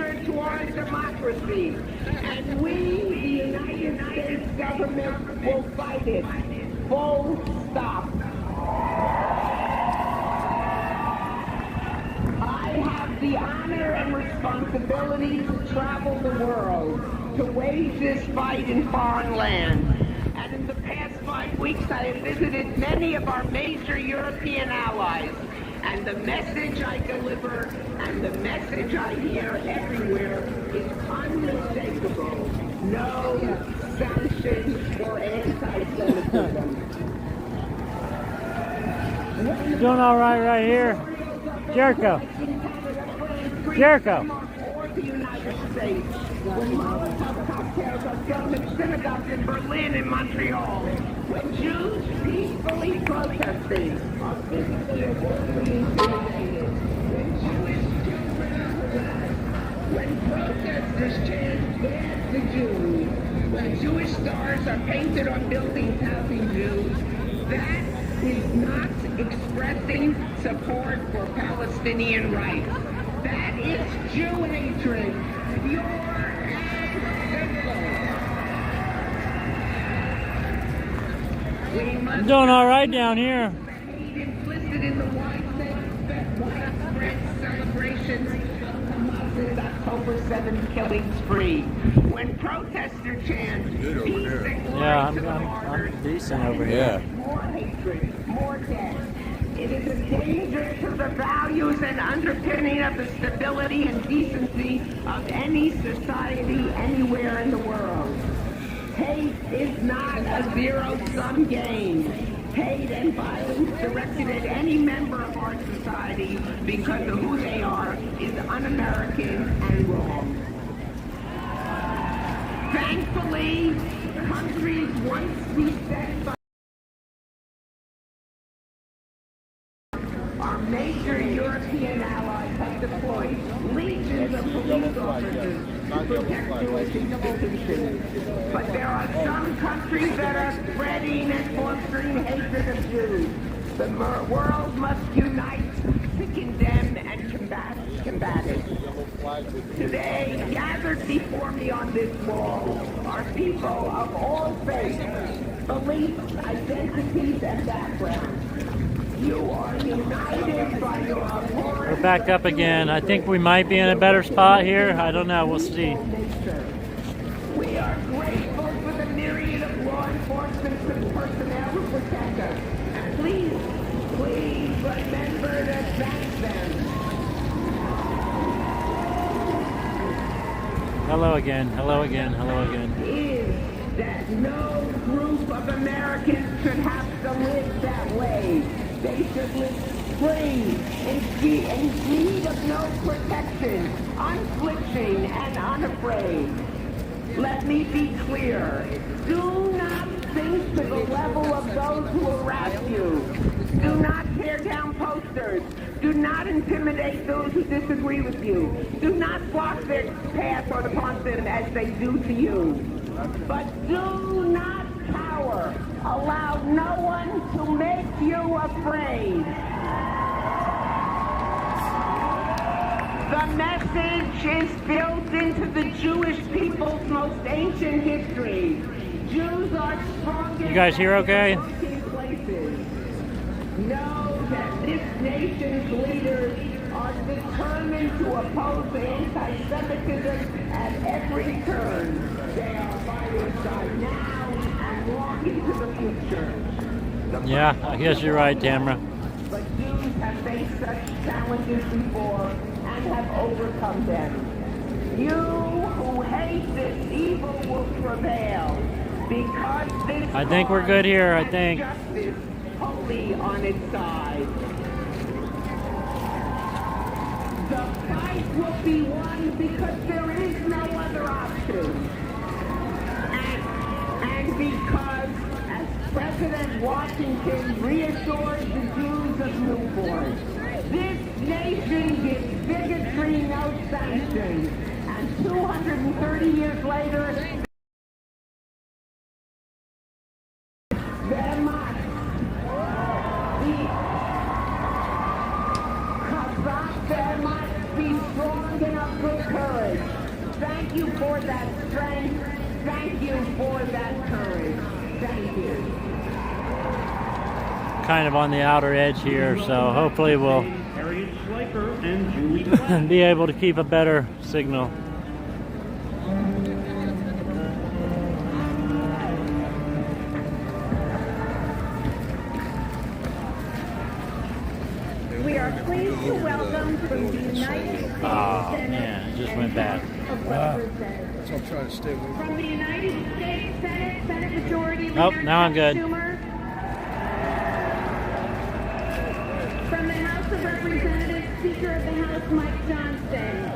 danger to our democracy. And we, the United States government, will fight it. Full stop. I have the honor and responsibility to travel the world, to wage this fight in foreign lands. And in the past 5 weeks, I have visited many of our major European allies. And the message I deliver and the message I hear everywhere is unmistakable. No sanctions for anti-Semitism. Doing all right here. Jericho. Jericho. Or the United States. When Molotov cocktails are thrown in synagogues in Berlin and Montreal. When Jews peacefully protesting are physically and verbally intimidated. When Jewish children are harassed. When protesters chant "Bad the Jews." When Jewish stars are painted on buildings housing Jews. That is not expressing support for Palestinian rights. That is Jew hatred, pure and simple. We must Doing all right down here. implicit in the widespread celebrations of Hamas's October 7th killing spree. When protesters chant peace and glory Yeah, to the martyrs, I'm decent over here. more hatred, more death. It is a danger to the values and underpinning of the stability and decency of any society anywhere in the world. Hate is not a zero-sum game. Hate and violence directed at any member of our society because of who they are is un-American and wrong. Thankfully, countries once beset by our major European allies have deployed legions of police officers to protect Jewish institutions. But there are some countries that are spreading and fostering hatred of Jews. The world must unite to condemn and combat it. Today, gathered before me on this wall are people of all faiths, beliefs, identities, and backgrounds. You are united by your abhorrent. We're back up again. I think we might be in a better spot here. I don't know. We'll see. We are grateful for the myriad of law enforcement personnel who protect us. And please remember to thank them. Hello again. Hello again. Hello again. Is that no group of Americans should have to live that way. They should live free, in need of no protection, unflinching and unafraid. Let me be clear. Do not sink to the level of those who harass you. Do not tear down posters. Do not intimidate those who disagree with you. Do not block their path or upon them as they do to you. But do not cower. Allow no one to make you afraid. The message is built into the Jewish people's most ancient history. Jews are strongest. You guys here okay? Places. Know that this nation's leaders are determined to oppose anti-Semitism at every turn. They are by your side now and long into the future. Yeah, I guess you're right, Tamara. But Jews have faced such challenges before and have overcome them. You who hate this evil will prevail because this I think we're good here, I think. justice wholly on its side. The fight will be won because there is no other option. And because, as President Washington reassures the Jews of Newport, this nation gives bigotry no sanction. And 230 years later, there must be strong enough good courage thank you for that strength. Thank you for that courage. Thank you. Kind of on the outer edge here, so hopefully we'll be able to keep a better signal. We are pleased to welcome from the United States Man, it just went bad. That's what I'm trying to stay away from. From the United States Senate Majority Nope, Leader now I'm good. Schumer. From the House of Representatives, Speaker of the House Mike Johnson.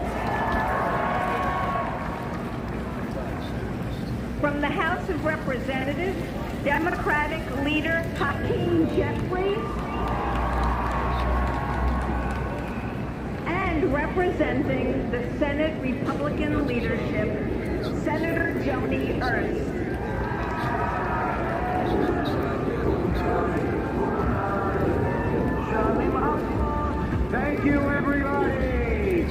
From the House of Representatives, Democratic Leader Hakeem Jeffries. And representing the Senate Republican leadership, Senator Joni Ernst. Thank you, everybody.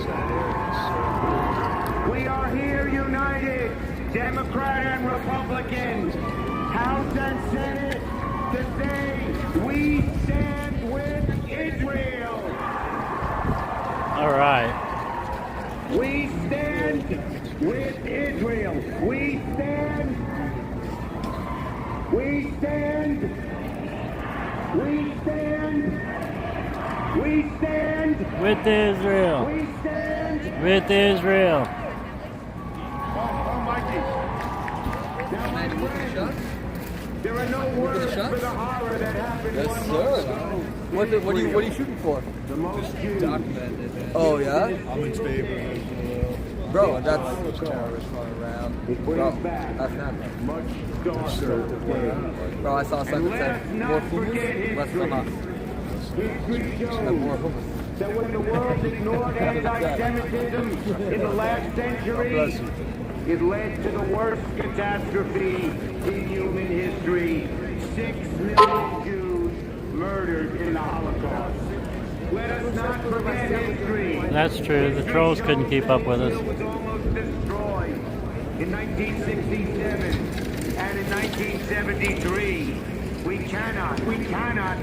We are here united, Democrat and Republican, House and Senate, to say we stand with Israel. All right. We stand with Israel. We stand. We stand. We stand. We stand. With Israel. We stand. With Israel. Almighty. Now, my friends, there are no words for the horror that happened Yes, 1 month sir. ago. What are you shooting for? The most Jews. Oh yeah, I'm in favor bro. That's terrorists running around. It brings Bro, back that's not. much darker days. Bro, I saw something that said more hummus, less Hamas. History More shows hummus. that when the world ignored anti-Semitism in the last century, it led to the worst catastrophe in human history. 6 million Jews murdered in the Holocaust. Let us not forget history. That's true. The trolls couldn't keep up with us. Israel was almost destroyed in 1967 and in 1973. We cannot,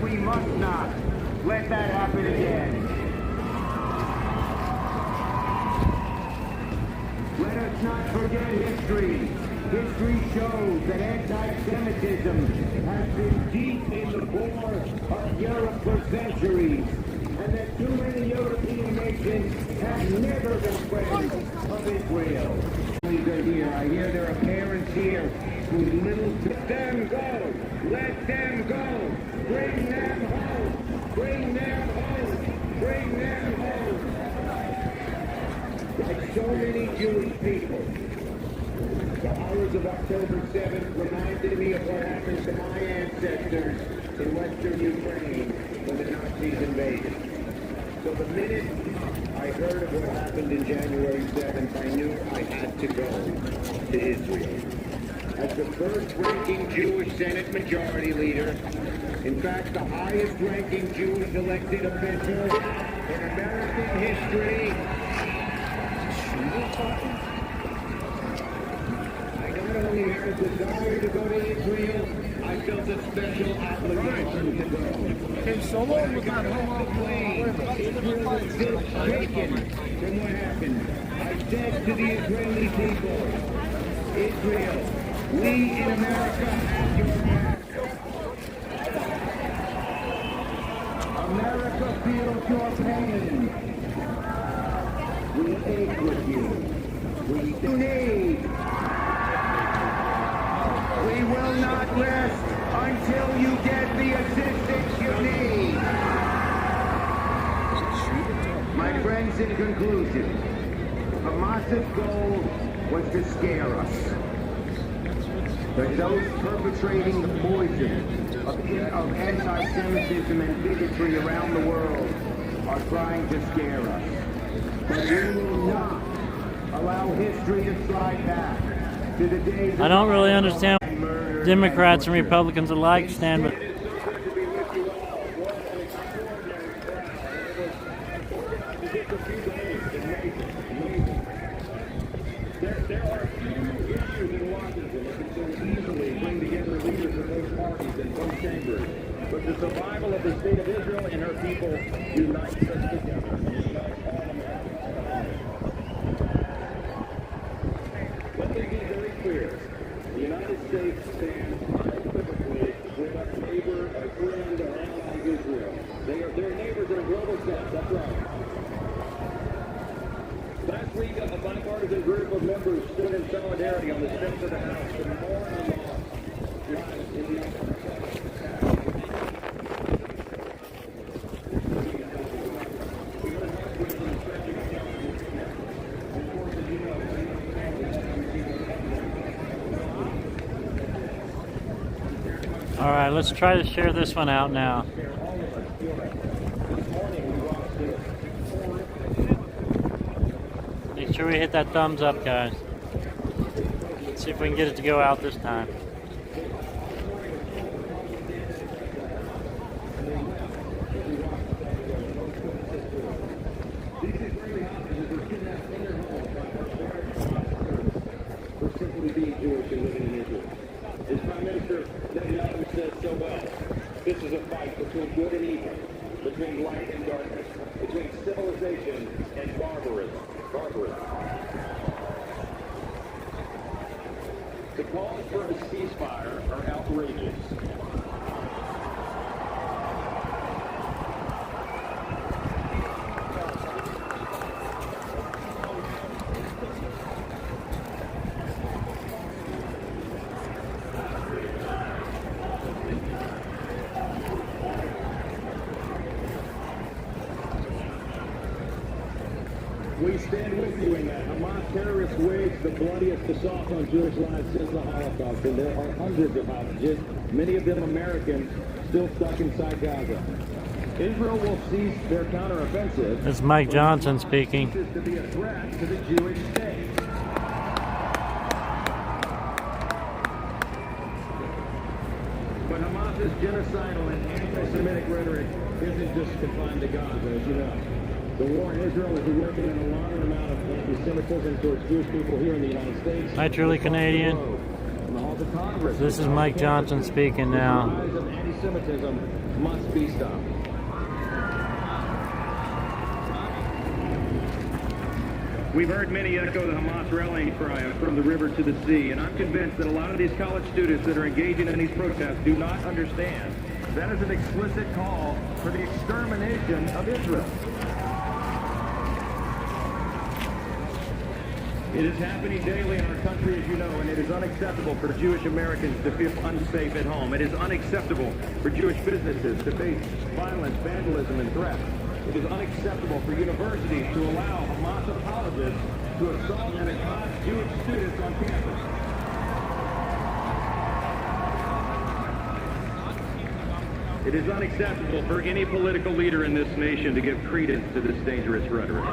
we must not let that happen again. Let us not forget history. History shows that anti-Semitism has been deep in the core of Europe for centuries, and that too many European nations have never been friends of Israel. They're here. I hear there are parents here whose little... Let them go! Let them go! Bring them home! Bring them home! Bring them home! Like so many Jewish people, the horrors of October 7th reminded me of what happened to my ancestors in Western Ukraine when the Nazis invaded. So the minute I heard of what happened in January 7th, I knew I had to go to Israel. As the first-ranking Jewish Senate Majority Leader, in fact, the highest-ranking Jewish elected official in American history, I not only had a desire to go to Israel, I felt a special obligation to go. Can someone with that Israel was just shaken from what happened. I said to the Israeli people, Israel, we in America have your back. America feels your pain. We ache with you. We need. We will not rest until you get the assistance you need. My friends, in conclusion, Hamas's goal was to scare us. But those perpetrating the poison of anti-Semitism and bigotry around the world are trying to scare us. But we will not allow history to slide back to the days. I don't really understand Democrats and Republicans alike stand with. The survival of the state of Israel and her people unites us together. It unites all Americans. Let me be very clear. The United States stands unequivocally with our neighbor, our friend, our ally Israel. They're neighbors in a global sense, that's right. Last week, a bipartisan group of members stood in solidarity on the steps of the House to mourn the loss lives in the All right, let's try to share this one out now. Make sure we hit that thumbs up, guys. Let's see if we can get it to go out this time. for simply being Jewish and living in Israel. As Prime Minister Netanyahu said so well, this is a fight between good and evil, between light and darkness, between civilization and barbarism. The calls for a ceasefire are outrageous. We stand with you in that. Hamas terrorists waged the bloodiest assault on Jewish lives since the Holocaust, and there are hundreds of hostages, many of them Americans, still stuck inside Gaza. Israel will cease their counteroffensive. This is Mike Johnson speaking. To be a threat to the Jewish state. But Hamas's genocidal and anti-Semitic rhetoric isn't just confined to Gaza, as you know. The war in Israel is awakening an alarming amount of anti-Semitism towards Jewish people here in the United States. Hi, truly Canadian. This is Mike Johnson speaking now. The rise of anti-Semitism must be stopped. We've heard many echo the Hamas rallying cry from the river to the sea, and I'm convinced that a lot of these college students that are engaging in these protests do not understand that is an explicit call for the extermination of Israel. It is happening daily in our country, as you know, and it is unacceptable for Jewish Americans to feel unsafe at home. It is unacceptable for Jewish businesses to face violence, vandalism, and threats. It is unacceptable for universities to allow Hamas apologists to assault and accost Jewish students on campus. It is unacceptable for any political leader in this nation to give credence to this dangerous rhetoric.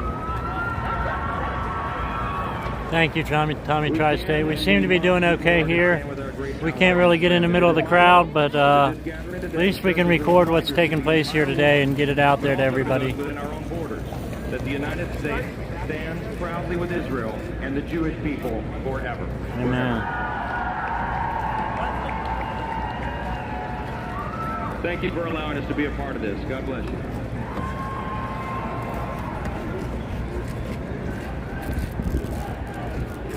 Thank you, Tommy Tri-State. We seem to be doing okay here. We can't really get in the middle of the crowd, but at least we can record what's taking place here today and get it out there to everybody. Within our own borders, that the United States stands proudly with Israel and the Jewish people forever. Amen. Thank you for allowing us to be a part of this. God bless you.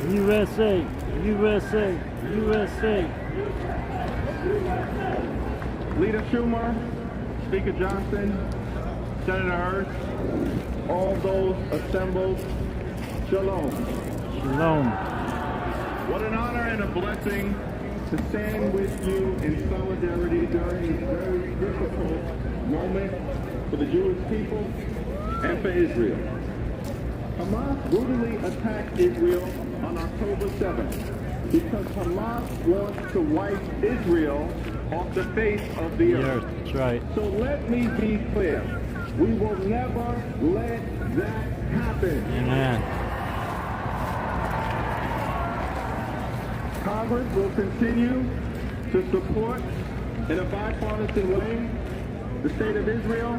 USA, USA, USA. Leader Schumer, Speaker Johnson, Senator Hurst, all those assembled, shalom. Shalom. What an honor and a blessing to stand with you in solidarity during this very difficult moment for the Jewish people and for Israel. Hamas brutally attacked Israel on October 7th because Hamas wants to wipe Israel off the face of the earth. That's right. So let me be clear. We will never let that happen. Amen. Congress will continue to support in a bipartisan way the state of Israel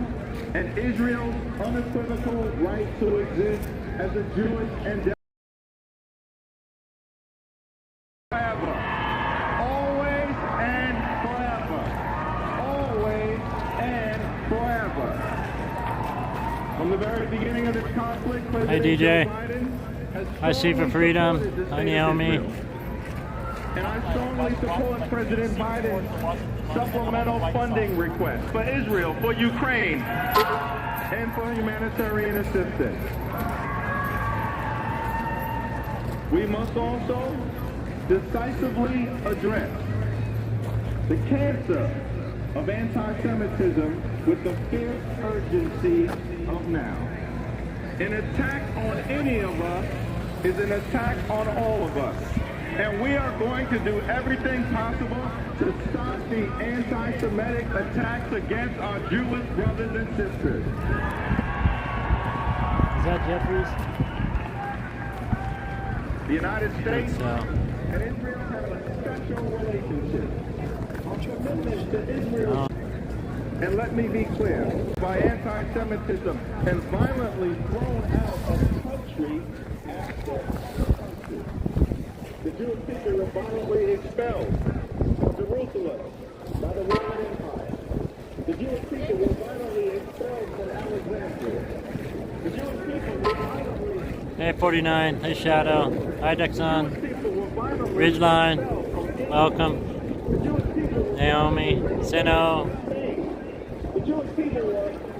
and Israel's unequivocal right to exist as a Jewish and forever. Always and forever. Always From the very beginning of this conflict, Hey President DJ. Joe Biden has Hi C for strongly Freedom. supported the Hi state of Naomi. Israel. And I strongly support President Biden's supplemental funding request for Israel, for Ukraine, and for humanitarian assistance. We must also decisively address the cancer of anti-Semitism with the fierce urgency of now. An attack on any of us is an attack on all of us. And we are going to do everything possible to stop the anti-Semitic attacks against our Jewish brothers and sisters. Is that Jeffries? The United States So. and Israel have a special relationship. Our commitment to Israel, and let me be clear, by anti-Semitism and violently thrown out of country after country. The Jewish people were violently expelled from Jerusalem by the Roman Empire. The Jewish people were violently expelled from Alexandria. The Jewish people were violently Hey 49. Hey Shadow. Hi Dexon. Ridgeline. Welcome. Naomi. Sino.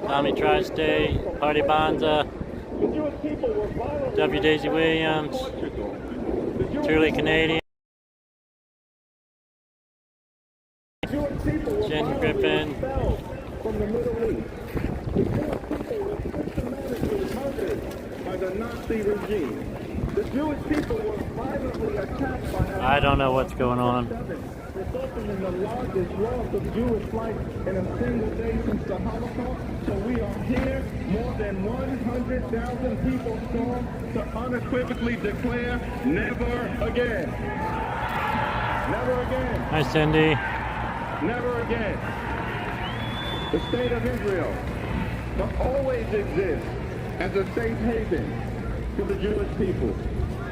Tommy Tri-State. Party Bonza. W. Daisy Williams. Truly Canadian. Jen Griffin. From the Middle East. The Jewish people were systematically murdered by the Nazi regime. The Jewish people were violently attacked by I don't know what's going on. resulting in the largest loss of Jewish life in a single day since the Holocaust. So we are here, more than 100,000 people strong, to unequivocally declare never again. Never again. Hi Cindy. Never again. The state of Israel must always exist as a safe haven for the Jewish people.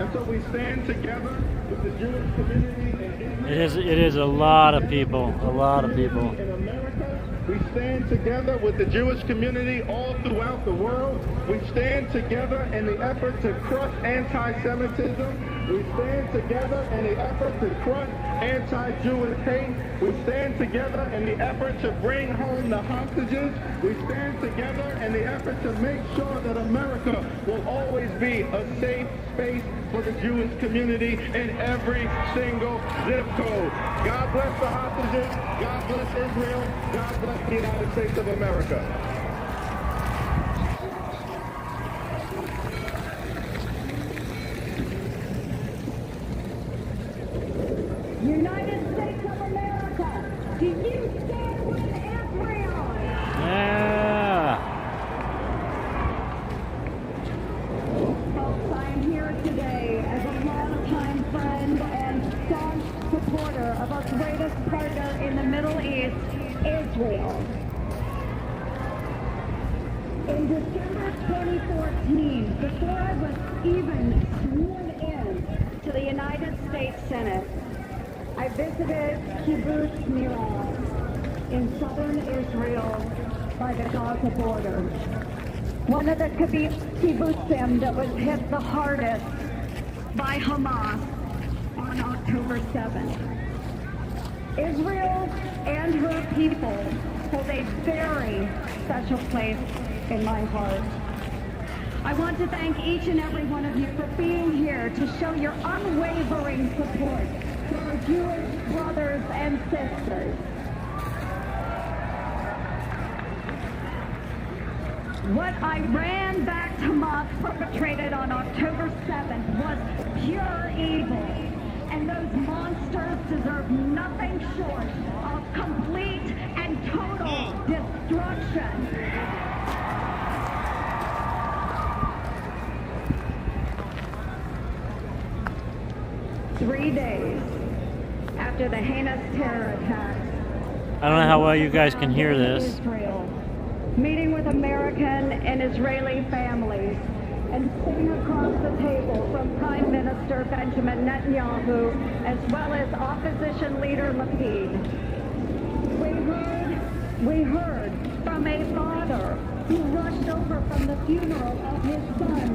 And so we stand together with the Jewish community in Israel. It is a lot of people. A lot of people. In America, we stand together with the Jewish community all throughout the world. We stand together in the effort to crush anti-Semitism. We stand together in the effort to crush anti-Jewish hate. We stand together in the effort to bring home the hostages. We stand together in the effort to make sure that America will always be a safe space for the Jewish community in every single zip code. God bless the hostages. God bless Israel. God bless the United States of America. United States of America, do you stand with Israel? Yeah. Folks, I am here today as a longtime friend and staunch supporter of our greatest partner in the Middle East, Israel. In December 2014, before I was even sworn in to the United States Senate, I visited Kibbutz Miraz in southern Israel by the Gaza border. One of the kibbutzim that was hit the hardest by Hamas on October 7th. Israel and her people hold a very special place in my heart. I want to thank each and every one of you for being here to show your unwavering support to our Jewish brothers and sisters. What Iran-backed Hamas perpetrated on October 7th was pure evil, and those monsters deserve nothing short of complete and total destruction. Three days after the heinous terror attacks, I don't know how well you guys can hear this. Israel, meeting with American and Israeli families, and sitting across the table from Prime Minister Benjamin Netanyahu, as well as opposition leader Plea. We heard from a father who rushed over from the funeral of his son,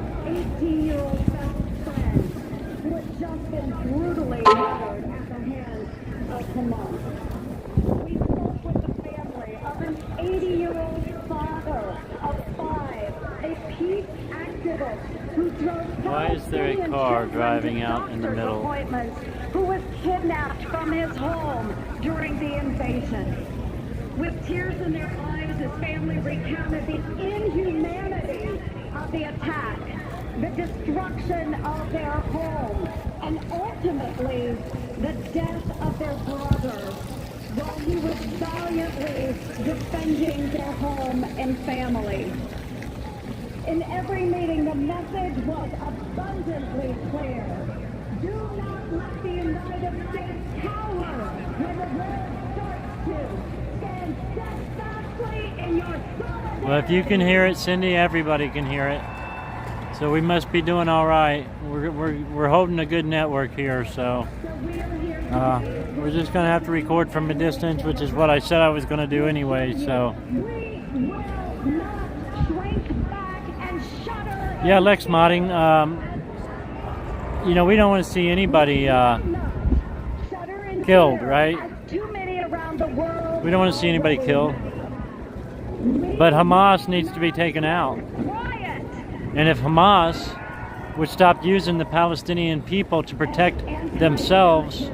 18-year-old best friend, who had just been brutally murdered at the hands of Hamas. We spoke with the family of an 80-year-old father of 5, a peace activist who drove Why is there a Palestinian car children driving to out in the doctor's middle? appointments, who was kidnapped from his home during the invasion. With tears in their eyes, his family recounted the inhumanity of the attack, the destruction of their home, and ultimately the death of their brother while he was valiantly defending their home and family. In every meeting, the message was abundantly clear. Do not let the United States cower when the world starts to. Stand steadfastly in your solidarity. Well, if you can hear it, Cindy, everybody can hear it. So we must be doing all right. We're holding a good network here, so we're just going to have to record from a distance, which is what I said I was going to do anyway. So We will not shrink back and shudder. yeah, Lex modding. You know, we don't want to see anybody killed, right? Too many around the world. We don't want to see anybody killed. But Hamas needs to be taken out. Quiet. And if Hamas would stop using the Palestinian people to protect themselves,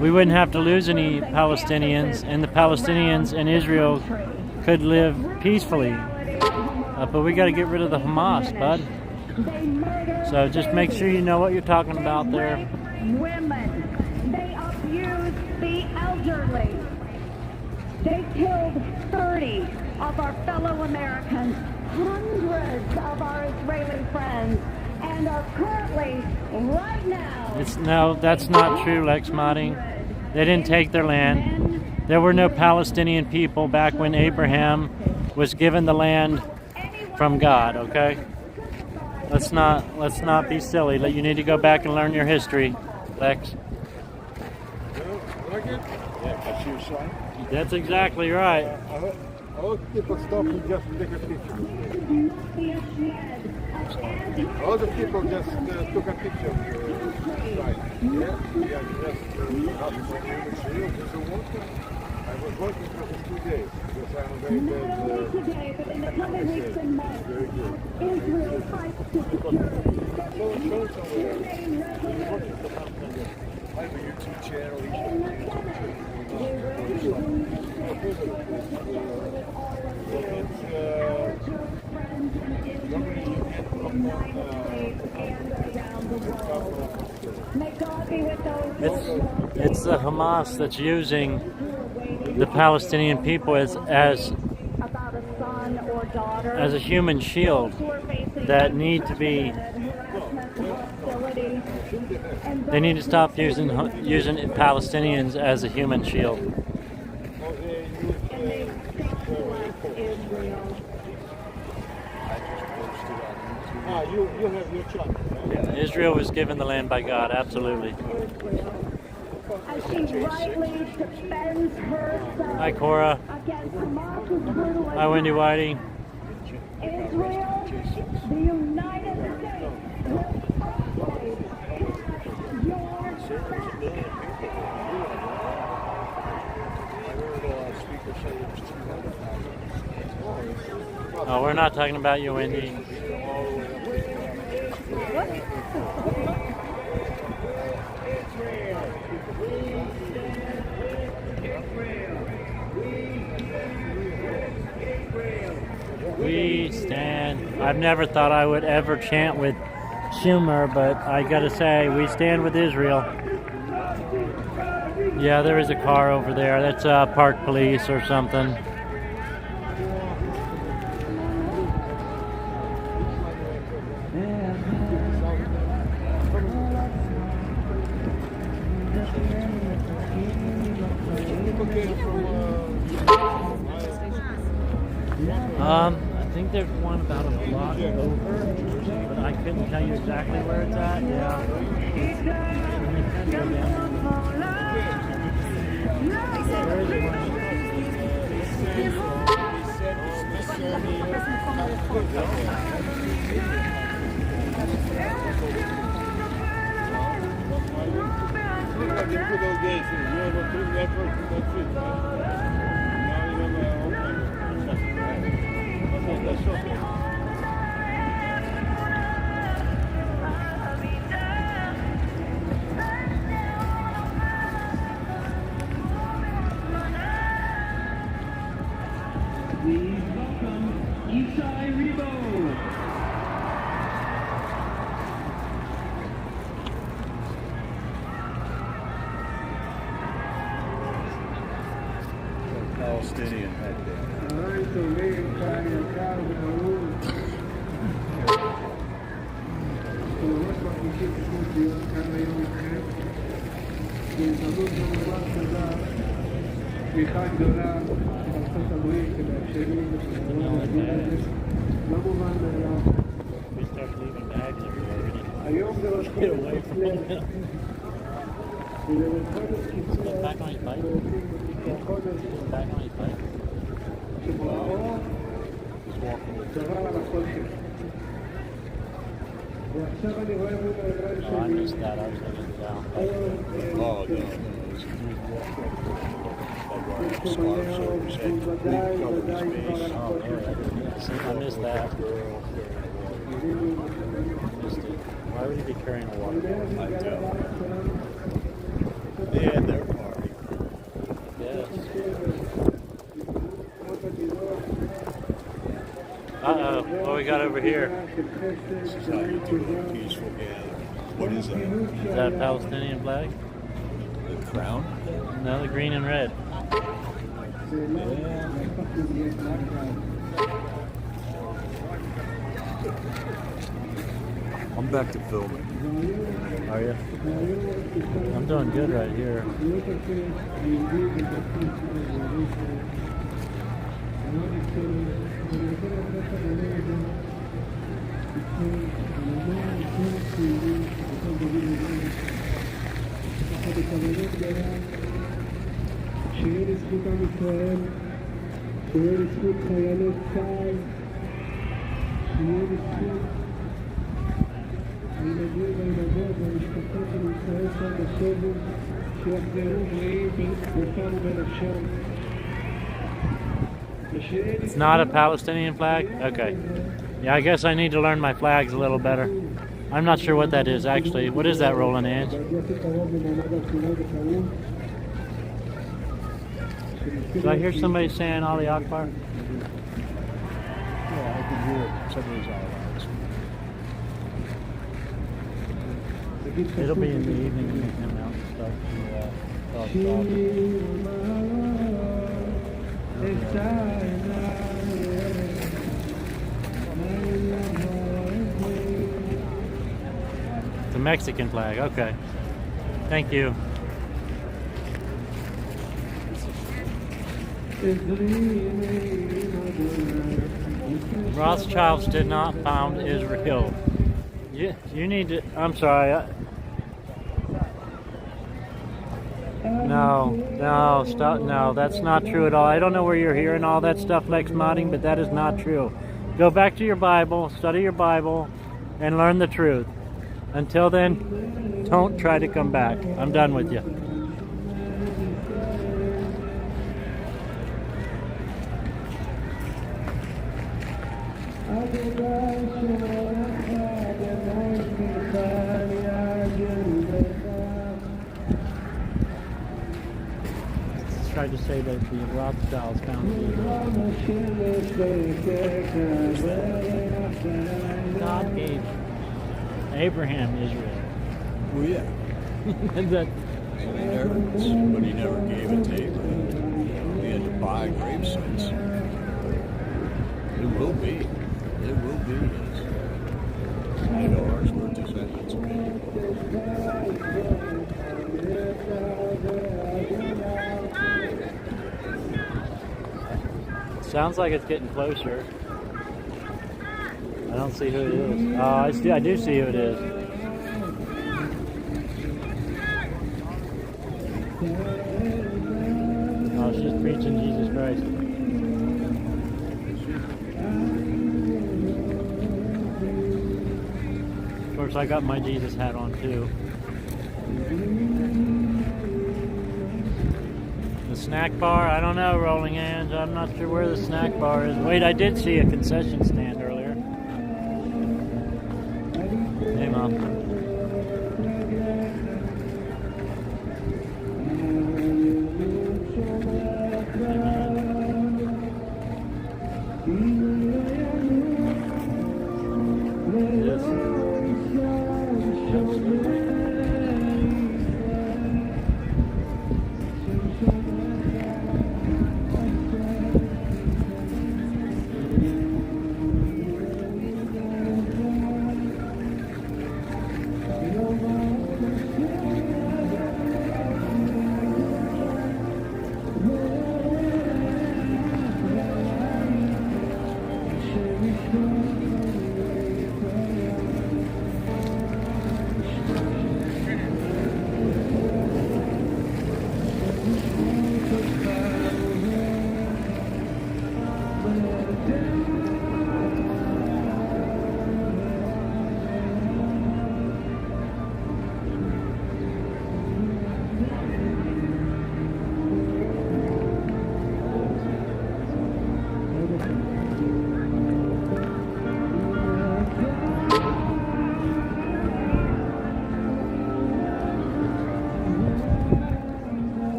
we wouldn't have to lose any Palestinians, and the Palestinians and Israel could live peacefully. But we got to get rid of the Hamas, bud. So just make sure you know what you're talking about there. Women. They abuse the elderly. They killed 30 of our fellow Americans, hundreds of our Israeli friends, and are currently, right now... No, that's not true, Lex modding. They didn't take their land. There were no Palestinian people back when Abraham was given the land from God, okay? Let's not be silly. You need to go back and learn your history, Lex. Like it? Yeah, can I see your sign? That's exactly right. I hope people stop and just take a picture. All the people just took a picture of your sign. Yeah, just not for you to see. Just a walker. I was working for 2 days because I'm very bad. Today, but in the coming weeks and months, Very good. Israel fights to secure Show somewhere. I have a YouTube channel. It's the Hamas that's using the Palestinian people as a human shield that need to be. They need to stop using Palestinians as a human shield. You have your channel. Yeah, Israel was given the land by God, absolutely. As she rightly defends herself Hi, Cora. against Hamas's brutal Hi, Wendy Whiting. Israel, the United States will always have your back. Oh, we're not talking about you, Wendy. We stand. I've never thought I would ever chant with Schumer, but I gotta say, we stand with Israel. Yeah, there is a car over there. That's park police or something. I think there's one about a block over, but I couldn't tell you exactly where it's at. Yeah. Look like the good old days. You have a two network, that's it. Now you have all kinds of stuff. That's okay. Please welcome Isai Rebo. Palestinian head תמיכה גדולה בארצות הברית שמאפשרים לא מובן מאליו. היום זה ראש חודש כסלו ולמלחמת קיצור החודש שבו האור צבע על החושך. ועכשיו אני רואה מול העיניים שלי I missed that. Why would you be carrying a water bottle? I don't. They had their party. Yes. Uh-oh. What we got over here? This is how you do a peaceful gathering. What is that? Is that a Palestinian flag? The crown? No, the green and red. I'm back to filming. Are you? I'm doing good right here. שיהיה לזכות עם ישראל, שיהיה לזכות חיילי צה"ל, שיהיה לזכות הילדים והילדות והמשפחות של ישראל שם בשבי, שיחזרו בריאים בגופם ובנפשם. It's not a Palestinian flag? Okay. Yeah, I guess I need to learn my flags a little better. I'm not sure what that is actually. What is that, Roland Ange? Did I hear somebody saying Ali Akbar? Yeah, I can hear somebody's all It'll be in the evening when we come out and start to talk. It's a Mexican flag, okay. Thank you. Rothschilds did not found Israel. You need to, I'm sorry. No, stop. No, that's not true at all. I don't know where you're hearing all that stuff, Lex Modding, but that is not true. Go back to your Bible, study your Bible, and learn the truth. Until then, don't try to come back. I'm done with you. Tried to say that the Rothschilds found God gave Abraham Israel. Well, yeah. That, Inheritance, but he never gave it to Abraham. He had to buy grave sites. It will be. It will be his. Yours were descendants of Abraham. sounds like it's getting closer. I don't see who it is. I do see who it is. Oh, it's just preaching Jesus Christ. course, I got my Jesus hat on too. The snack bar, I don't know, Rolling Hands. I'm not sure where the snack bar is. Wait, I did see a concession stand earlier. Hey, Mom.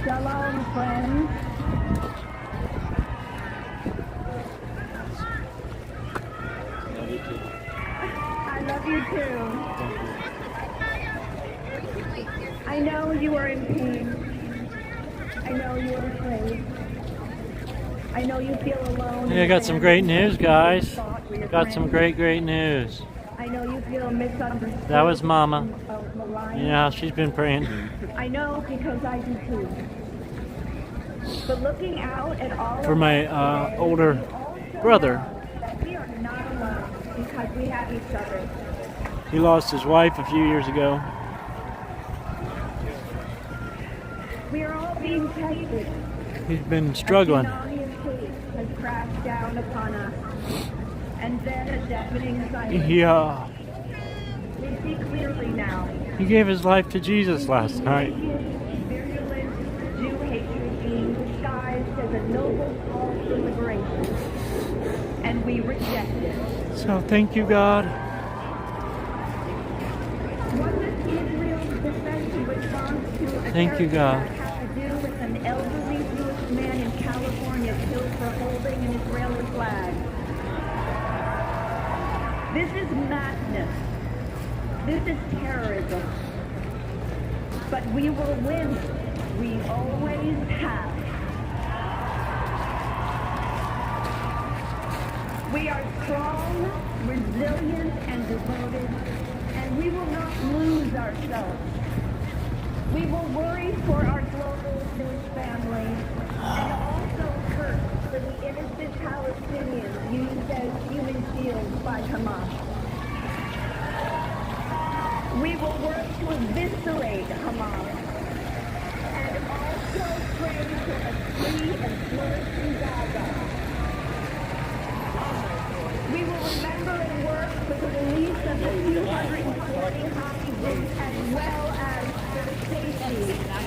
Shalom, friends. Love you too. I love you too. I know you are in pain. I know you are afraid. I know you feel alone. Hey, I got some great news, guys. Got some great news. I know you feel misunderstood. That was Mama. Yeah, she's been praying. I know because I do too. But looking out at all For my older brother. we are not alone because we have each other. He lost his wife a few years ago. We are all being tested. He's been struggling. A tsunami of hate has crashed down upon us. And then a deafening silence. Yeah. We see clearly now. He gave his life to Jesus last night. Virulent Jew hatred being disguised as a noble call for liberation. And we reject it. So thank you, God. What does Israel's defense in response to a Thank you, God. terrorist attack have to do with an elderly Jewish man in California killed for holding an Israeli flag? This is madness. This is terrorism. But we will win. We always have. We are strong, resilient, and devoted, and we will not lose ourselves. We will worry for our global Jewish family and also hurt for the innocent Palestinians used as human shields by Hamas. We will work to eviscerate Hamas and also pray for a free and flourishing Gaza. We will remember and work for the release of the 240 hostages as well as for the safety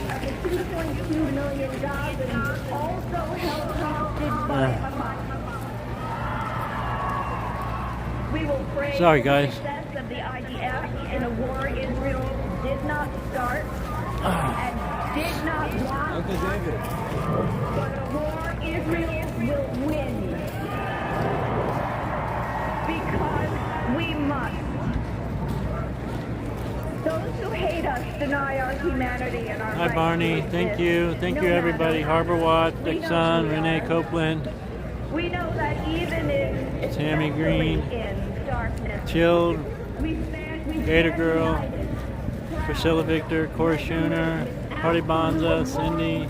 of the 2.2 million Gazans also held hostage by Hamas. We will pray Sorry, for the guys. success of the IDF in a war Israel did not start and did not want, but a war Israel will win. Because we must. Those who hate us deny our humanity and our Hi, right Barney. to Thank exist. you. Thank No you, matter everybody. how Harbor Watt, we Dick know Sun, who we Renee are. Copeland, We know that even in Tammy especially Green, in darkness, Chilled, we stand Gator Girl, Priscilla Victor, Cora Schooner, Hardy Bonza, Cindy,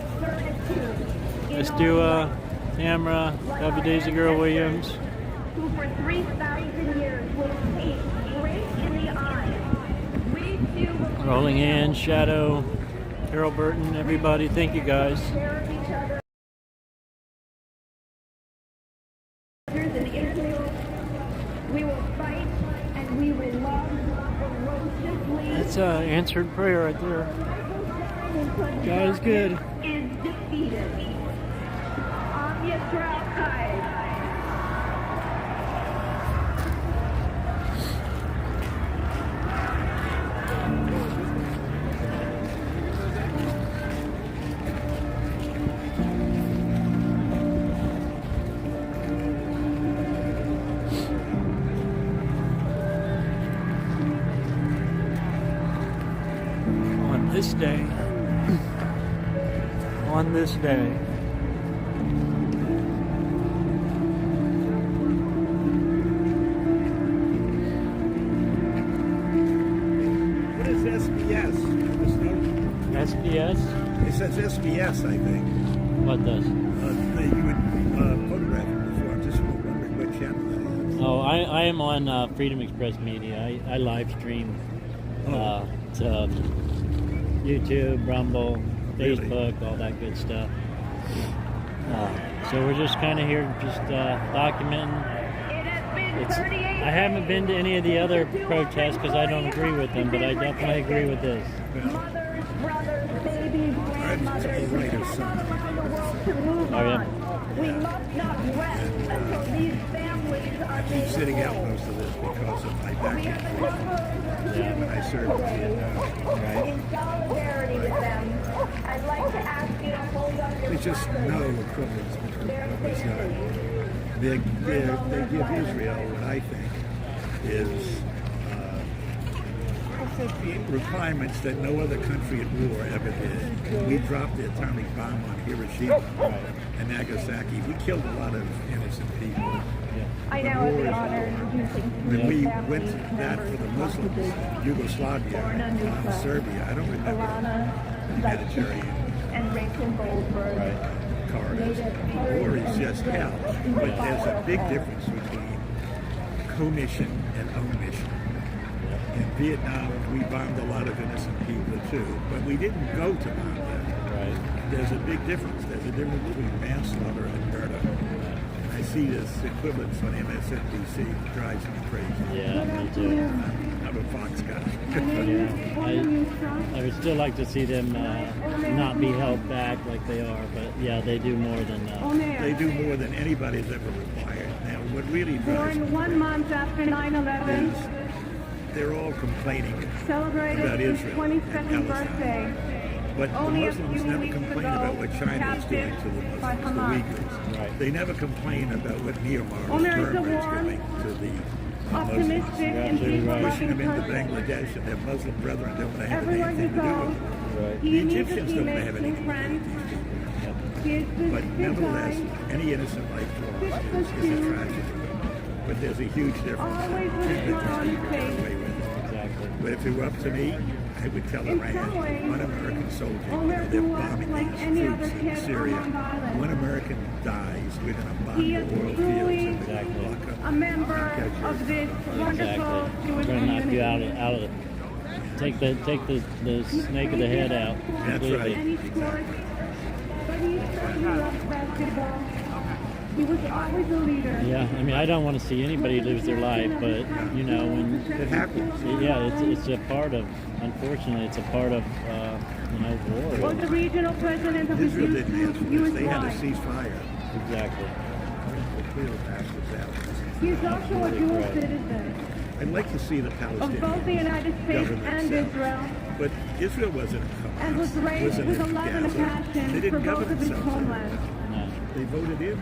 Estua, Tamara, W. Daisy Girl Williams. Who for 3,000 years will hate straight in the eye. We too will Rolling Hands, Shadow, Carol Burton, everybody. Thank you guys. share each other in Israel. We will fight and we will love ferociously. That's answered prayer right there. God is good. Is defeated. Am Yisrael Chai. On this day, on this day, What is SBS? SBS, It says SBS, I think. what does? That you would photograph it before. I'm just wondering what channel that is. Oh, I am on Freedom Express Media. I live stream to YouTube, Rumble, Really? Facebook, all that good stuff. So we're just kind of here, just documenting. It has been It's, 38 I haven't been to any of the other protests because I don't agree with them, but I definitely agree with this. Mothers, brothers, babies, grandmothers, right of around some. the world to move Oh, yeah. on. We must not rest until these families are I'm made sitting out whole. most of this because of my back We have injury never when I served in Vietnam. in solidarity with them. I'd like to ask you to hold up your There's just flags. no equivalence between what was done. They give Israel what I think is requirements that no other country at war ever did. We dropped the atomic bomb on Hiroshima and Nagasaki. We killed a lot of innocent people. I now have the honor of introducing When we families, went to that for the Muslims, Yugoslavia, Serbia, I don't remember Alana, humanitarian and Rachel Goldberg. corridors. War is just hell. But there's a big difference between commission and omission. In Vietnam, we bombed a lot of innocent people too, but we didn't go to bomb them. Right. There's a big difference. There's a difference between manslaughter and murder. I see this equivalence on MSNBC. It drives me crazy. Yeah, me too. I'm a Fox guy. I would still like to see them not be held back like they are, but yeah, they do more than They do more than anybody's ever required. Now, what really drives me Born 1 month after 9/11, is they're all complaining celebrated about his Israel 22nd and birthday. But the Only a Muslims few never weeks complain ago, about what China is doing captive to the by Muslims, the Hamas. Uyghurs. Right. They never complain about what Myanmar or Omer is a Burma is warm, doing to the Muslims. Optimistic and absolutely right. Pushing them peace-loving into country. Bangladesh and their Muslim brethren don't want to have Everywhere he anything to do goes, with it. Right. he The needs Egyptians to don't make have new anything to do with friends. these people. He is But nevertheless, desensitized, any innocent life lost is a tragedy. But there's a huge difference. always with Treatment smile on you his can get face. away with. Exactly. But if it were up to me, I would tell In Iran, some ways, one American soldier, Omer they're grew up bombing like these any troops other in kid Syria. on Long Island. One American dies, we're going to bomb He the is oil fields truly and the Exactly. a member of this wonderful Exactly. Jewish Trying to knock you community. out of the take the snake of the head out. That's completely. right. Any sport, but he certainly loved basketball. He was always a leader. Yeah, I mean, I don't want to see anybody lose their life, but you know, when It happens. yeah, it's a part of. Unfortunately, it's a part of war. Was the regional president of the Israel didn't ask for this. U.S. They had a Wide. ceasefire. Exactly. The Cleopatra's out. He's also a dual citizen I'd like to see the of Palestinians both the United States government and set. Israel, But Israel wasn't Hamas. and was raised wasn't with a in love and a Gaza. They passion for didn't both govern of his themselves. homelands. No. They voted in.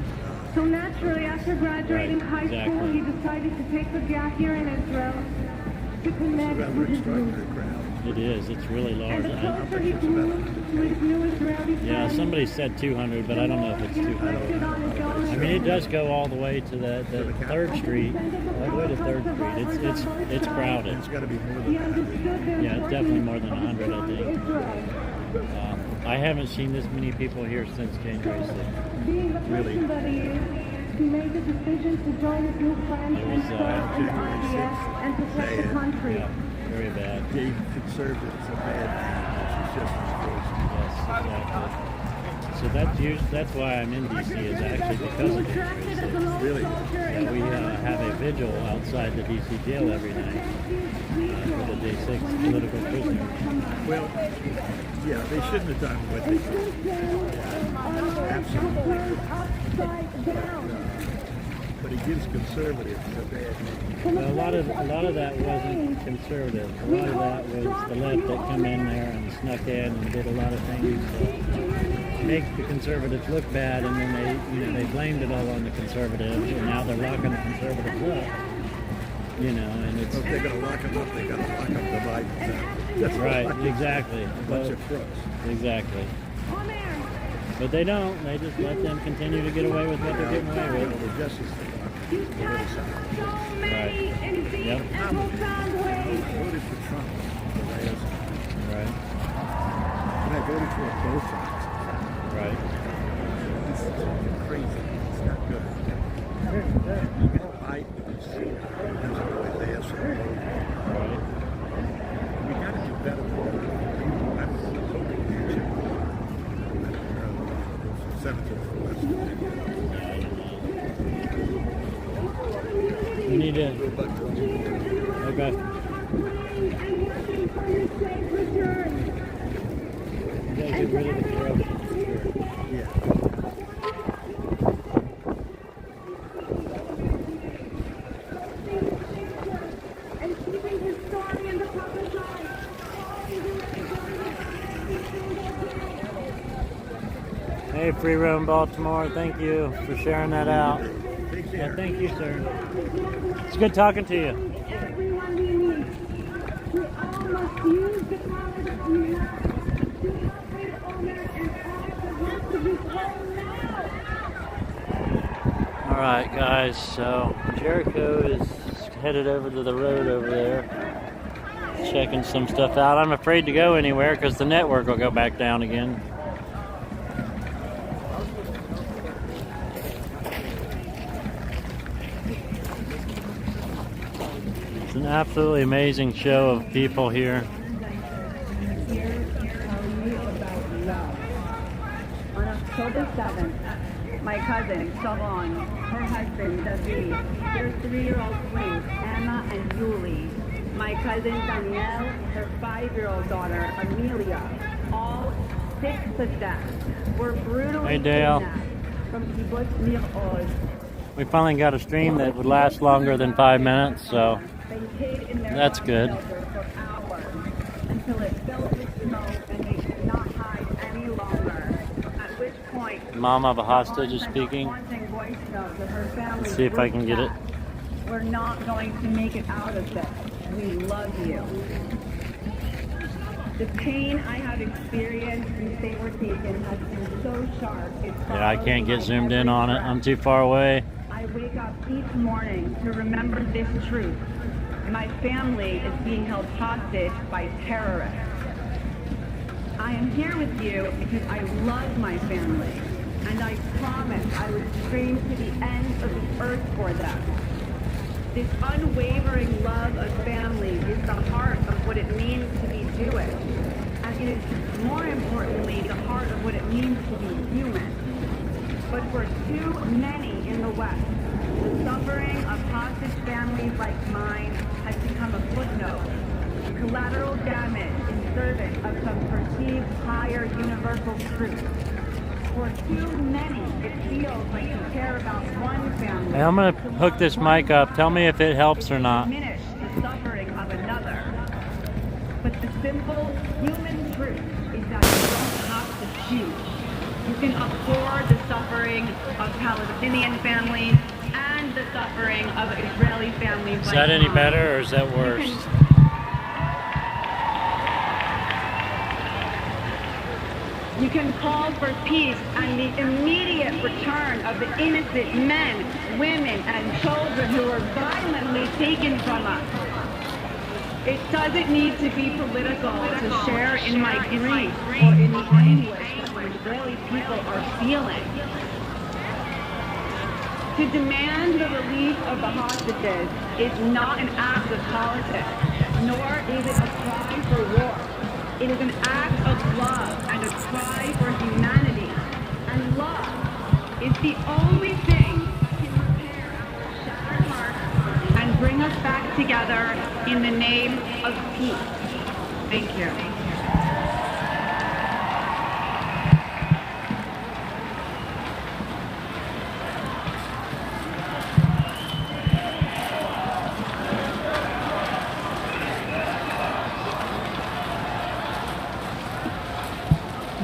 So naturally, after graduating Right, high school, exactly. he decided to take a gap year in Israel to It's a connect rather with his roots. extraordinary crowd. It is. It's really large. Yeah, somebody said 200, but I don't know if it's 200. I mean, it does go all the way to the 3rd Street, all the way to 3rd Street. It's crowded. It's got to be more than 100. Yeah, it's definitely more than 100, I think. I haven't seen this many people here since January 6th. Really? He made the decision to join his new friends and and protect the country. Yeah, very bad. Being conservatives are bad. It's just Yes, exactly. So that's why I'm in D.C. is actually because of January 6th. really. Yeah, we have a vigil outside the D.C. jail every night for the J6 political prisoners. Well, yeah, they shouldn't have done what they did. Absolutely. But it gives conservatives a bad name. Well, a lot of that wasn't conservative. A lot of that was the left that come in there and snuck in and did a lot of things to make the conservatives look bad, and then they blamed it all on the conservatives, and now they're locking the conservatives up. And it's. Well, if they're going to lock them up, they're going to lock up the Biden. That's right. Exactly. A bunch of crooks. Exactly. But they don't. They just let them continue to get away with what they're getting away with. The Justice Department. Right. Yep. I voted for Trump the last time. Right. And I voted for both sides. Right. This is crazy. It's not good. Even Biden, you see, doesn't really last for a Right. We got to do better. I'm hoping Senator for West We need to. Okay. You gotta get rid of the corruption. Yeah. And keeping his story in the public eye. Hey, Free Roam Baltimore, thank you for sharing that out. Yeah, thank you, sir. It's good talking to you. Everyone we meet, we all must use the power that we have to help the owner and protect the rest of this world now. All right, guys, so Jericho is headed over to the road over there, checking some stuff out. I'm afraid to go anywhere because the network will go back down again. An absolutely amazing show of people here. On October 7th, my cousin, Siobhan, her husband, David, their 3-year-old twins, Emma and Julie, my cousin Danielle, her 5-year-old daughter, Amelia, all 6 of them were brutally kidnapped from kibbutz Nir Oz. We finally got a stream that would last longer than 5 minutes, so that's good. For hours until it filled with smoke and they could not hide any longer. At which point, Mom of a hostage is speaking. Let's see if I can get it. We're not going to make it out of this. We love you. The pain I have experienced since they were taken has been so sharp. Yeah, I can't get zoomed in on it. I'm too far away. I wake up each morning to remember this truth. My family is being held hostage by terrorists. I am here with you because I love my family, and I promise I would scream to the ends of the earth for them. This unwavering love of family is the heart of what it means to be Jewish, and it is more importantly the heart of what it means to be human. But for too many in the West, the suffering of hostage families like mine has become a footnote, collateral damage in service of some perceived higher universal truth. For too many, it feels like you care about one family. Hey, I'm going to hook this mic up. Tell me if it helps or not. Diminish the suffering of another. But the simple human truth is that you don't have to choose. You can abhor the suffering of Palestinian families and the suffering of Israeli families. Is that any better or is that worse? You can call for peace and the immediate return of the innocent men, women, and children who were violently taken from us. It doesn't need to be political to share in my grief or in the anguish that the Israeli people are feeling. To demand the release of the hostages is not an act of politics, nor is it a cry for war. It is an act of love and a cry for humanity. And love is the only thing that can repair our shattered hearts and bring us back together in the name of peace. Thank you.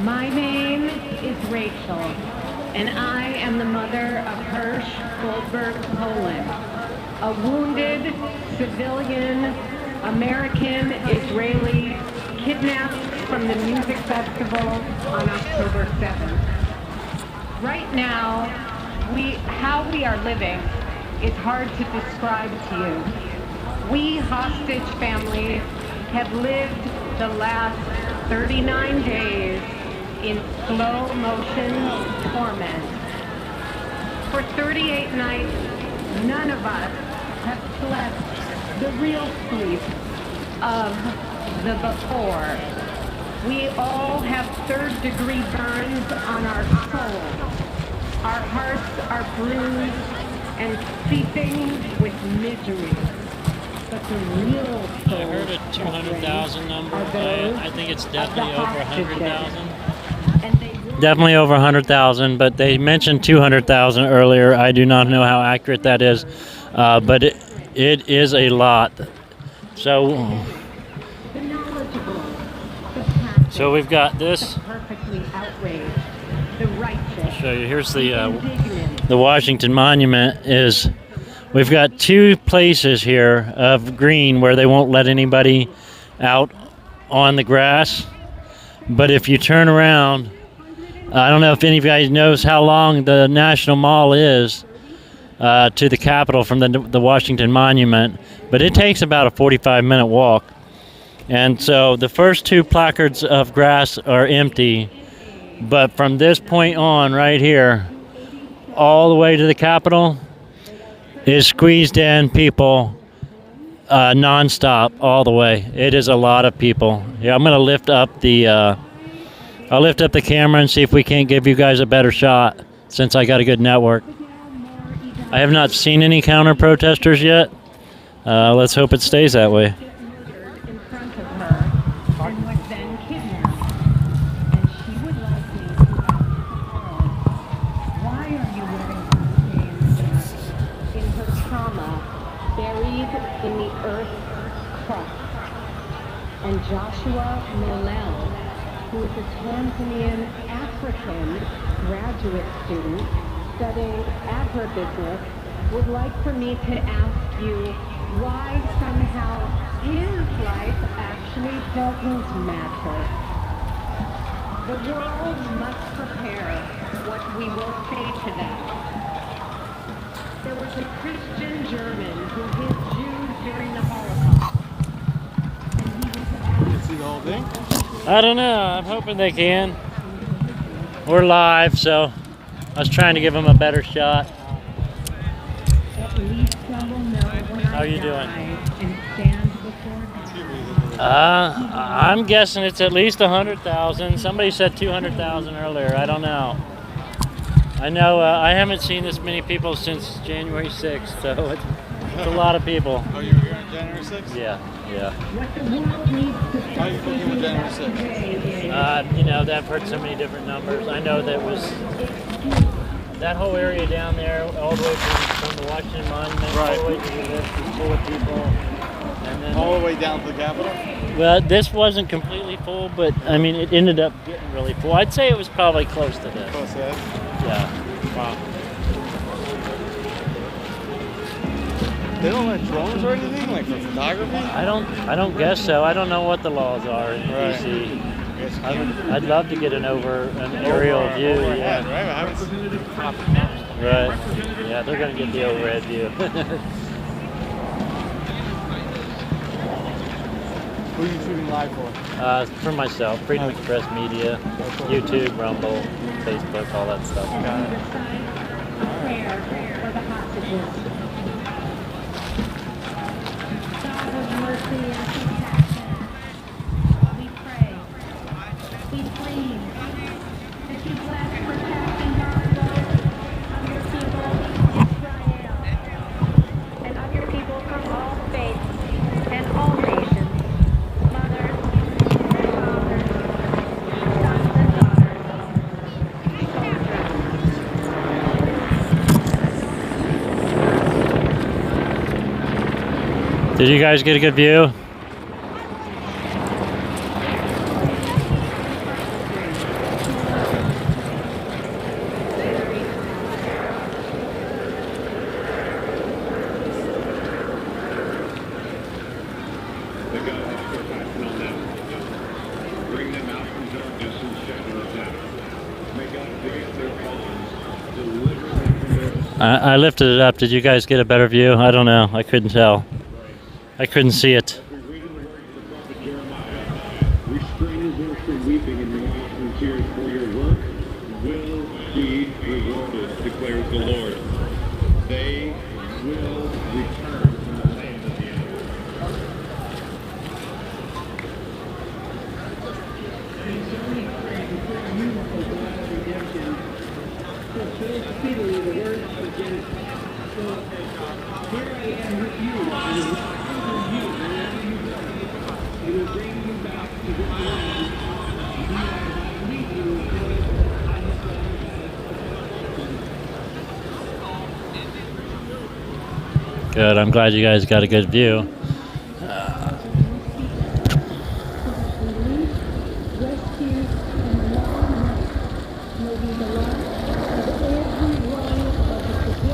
My name is Rachel, and I am the mother of Hirsch Goldberg Poland, a wounded civilian American Israeli kidnapped from the music festival on October 7th. Right now, how we are living is hard to describe to you. We hostage families have lived the last 39 days in slow motion torment. For 38 nights, none of us have slept the real sleep of the before. We all have third-degree burns on our souls. Our hearts are bruised and seething with misery. But the real soul I heard a 200,000 number. I think it's definitely over 100,000. Definitely over 100,000, but they mentioned 200,000 earlier. I do not know how accurate that is, but it is a lot. So we've got this. I'll show you. Here's the Washington Monument. We've got two places here of green where they won't let anybody out on the grass. But if you turn around, I don't know if any of you guys knows how long the National Mall is to the Capitol from the Washington Monument, but it takes about a 45-minute walk. And so the first two placards of grass are empty, but from this point on right here, all the way to the Capitol, is squeezed in people nonstop all the way. It is a lot of people. Yeah, I'm gonna lift up the I'll lift up the camera and see if we can't give you guys a better shot since I got a good network. I have not seen any counter protesters yet. Let's hope it stays that way. And Joshua Millell, who is a Tanzanian African graduate student studying agribusiness, would like for me to ask you why somehow his life actually doesn't matter. The world must prepare what we will say to them. There was a Christian German who hid Jews during the Holocaust. The whole thing? I don't know. I'm hoping they can. We're live, so I was trying to give them a better shot. How are you doing? I'm guessing it's at least 100,000. Somebody said 200,000 earlier. I don't know. I know I haven't seen this many people since January 6th, so it's a lot of people. Oh, you were here on January 6th? Yeah. How are you thinking with January 6th? You know, I've heard so many different numbers. I know that was that whole area down there, all the way from the Washington Monument, right, all the way to this was full of people. And then all the way down to the Capitol? Well, this wasn't completely full, but I mean, it ended up getting really full. I'd say it was probably close to this. Close to that? Yeah. Wow. They don't let drones or anything, like for photography? I don't guess so. I don't know what the laws are in DC. I'd love to get an aerial view. Yeah. Right. Yeah, they're going to get the overhead view. Who are you shooting live for? For myself, Freedom Express Media, YouTube, Rumble, Facebook, all that stuff. Prayer for the hostages. God of mercy and compassion, we pray, we plead that you bless, protect, and guard those of your people, Israel, and of your people from all faiths and all nations, mothers and fathers, sons and daughters, soldiers. Did you guys get a good view? The God has compassion on them. Bring them out from darkness and shadow of death. May God break their bonds, deliver them from their... I lifted it up. Did you guys get a better view? I don't know. I couldn't tell. I couldn't see it. We read in the words of the prophet Jeremiah, restrain your voice from weeping and your eyes from tears, for your work will be rewarded, declares the Lord. They will return from the land of the enemy. Speedily the words of Genesis. So here I am with you, and you, wherever you go. He will bring you back to this land. And he will lead you according to the highest level. Good. I'm glad you guys got a good view.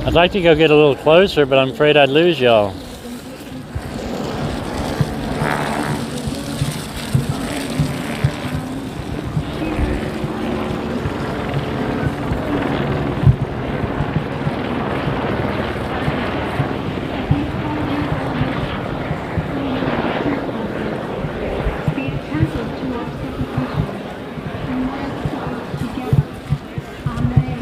I'd like to go get a little closer, but I'm afraid I'd lose y'all. Be attentive to our supplications, and let us pray together. Amen.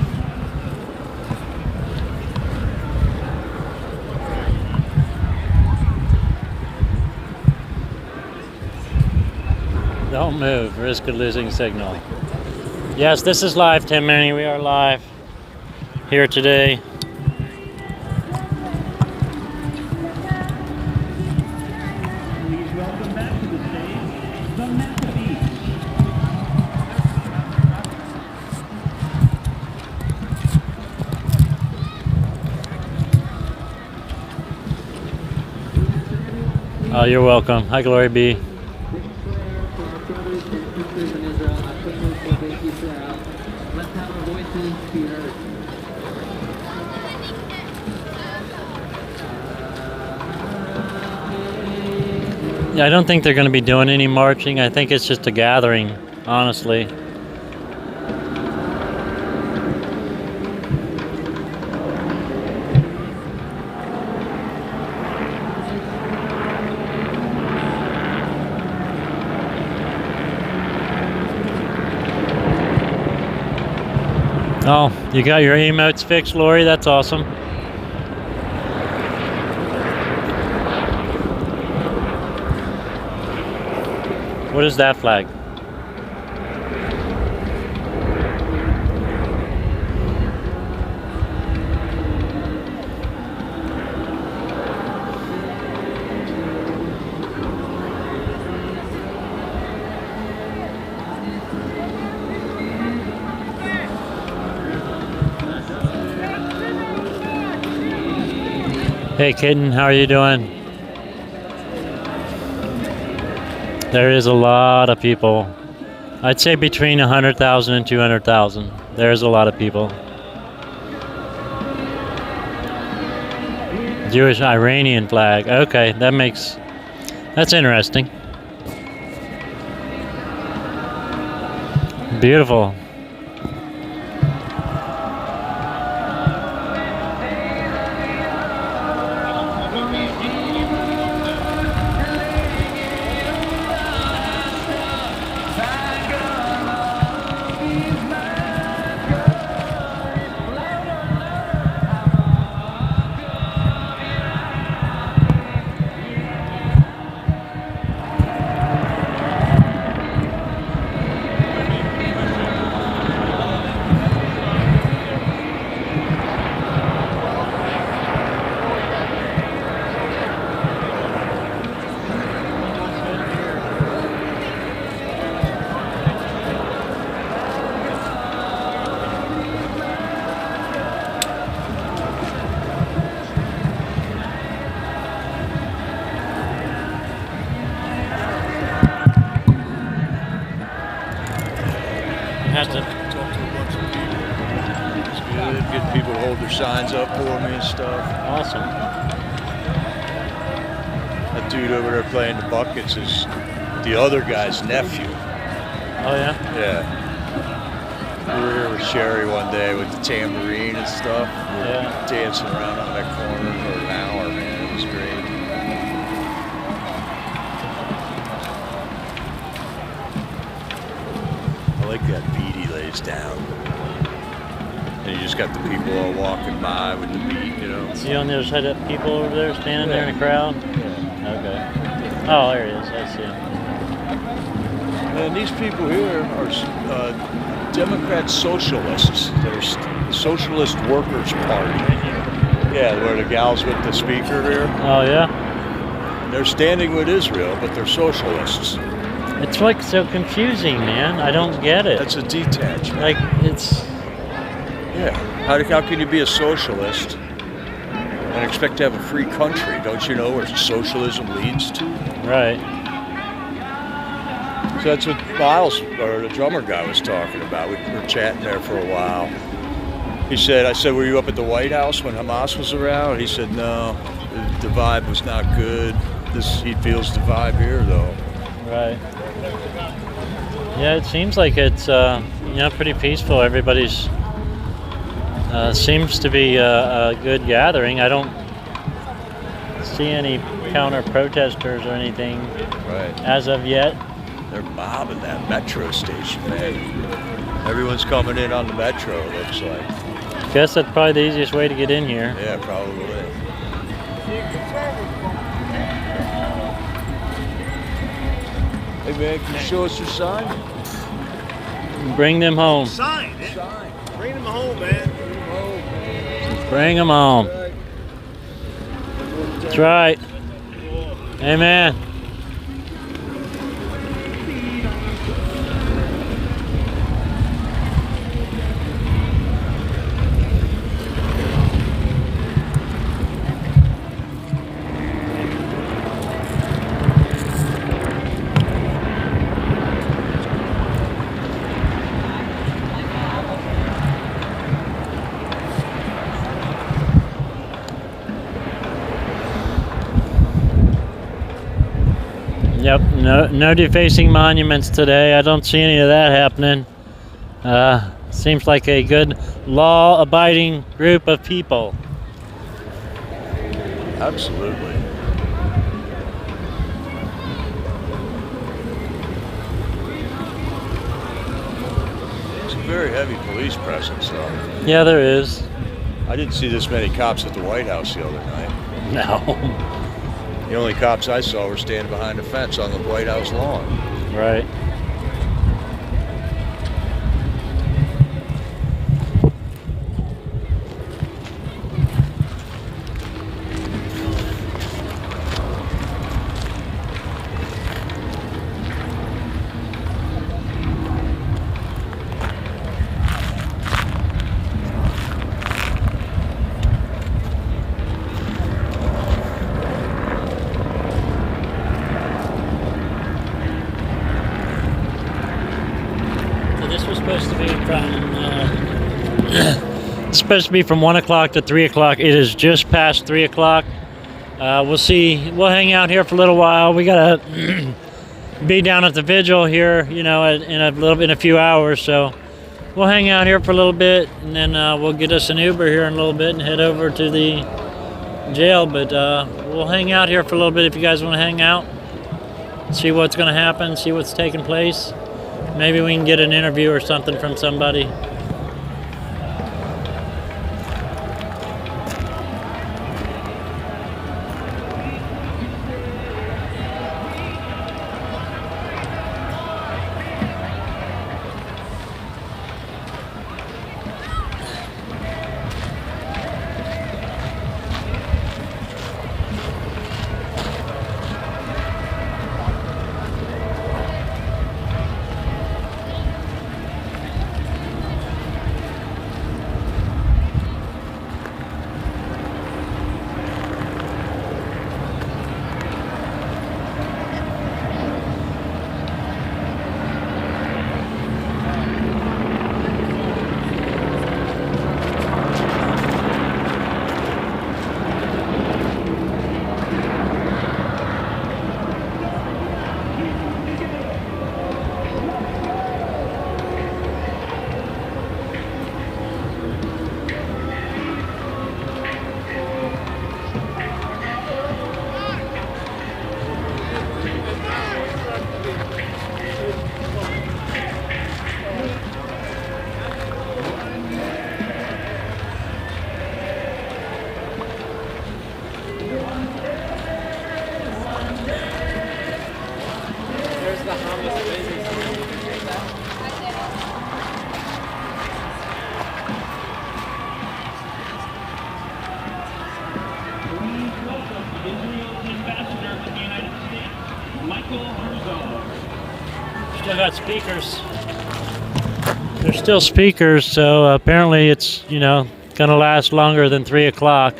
Don't move. Risk of losing signal. Yes, this is live, Tim Manny. We are live here today. Please welcome back to the stage the Maccabees. Oh, you're welcome. Hi, Glory be. Let's have our voices be heard. Yeah, I don't think they're going to be doing any marching. I think it's just a gathering, honestly. Oh, you got your emotes fixed, Lori? That's awesome. What is that flag? Hey kitten, how are you doing? There is a lot of people. I'd say between 100,000 and 200,000. There's a lot of people. Jewish Iranian flag. Okay, that's interesting. Beautiful. Has to. Talk to a bunch of people. It's good. Get people to hold their signs up for me and stuff. Awesome. That dude over there playing the buckets is the other guy's nephew. Oh yeah. Yeah. We were here with Sherry one day with the tambourine and stuff. We were Yeah. dancing around on that corner for an hour, man. It was great. I like that beat he lays down. And you just got the people all walking by with the beat, you know. See on the other side of that people over there standing there in the crowd? Yeah. Okay. Oh, there he is. I see him. And these people here are Democrat socialists. They're Socialist Workers' Party. Yeah, where the gals with the speaker here. Oh yeah. They're standing with Israel, but they're socialists. It's like so confusing, man. I don't get it. That's a detachment. Like it's. Yeah. How can you be a socialist and expect to have a free country? Don't you know where socialism leads to? Right. So that's what Miles, or the drummer guy, was talking about. We were chatting there for a while. He said, I said, were you up at the White House when Hamas was around? He said, no, the vibe was not good. He feels the vibe here, though. Right. Yeah, it seems like it's pretty peaceful. Everybody's seems to be a good gathering. I don't see any counter protesters or anything as of yet. They're mobbing that metro station, man. Everyone's coming in on the metro, it looks like. Guess that's probably the easiest way to get in here. Yeah, probably. Hey man, can you show us your sign? Bring them home. Sign. Bring them home, man. Bring them home. That's right. Amen. Yep, no defacing monuments today. I don't see any of that happening. Seems like a good law-abiding group of people. Absolutely. It's a very heavy police presence, though. Yeah, there is. I didn't see this many cops at the White House the other night. No. The only cops I saw were standing behind the fence on the White House lawn. Right. It's supposed to be from 1 o'clock to 3 o'clock. It is just past 3 o'clock. We'll see. We'll hang out here for a little while. We gotta be down at the vigil here, in a few hours. So we'll hang out here for a little bit, and then we'll get us an Uber here in a little bit and head over to the jail. But we'll hang out here for a little bit if you guys want to hang out, see what's going to happen, see what's taking place. Maybe we can get an interview or something from somebody. Still got speakers. There's still speakers, so apparently it's, going to last longer than 3 o'clock.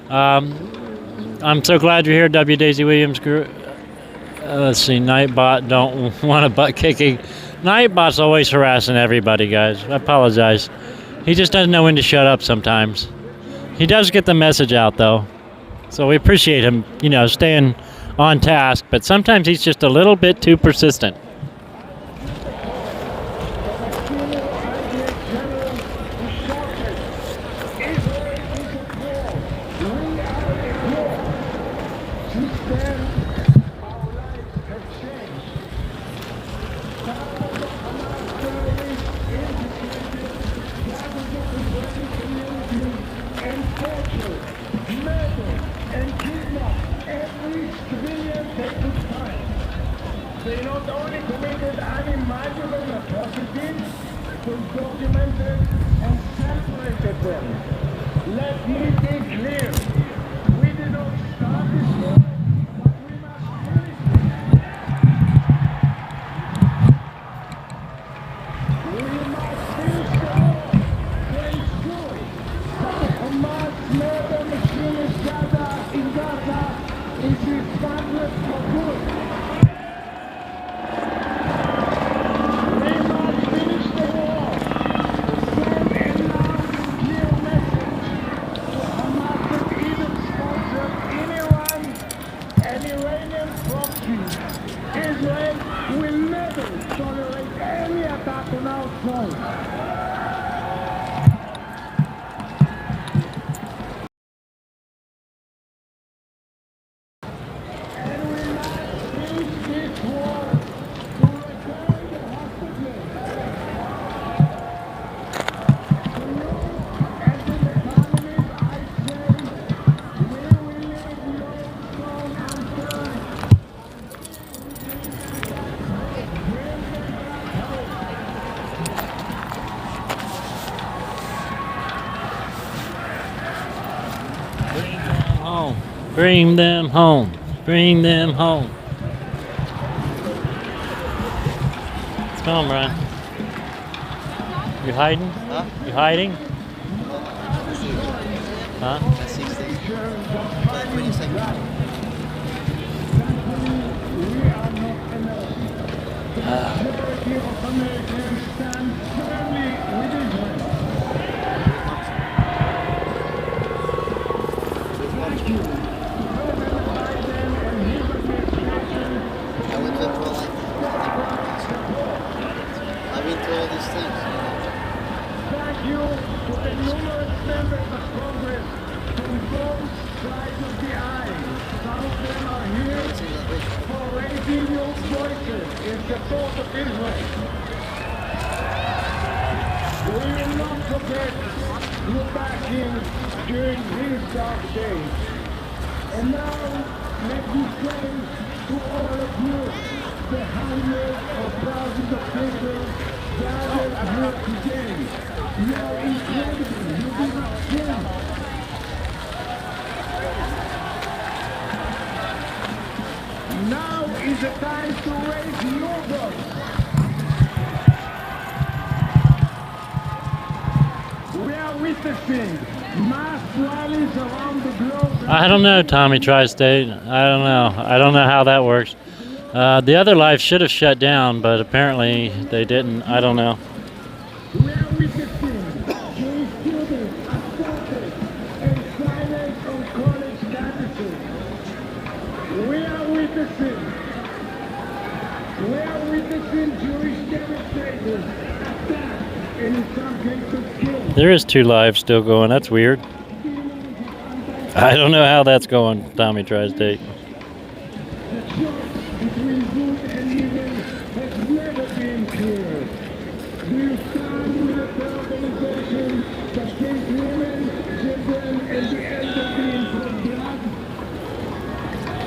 I'm so glad you're here, W. Daisy Williams. Let's see, Nightbot don't want a butt kicking. Nightbot's always harassing everybody, guys. I apologize. He just doesn't know when to shut up sometimes. He does get the message out, though. So we appreciate him, staying on task, but sometimes he's just a little bit too persistent. They not only committed unimaginable atrocities, but documented and celebrated them. Let me be clear. We did not start this war, but we must finish it. We must finish the war to ensure that the Hamas murder machine in Gaza is established for good. Israel will never tolerate any attack on our soil. And we must finish this war to return the hostages. To you and to the families, I say, we will leave no stone unturned. Bring them home. Bring them home. What's going on, Brian? You hiding? Huh? You hiding? Huh? That's 16. But 22nd. I went to the in support of Israel. We will not forget you back in during these dark days. And now, let me say to all of you, the hundreds of thousands of people gathered here today, you are incredible, you do not care. Now is the time to raise your voice. We are witnessing mass rallies around the globe. I don't know, Tommy Tri-State. I don't know. I don't know how that works. The other live should have shut down, but apparently they didn't. I don't know. We are witnessing Jewish students assaulted and silenced on college campuses. We are witnessing Jewish demonstrators attacked and in some cases killed. There is 2 lives still going. That's weird. I don't know how that's going, Tommy Tri-State. The choice between good and evil has never been clear. Do you stand with the organization that kills women, children, and the elderly from blood?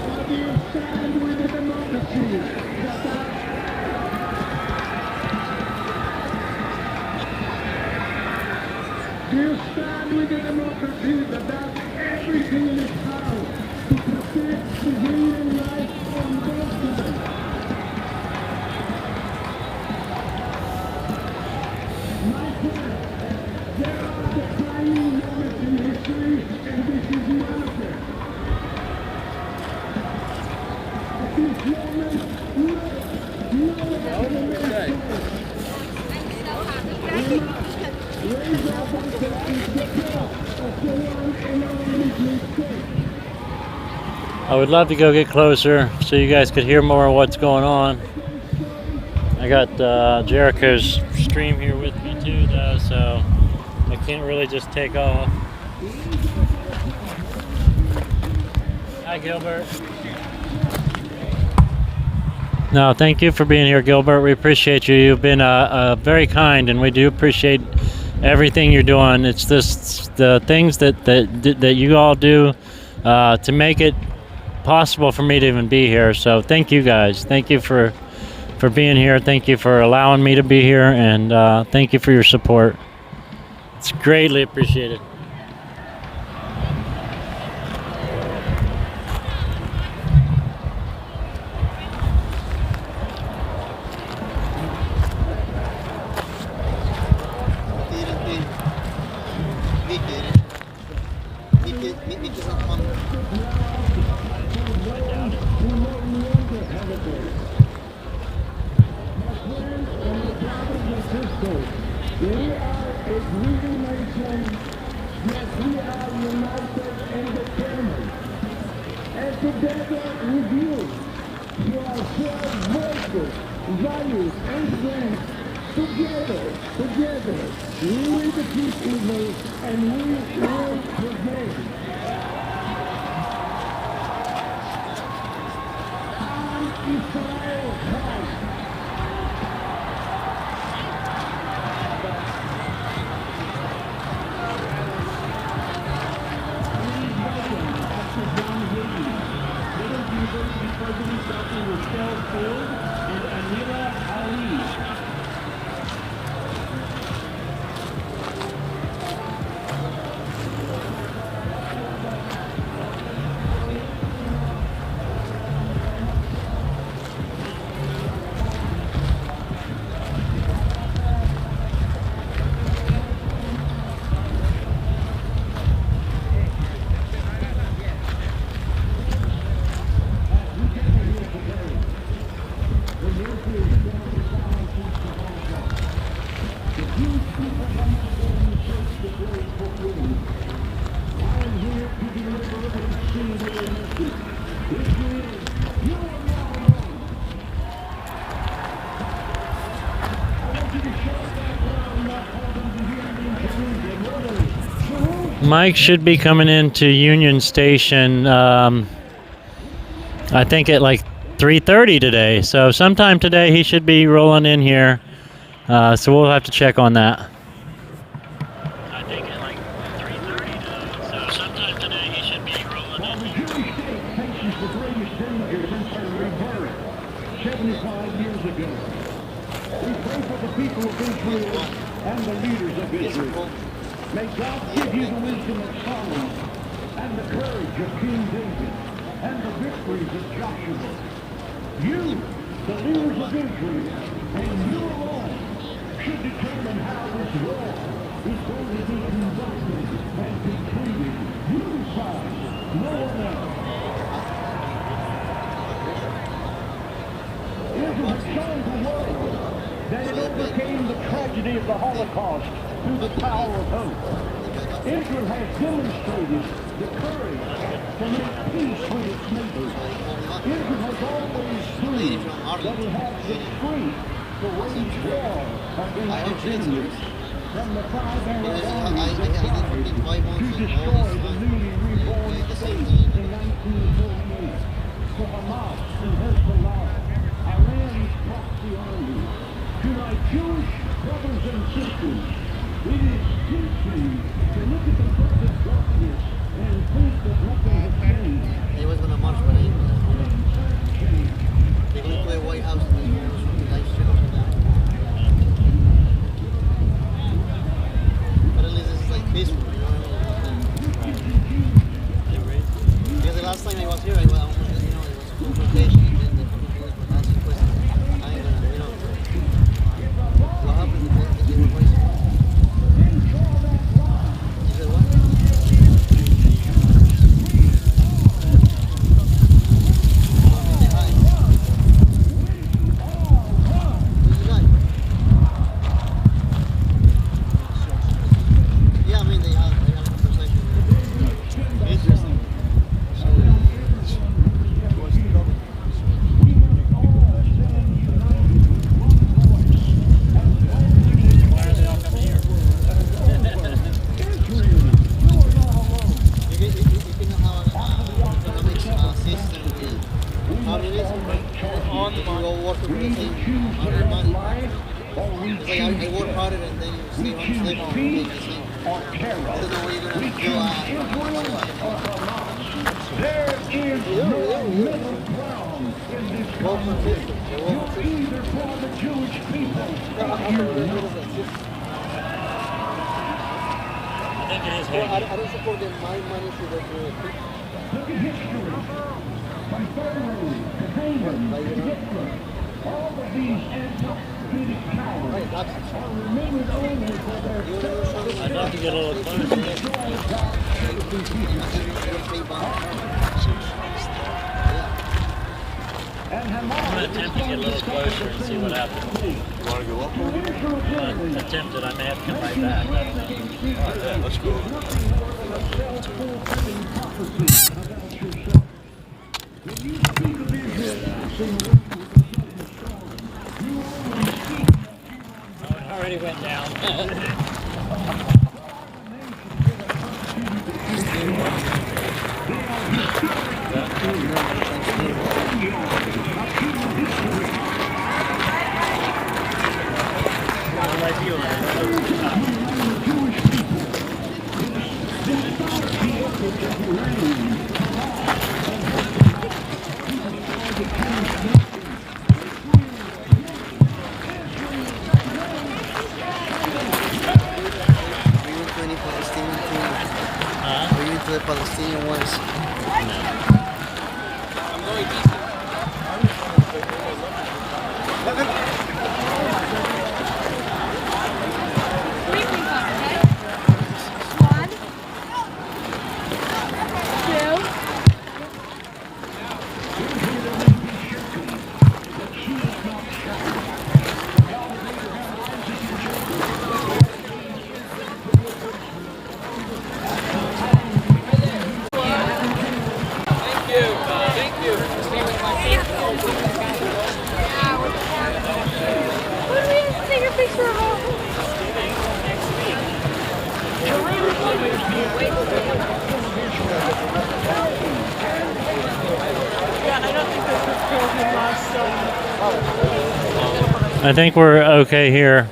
Or do you stand with the democracy that Do you stand with the democracy that does everything in its power to protect civilian life and destiny? My friends, there are defining moments in history, and this is one of them. At this moment, raise our voices in support of the one and only state. I would love to go get closer so you guys could hear more of what's going on. I got Jericho's stream here with me too, though, so I can't really just take off. Hi, Gilbert. No, thank you for being here, Gilbert. We appreciate you. You've been very kind, and we do appreciate everything you're doing. It's just the things that you all do to make it possible for me to even be here. So thank you guys. Thank you for being here. Thank you for allowing me to be here, and thank you for your support. It's greatly appreciated. Mike should be coming into Union Station, I think at like 3:30 today. So sometime today he should be rolling in here. So we'll have to check on that. I think at like 3:30 today. So sometime today he should be rolling in here. 75 years ago. We pray for the people of Israel and the leaders of Israel. May God give you the wisdom of Solomon and the courage of King David and the victories of Joshua. You, the leaders of Israel, and you alone, should determine how this war is going to be conducted and completed. You decide, no one else. Israel has shown the world that it overcame the tragedy of the Holocaust through the power of hope. Israel has demonstrated the courage to make peace with its neighbors. Israel has always proved that it has the strength to wage war against its enemies. From the five Arab armies that tried to destroy the newly reborn state in 1948, to Hamas and Hezbollah, Iran's proxy army, to my Jewish brothers and sisters, it is teaching to look at the present darkness and think that nothing has changed. He was going to march, but they went to the White House and they were light strips and that. But at least it's like peaceful, you know what I mean? Because the last time I was here, I was, you know, it was confrontation and then the police were asking questions. I ain't gonna, you know. What happened if they were racist? You said what? Yeah, I mean, they have a conversation. Interesting. I work harder and then you stay home, sleep on and sleep. I don't know what you're going to do. There is no middle ground in this conversation. You're either for the Jewish people or you're not. I think it is Well, I don't support them. My money should go to the people. Look at history. From Pharaoh to Haman to Hitler, all of these anti-Semitic powers are remembered only for their I'd love to get a little closer. I'm going to attempt to get a little closer and see what happens. You want to go up? I'm going to attempt it. I may have to come right back. All right, yeah, let's go. It already went down. The Palestinian ones. I think we're okay here.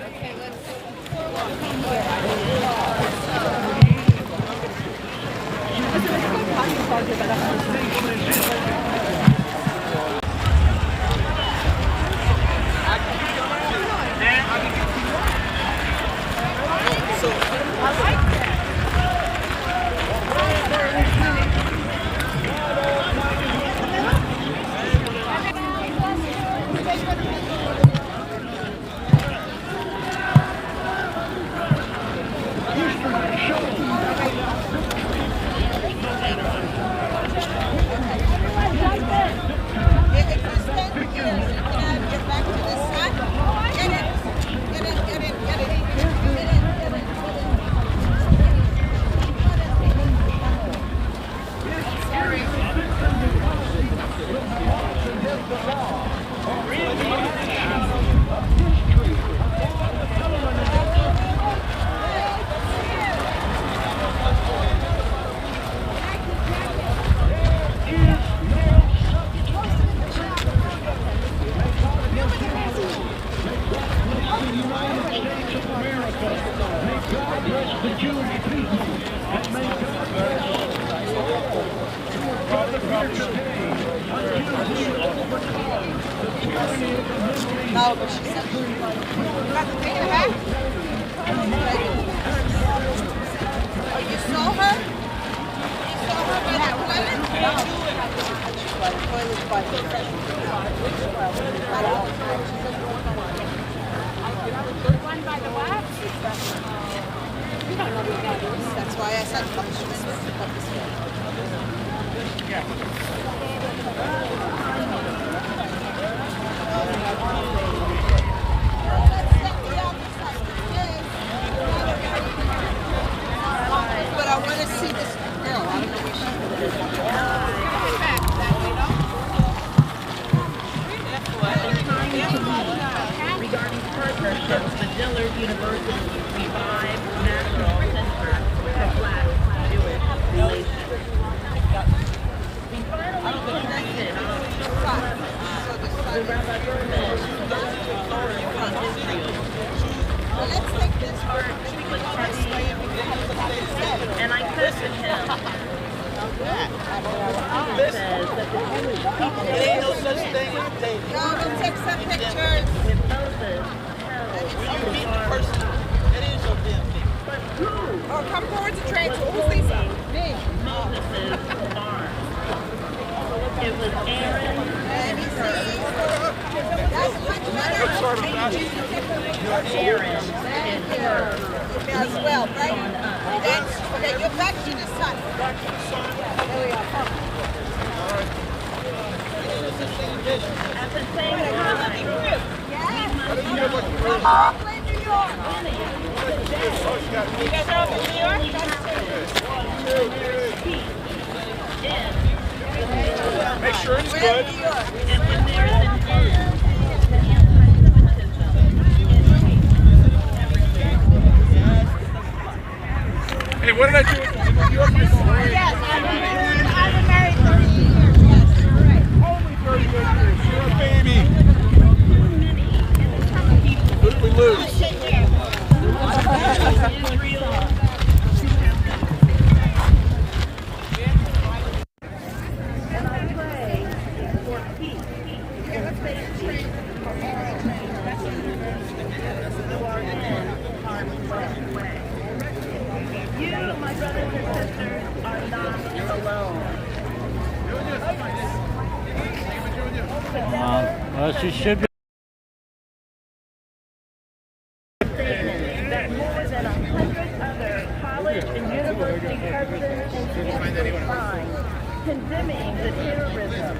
No, but she said she was about to take it back. Oh, you saw her? You saw her by the toilet? By the toilet, by the one by the what? That's why I said punishment. But I want to see this girl. I don't know where she is. Regarding partnerships, the Dillard University revived National Censor for Black Jewish relations. We finally connected the rapporteur Israel. Well, let's take this Heart was heavy, and I quoted him. He says that the Jewish people Ain't no such thing as dating. No, we'll take some pictures. with Moses When you meet the person, it is your damn thing. but who Oh, come forward to trade. Who's Lisa? Me. Moses' farm? It was Aaron. Let me see. That's much better. Aaron and her. As well, right? Okay, you're back to the sun. There we are. At the same time, Come on, play New York. You guys are up in New York? Make sure it's We're good. in New York. and when there is an end to antisemitism, Hey, what did I do in New York before? Yes, I've been married 30 years. Yes, you're right. Only 30 years. You're a baby. Who did we lose? and I pray for peace and safety for all who are in harm's way. You, my brothers and sisters, are not alone. Well, she should be. That more than 100 other college and university presidents and students signed condemning the terrorism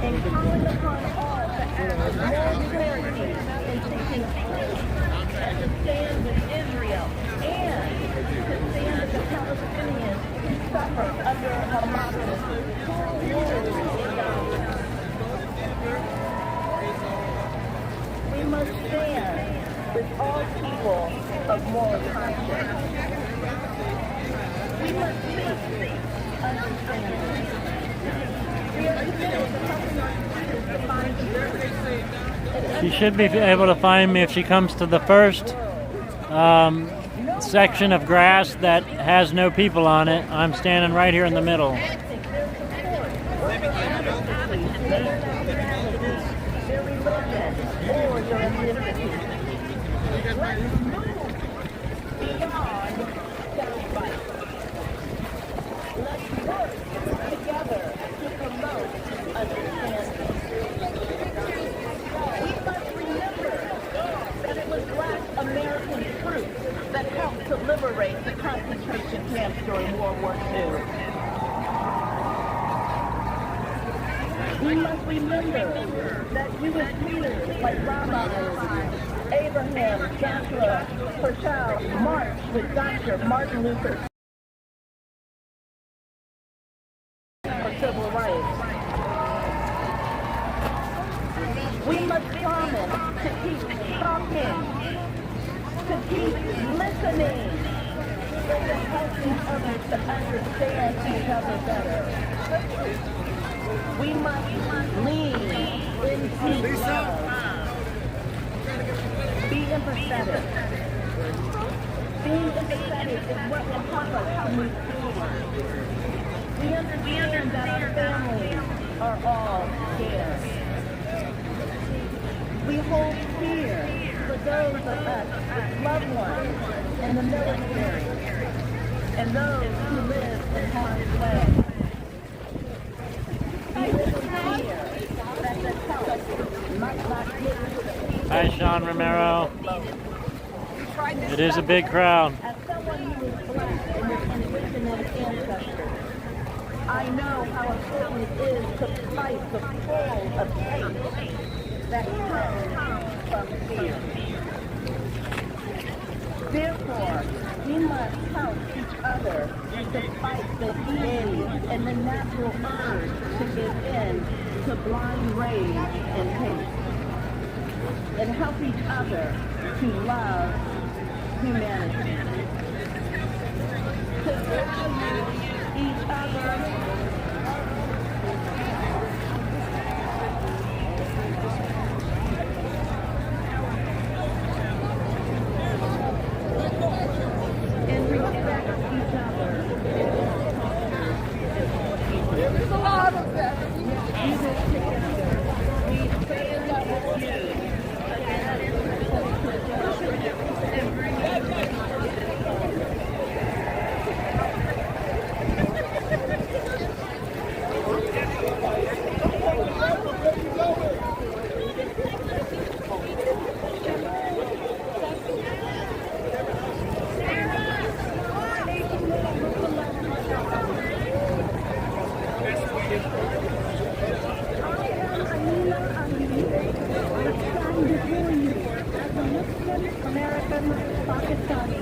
and calling upon all to act with more clarity in taking place and to stand with Israel and to stand with the Palestinians who suffer under Hamas's cruel rule. We must stand with all people of moral conscience. We must seek understanding. We are committed to helping our students to find you. She should be able to find me if she comes to the first section of grass that has no people on it. I'm standing right here in the middle. American troops that helped to liberate the concentration camps during World War II. We must remember that Jewish leaders like Rabbi Abraham, Joshua, Herschel marched with Dr. Martin Luther for civil rights. We must promise to keep talking, to keep listening, and to help each other to understand each other better. We must lean into love. Be empathetic. Being empathetic is what will help us to move forward. We understand that our families are all scared. We hold fear for those of us with loved ones in the military and those who live in harm's way. We live in fear that the help might not get to the people. Hi, Sean Romero. It is a big crowd. As someone who is black and with indigenous ancestors, I know how important it is to fight the pull of hate that comes from fear. Therefore, we must help each other to fight the easy and the natural urge to give in to blind rage and hate, and help each other to love humanity, to value each other. American, Pakistani.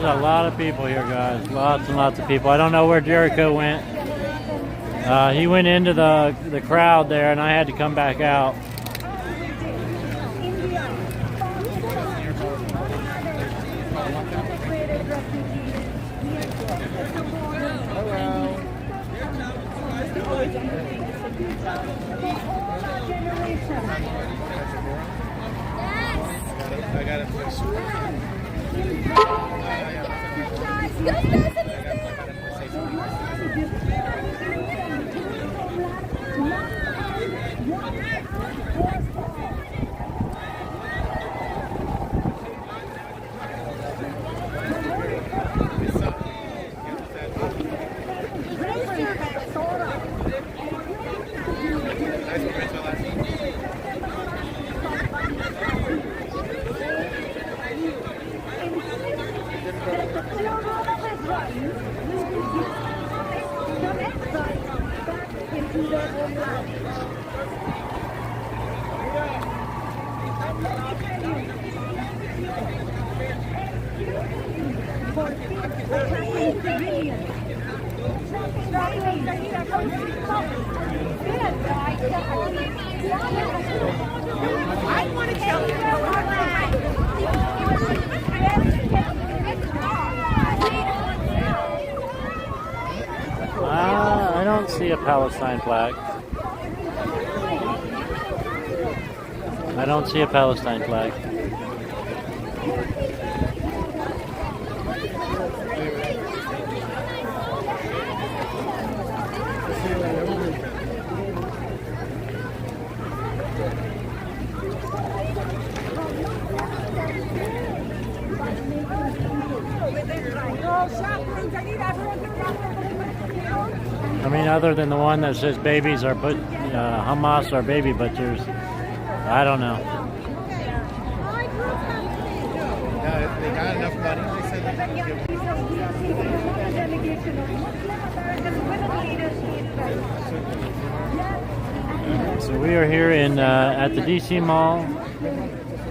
There's a lot of people here, guys. Lots and lots of people. I don't know where Jericho went. He went into the crowd there, and I had to come back out. I got it. I want to tell you. I don't see a Palestine flag. I don't see a Palestine flag. I mean, other than the one that says babies are Hamas are baby butchers, I don't know. They got enough money. They said So we are here in at the DC Mall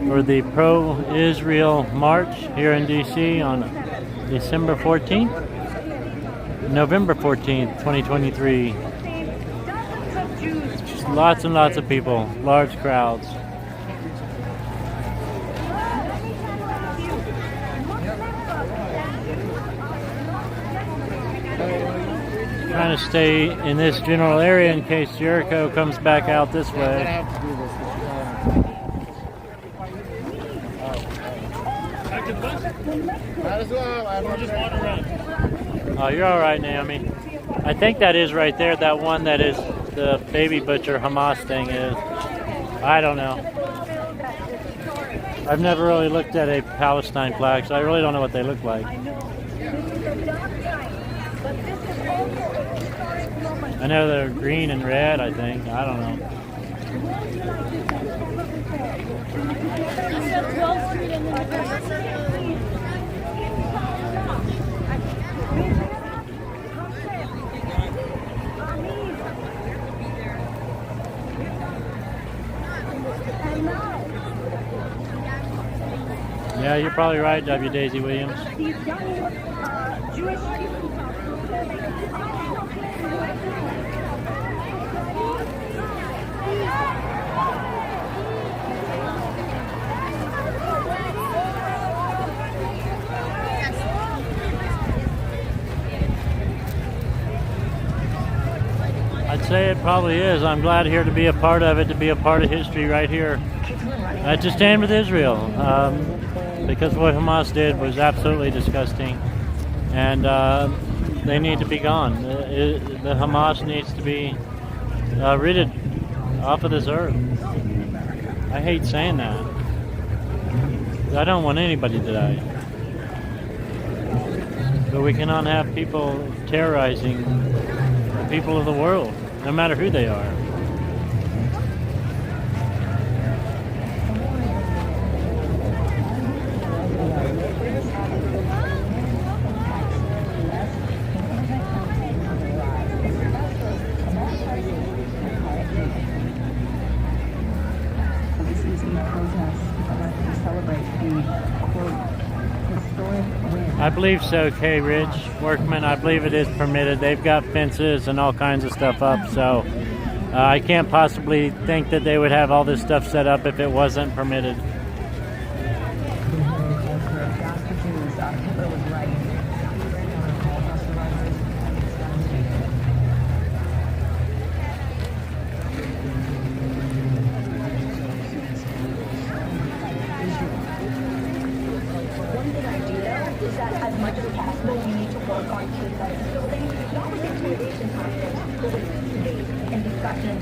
for the pro-Israel march here in DC on December 14th. November 14th, 2023. Just lots and lots of people, large crowds. Trying to stay in this general area in case Jericho comes back out this way. might as well. I'm just wandering. Oh, you're all right, Naomi. I think that is right there. That one that is the baby butcher Hamas thing is. I don't know. I've never really looked at a Palestine flag, so I really don't know what they look like. I know they're green and red, I think. I don't know. Yeah, you're probably right, W. Daisy Williams. I'd say it probably is. I'm glad here to be a part of it, to be a part of history right here. To stand with Israel, because what Hamas did was absolutely disgusting, and they need to be gone. The Hamas needs to be ridded off of this earth. I hate saying that. I don't want anybody to die. But we cannot have people terrorizing the people of the world, no matter who they are. I believe so, K. Ridge Workman. I believe it is permitted. They've got fences and all kinds of stuff up, so I can't possibly think that they would have all this stuff set up if it wasn't permitted.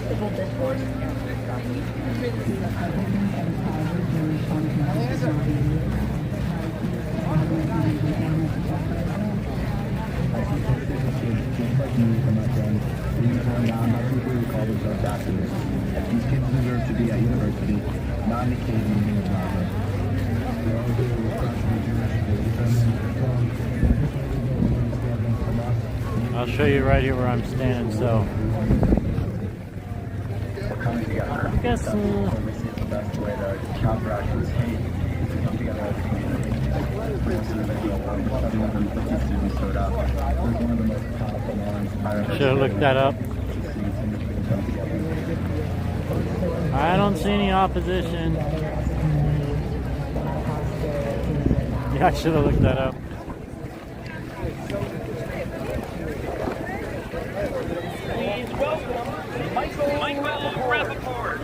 civil discourse. These kids deserve to be at university, not in a cave meeting with Robert. I'll show you right here where I'm standing. So, I guess This is the best way to counteract this hate. To come together as a community. For instance, 750 students showed up. It was one of the most powerful moments I've ever should have looked that up. I don't see any opposition. Yeah, I should have looked that up. Please welcome Michael Rappaport.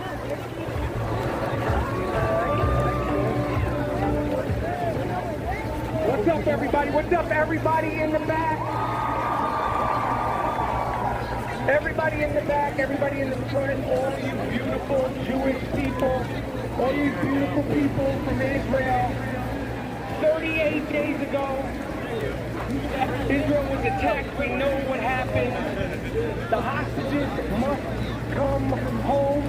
What's up, everybody? What's up, everybody in the back? Everybody in the back, everybody in the front, all you beautiful Jewish people, all you beautiful people from Israel. 38 days ago, Israel was attacked. We know what happened. The hostages must come home.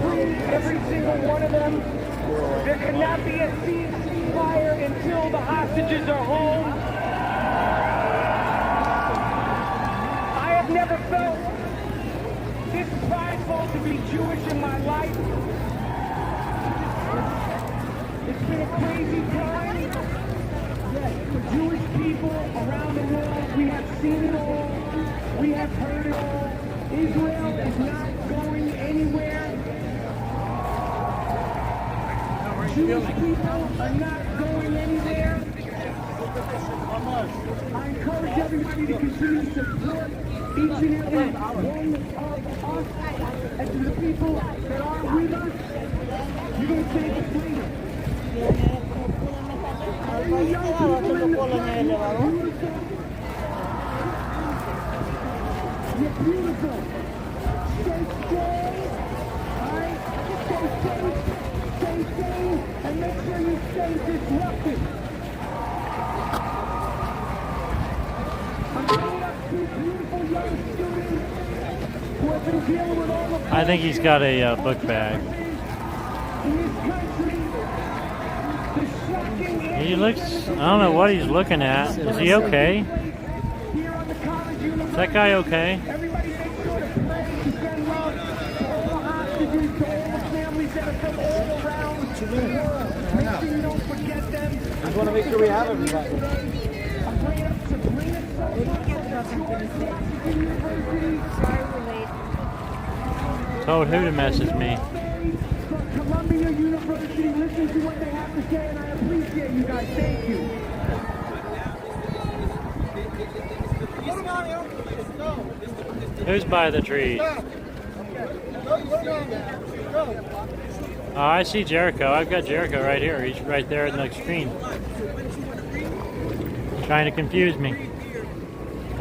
Free every single one of them. There cannot be a ceasefire until the hostages are home. I have never felt this prideful to be Jewish in my life. It's been a crazy time. For Jewish people around the world, we have seen it all. We have heard it all. Israel is not going anywhere. Jewish people are not going anywhere. I encourage everybody to continue to support each and every one of us and to the people that are with us. You're going to take us later. All you young people in the front, you're beautiful. Stay strong. All right? Stay safe. Stay sane. And make sure you stay disruptive. I'm bringing up two beautiful young students who have been dealing with all the I think he's got a book bag. in this country. The shocking He looks, I don't know what he's looking at. Is he okay? here on the college Is university. that guy okay? Everybody make sure to pray to send love to all the hostages, to all the families that are from all around the world. Make sure you don't forget them. Just want to make sure we have everybody. I'm bringing up Sabrina George Washington University. Told who to message me. From Columbia University. Listen to what they have to say, and I appreciate you guys. Thank you. Who's by the trees? Oh, I see Jericho. I've got Jericho right here. He's right there in the screen. Trying to confuse me.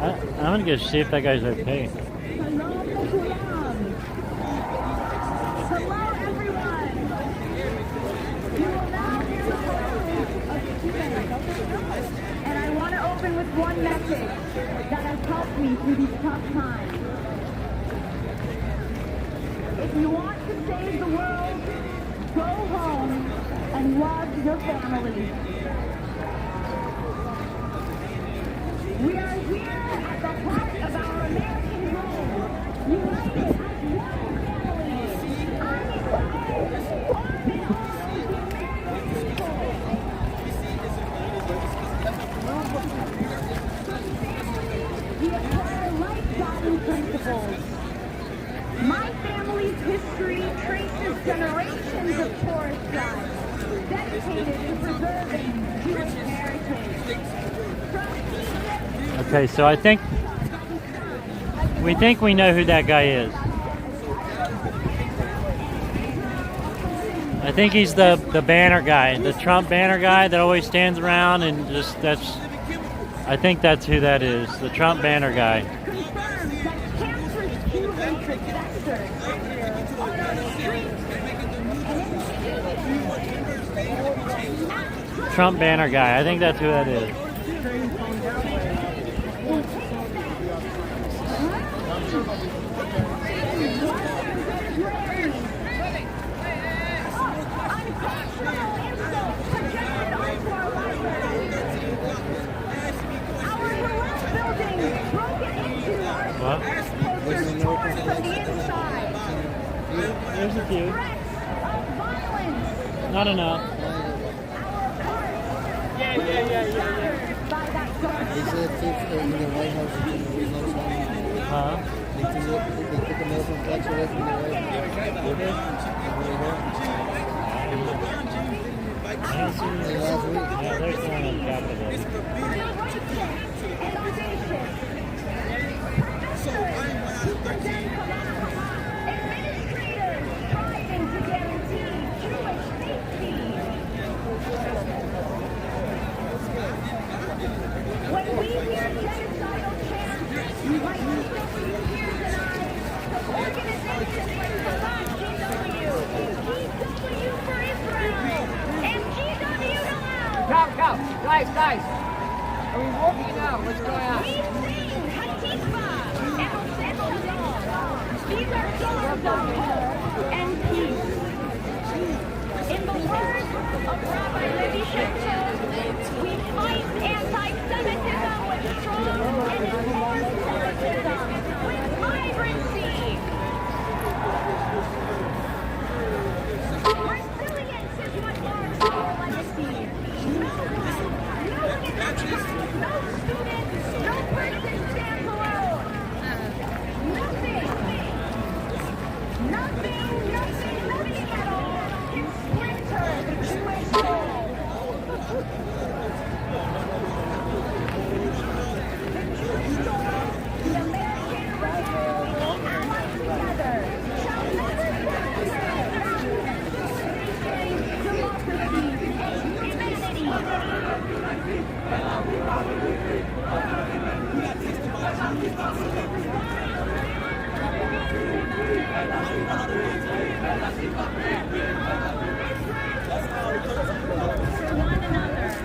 I'm gonna go see if that guy's okay. Hello, everyone. You will now hear the voices of students. And I want to open with one message that has helped me through these tough times. If you want to save the world, go home and love your family. We are here at the heart of our American home, united as one family. I pray on behalf of the American people. We apply life-guiding principles. My family's history traces generations of tourist guides dedicated to preserving Jewish heritage. Okay, so I think we know who that guy is. I think he's the banner guy, the Trump banner guy that always stands around and just I think that's who that is, the Trump banner guy. Confirms that cancer's cure hatred festers on our streets. Trump banner guy. I think that's who that is. What? There's a few. Not enough. They said in the White House they took the Muslim flags away from the White House. Last week. Yeah, there's one on Capitol. When we hear genocidal chants, like the Patriots and the organizations like GW for Israel, and GW now. Go, guys. Are we walking out? What's going on? We sing Hatikva and These are songs of hope and peace. In the words of Rabbi Levi Shemtov, we fight anti-Semitism with strong and informed Semitism, with vibrancy. Resilience is what marks our legacy. No one in that class, no student, no person stands alone. Nothing at all can splinter the Jewish soul. The American race, allied together, shall never separate. Democracy and one another.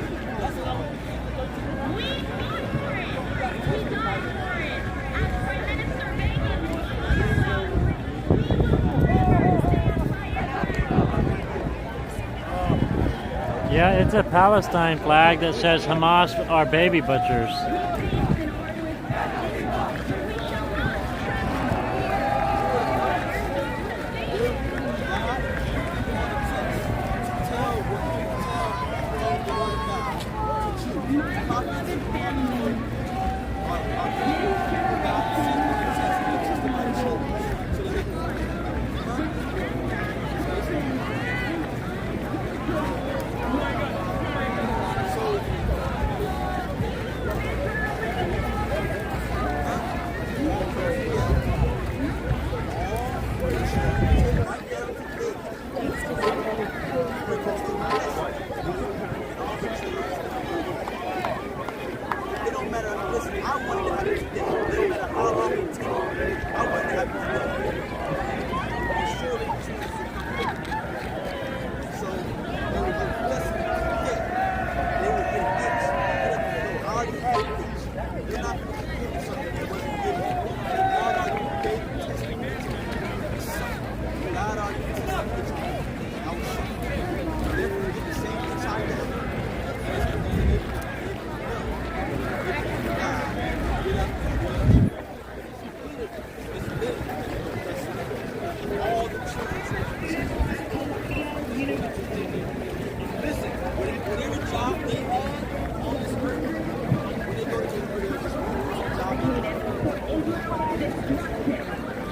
We fought for it. We died for it. As Prime Minister Reagan will tell you, we will never stand by it. Yeah, it's a Palestine flag that says Hamas are baby butchers.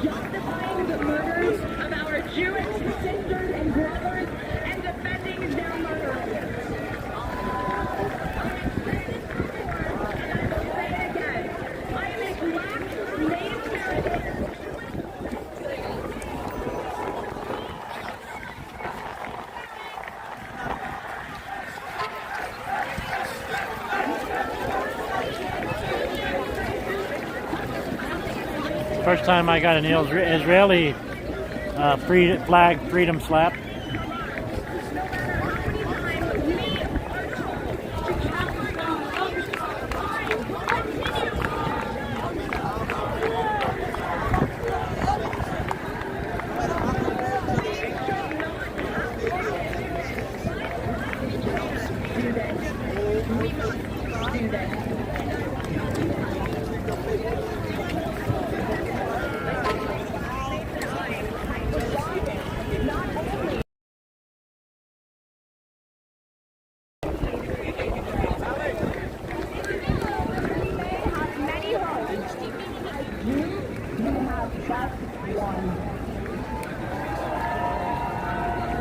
Justifying the murders of our Jewish sisters and brothers and defending their murderers. I am a black Native American. First time I got an Israeli flag freedom slap.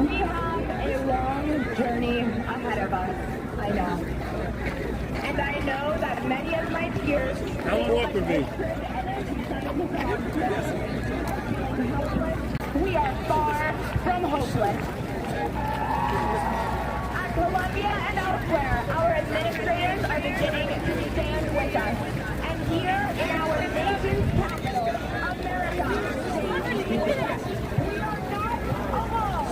We have a long journey ahead of us, I know. And I know that many of my peers... Come walk with me. We are far from hopeless. At Columbia and elsewhere, our administrators are beginning to stand with us. And here in our nation's capital, America, we are not alone.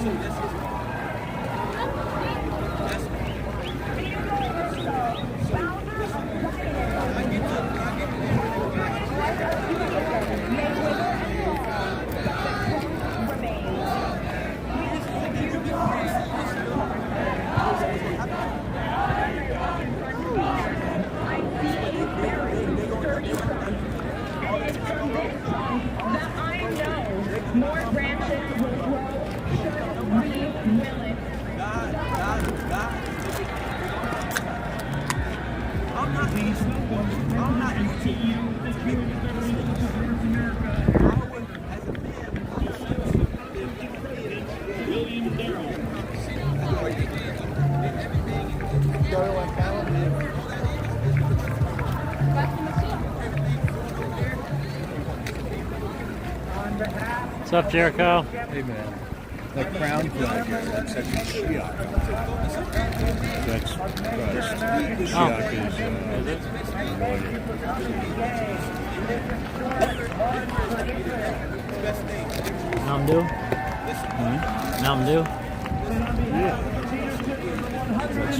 More branches will grow should we will it. I'm not to you, the Jewish federal disperse America. As a man, William Darrell. What's up, Jericho? Hey, man. The crown flag here, that's actually Shiach. That's Christ. Shiach is Namdu? Namdu? Yeah. That's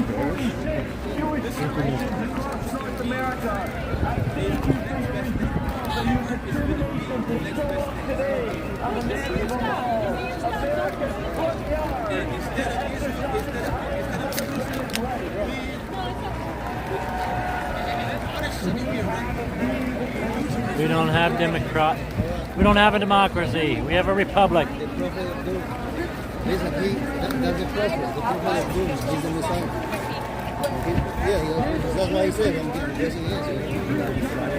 We don't have We don't have a democracy. We have a republic. Listen, that's the president. The prophet of doom. He's the Messiah. Okay? Yeah, that's why he said, I'm guessing yes.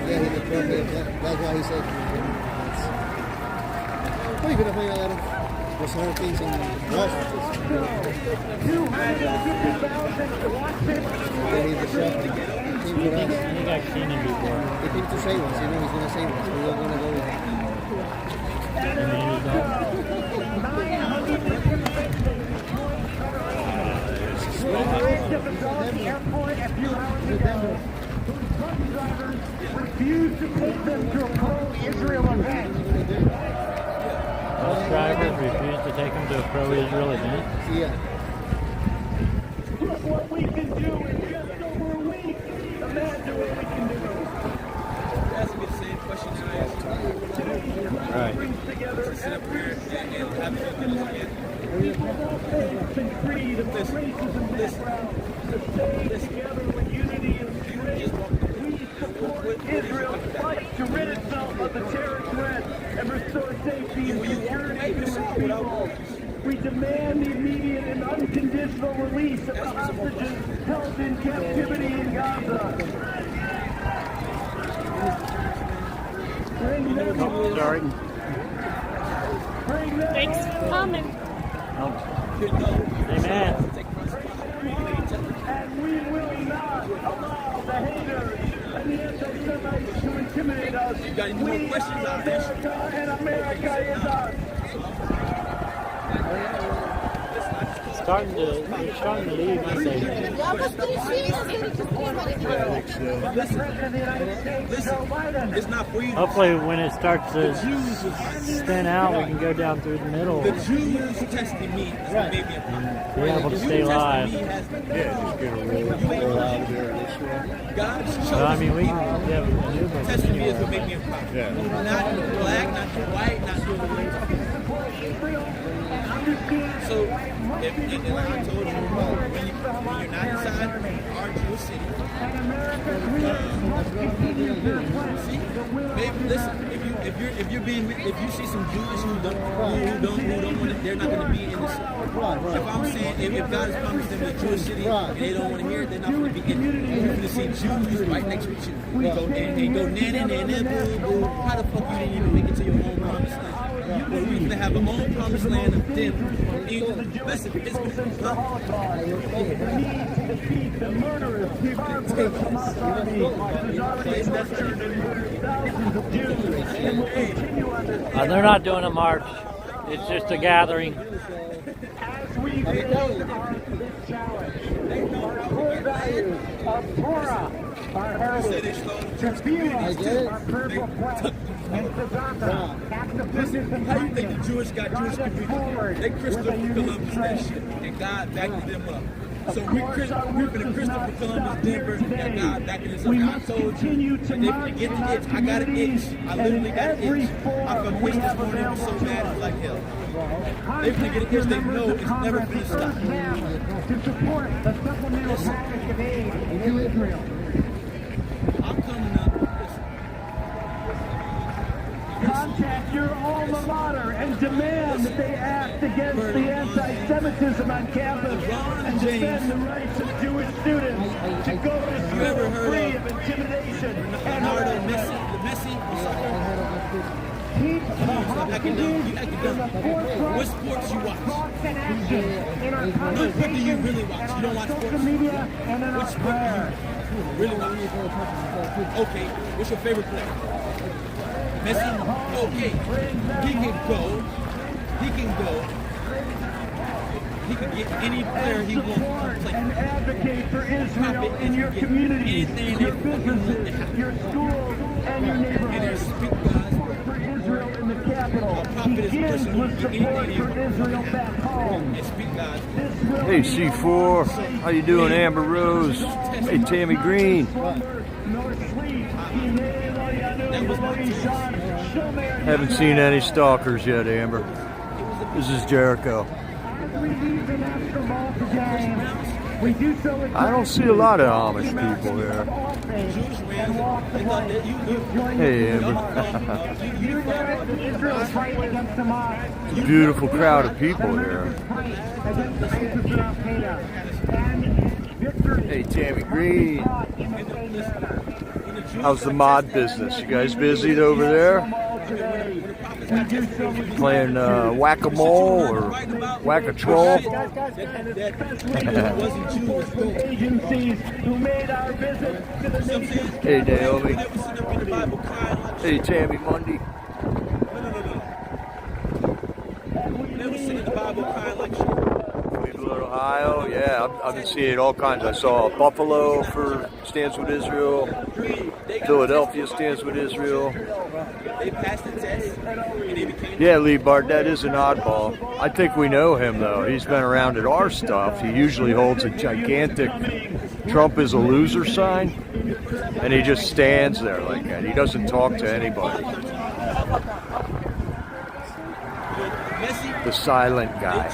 Yeah, he's the prophet of that. That's why he said. Well, you could have made a lot of those other things in Washington. Then he's the prophet. He came for us. I think I've seen him before. He came to save us. You know, he's going to save us. We're all going to go with him. Refuse to take them to a pro-Israel event. Bus drivers refuse to take them to a pro-Israel event? Yeah. Look what we can do in just over a week. Imagine what we can do. Ask me the same question you asked. Right. Brings together Sit up here and have it again. people of faith and freed of racism background to stay together with unity and strength. We support Israel's fight to rid itself of the terror threat and restore safety and security to its people. We demand the immediate and unconditional release of the hostages held in captivity in Gaza. Bring them home. Sorry. Bring them Thanks for coming. Amen. And we will not allow the haters and the anti-Semites to intimidate us. You got any more questions out there? America and America is us. starting to leave, I think. Listen, it's not for you. Hopefully, when it starts to thin out, we can go down through the middle. The Jews tested me. Right. Made me a problem. Be able to stay live. God's chosen. So, I mean, we can Testing me is what made me a problem. Yeah. Not black, not white, not so, if like I told you, when you're not inside our Jewish city, see, baby, listen. If you see some Jews who don't want to, they're not going to be in this. If I'm saying if God has promised them a Jewish city and they don't want to hear it, they're not going to be in it. You're going to see Jews right next to you. They go nana, boo, boo. How the fuck you didn't even make it to your own promised land? We're going to have our own promised land of them. Listen, it's the murderous, barbarous Hamas army has already murdered and murdered thousands of Jews and will continue on this. They're not doing a march. It's just a gathering. As we face this challenge, our core values of Torah, our heritage, Tefillah, our purple flag, and Tzedakah, activism. How you think the Jewish got Jewish community? They Christopher Columbus that shit, and God backed them up. So we're going to Christopher Columbus Denver, and God backing us up. I told you, if you get the itch, I got an itch. I literally got an itch. I felt itch this morning. I was so mad, it was like hell. If they get an itch, they know it's never going to stop. To support the supplemental package of aid to Israel. I'm coming up. Contact your alma mater and demand that they act against the anti-Semitism on campus and defend the rights of Jewish students to go to school free of intimidation and harassment. Keep the hostages in the forefront What sports you watch? thoughts and actions in our What do you conversation really watch? You don't watch social sports? media and in Which our sport prayers. do you really watch? Okay, what's your favorite player? Messi? Okay, he can go. He can get any player he wants to play. And advocate for Israel in your communities, your businesses, your schools, and your neighborhoods. Support for Israel in the capital begins with support for Israel back home. Hey C4, how you doing, Amber Rose? Hey Tammy Green. Haven't seen any stalkers yet, Amber. This is Jericho. I don't see a lot of Amish people there. Hey, Amber. Beautiful crowd of people here. Hey, Tammy Green. How's the mod business? You guys busy over there? Playing whack-a-mole or whack-a-troll? Hey, Naomi. Hey, Tammy Mundy. Ohio, yeah, I've been seeing all kinds. I saw Buffalo for Stands with Israel, Philadelphia Stands with Israel. Yeah, Lee Bart, that is an oddball. I think we know him, though. He's been around at our stuff. He usually holds a gigantic Trump is a loser sign, and he just stands there like that. He doesn't talk to anybody. The silent guy.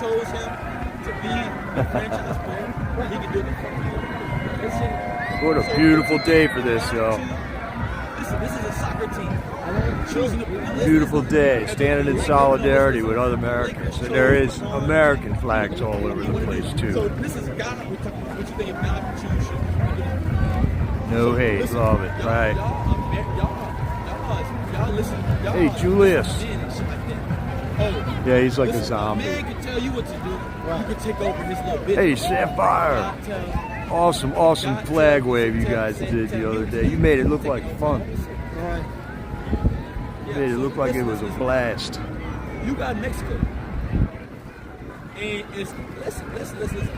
What a beautiful day for this, though. This is a soccer team. Beautiful day, standing in solidarity with other Americans. And there is American flags all over the place, too. So this is God. What you think of God? No hate, love it, right. Y'all listen. Hey, Julius. Yeah, he's like a zombie. Man can tell you what to do. You can take over his little bit. Hey, Sapphire. Awesome flag wave you guys did the other day. You made it look like fun. You made it look like it was a blast. You got Mexico. And it's listen.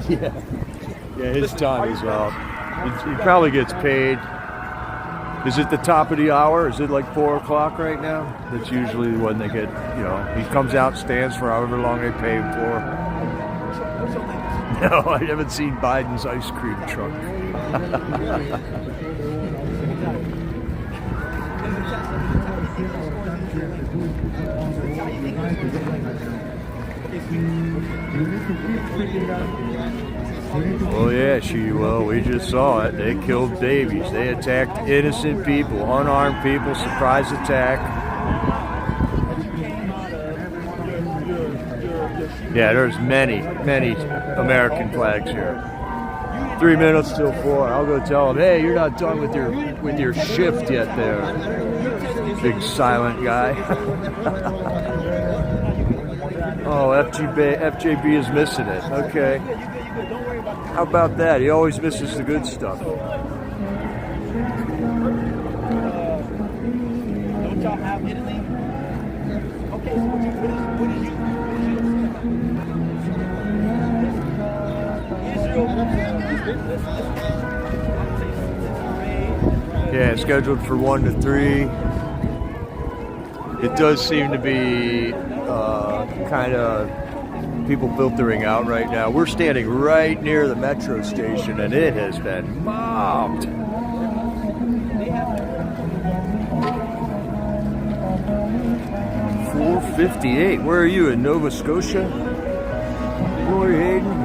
Yeah, his time is out. He probably gets paid. Is it the top of the hour? Is it like 4 o'clock right now? That's usually when they get, he comes out, stands for however long they pay him for. No, I haven't seen Biden's ice cream truck. Oh yeah, we just saw it. They killed babies. They attacked innocent people, unarmed people, surprise attack. Yeah, there's many American flags here. 3 minutes till 4. I'll go tell them, hey, you're not done with your shift yet there. Big silent guy. Oh, FJB is missing it. Okay. How about that? He always misses the good stuff. Don't y'all have Italy? Okay, so what did you Yeah, scheduled for 1 to 3. It does seem to be kind of people filtering out right now. We're standing right near the metro station, and it has been mobbed. .458. Where are you, in Nova Scotia? Roy Hayden?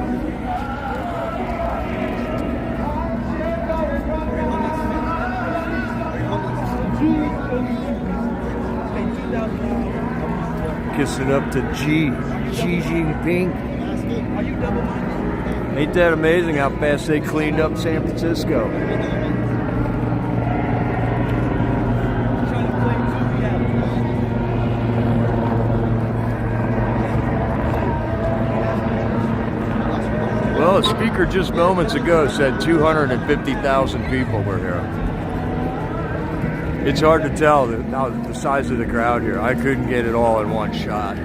Kissing up to Xi Jinping. Ain't that amazing how fast they cleaned up San Francisco? Well, a speaker just moments ago said 250,000 people were here. It's hard to tell the size of the crowd here. I couldn't get it all in one shot.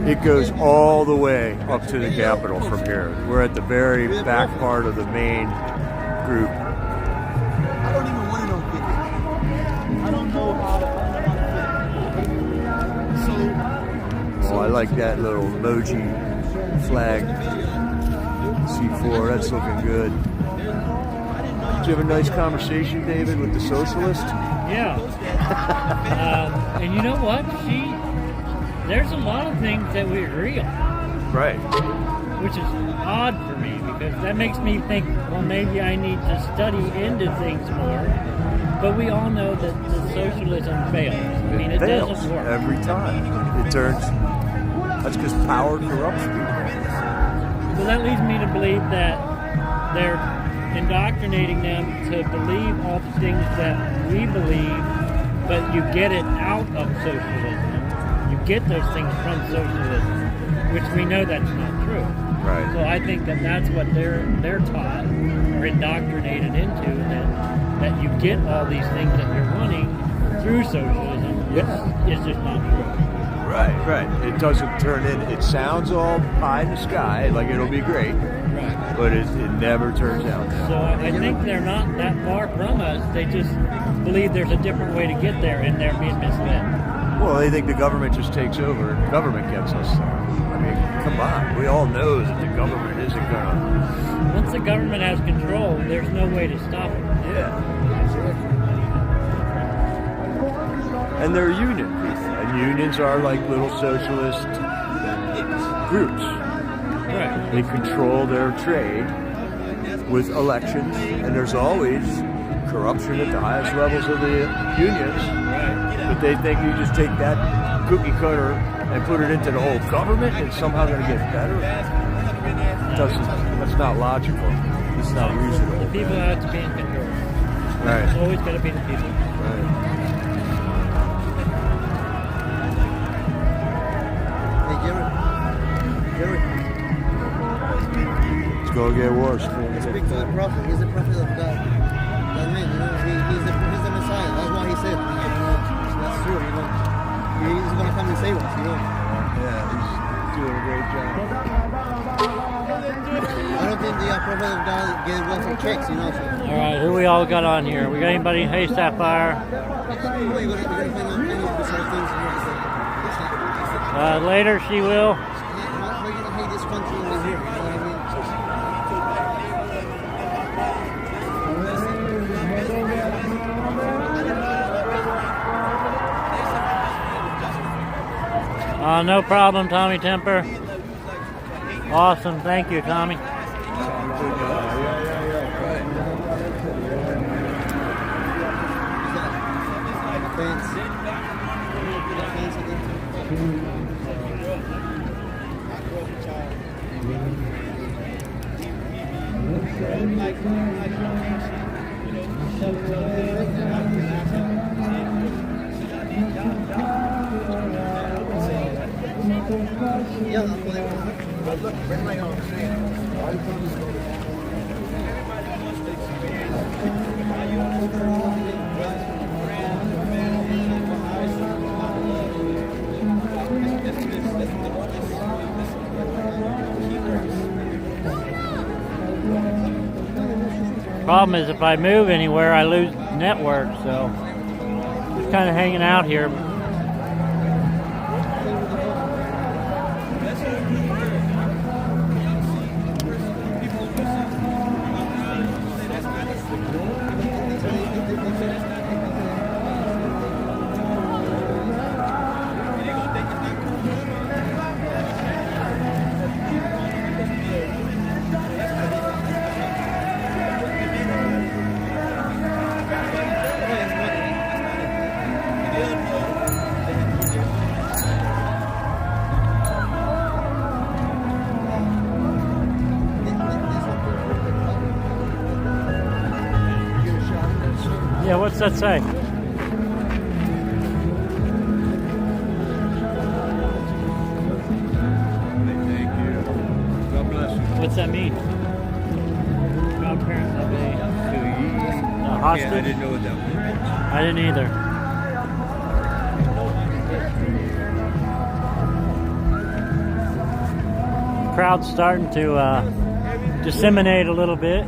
It goes all the way up to the Capitol from here. We're at the very back part of the main group. I don't even want to know 50. I don't know how to. Oh, I like that little emoji flag. C4, that's looking good. Did you have a nice conversation, David, with the socialist? Yeah. And you know what? There's a lot of things that we agree on. Right. Which is odd for me, because that makes me think, well, maybe I need to study into things more. But we all know that the socialism fails. I mean, it doesn't work. Every time. That's because power corrupts people. Well, that leads me to believe that they're indoctrinating them to believe all the things that we believe, but you get it out of socialism. You get those things from socialism, which we know that's not true. Right. So I think that's what they're taught or indoctrinated into, that you get all these things that you're wanting through socialism. Yeah. It's just not true. Right. It doesn't turn in. It sounds all pie in the sky, like it'll be great. Right. But it never turns out. So I think they're not that far from us. They just believe there's a different way to get there, and they're being misled. Well, they think the government just takes over, and the government gets us there. I mean, come on. We all know that the government isn't going to... Once the government has control, there's no way to stop it. Yeah. And they're union people. And unions are like little socialist groups. Right. They control their trade with elections, and there's always corruption at the highest levels of the unions. Right. But they think you just take that cookie cutter and put it into the whole government and somehow going to get better. That's not logical. It's not reasonable. The people have to be in control. Right. It's always going to be the people. Right. Hey, Jerry. It's going to get worse. Speak to the prophet. He's the prophet of God. That means, he's the Messiah. That's why he said, that's true. He's going to come and Yeah, he's doing a great job. I don't think the Prophet of God get welfare checks, you know. So. All right, who we all got on here? We got anybody in Haystack Fire? You're gonna find out any bizarre things. Later she will. How are you gonna hate this country when we're here? You know what I mean? No problem, Tommy Temper. Awesome, thank you, Tommy. Problem is, if I move anywhere, I lose network, so just kind of hanging out here. Yeah, what's that say? Thank you. God bless you. What's that mean? Godparents of a hostage? Yeah, I didn't know what that meant. I didn't either. Crowd's starting to disseminate a little bit.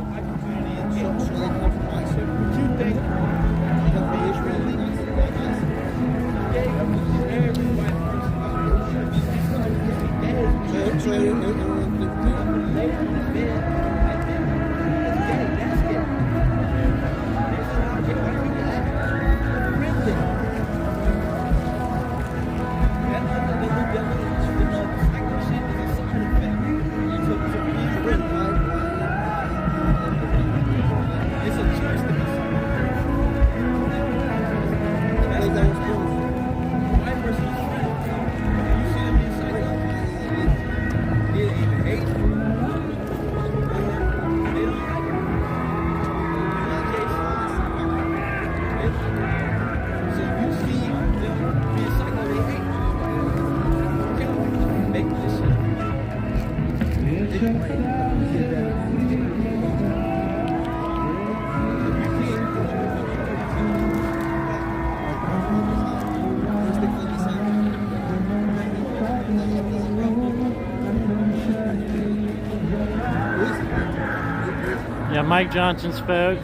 Yeah, Mike Johnson spoke.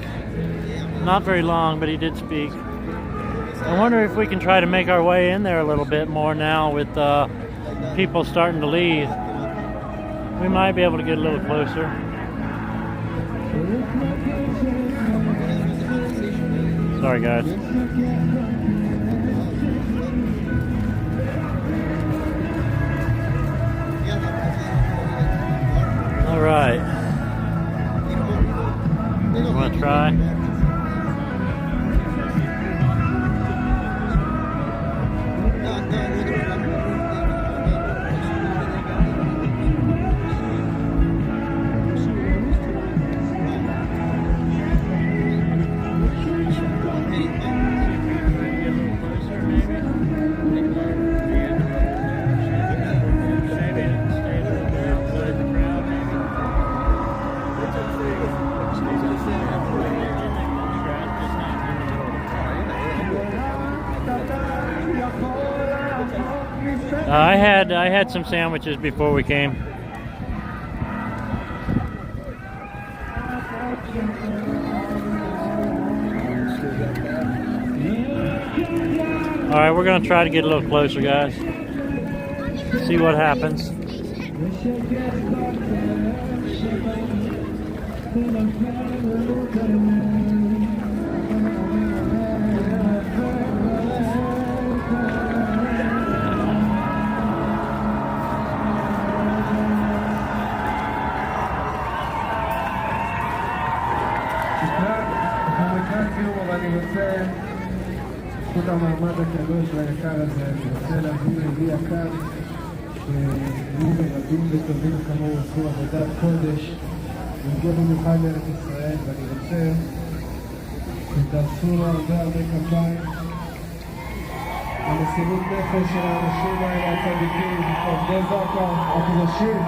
Not very long, but he did speak. I wonder if we can try to make our way in there a little bit more now with people starting to leave. We might be able to get a little closer. Sorry, guys. All right. You want to try? I had some sandwiches before we came. All right, we're gonna try to get a little closer, guys. See what happens. ואני רוצה, זכות המעמד הקדוש והיקר הזה, אני רוצה להביא לידי יקר שהיו רבים וטובים כמוהו עשו עבודת קודש והגיעו במיוחד לארץ ישראל, ואני רוצה שתעשו לו הרבה כפיים למסירות נפש של האנשים האלה הצדיקים, עובדי זק"א הקדושים.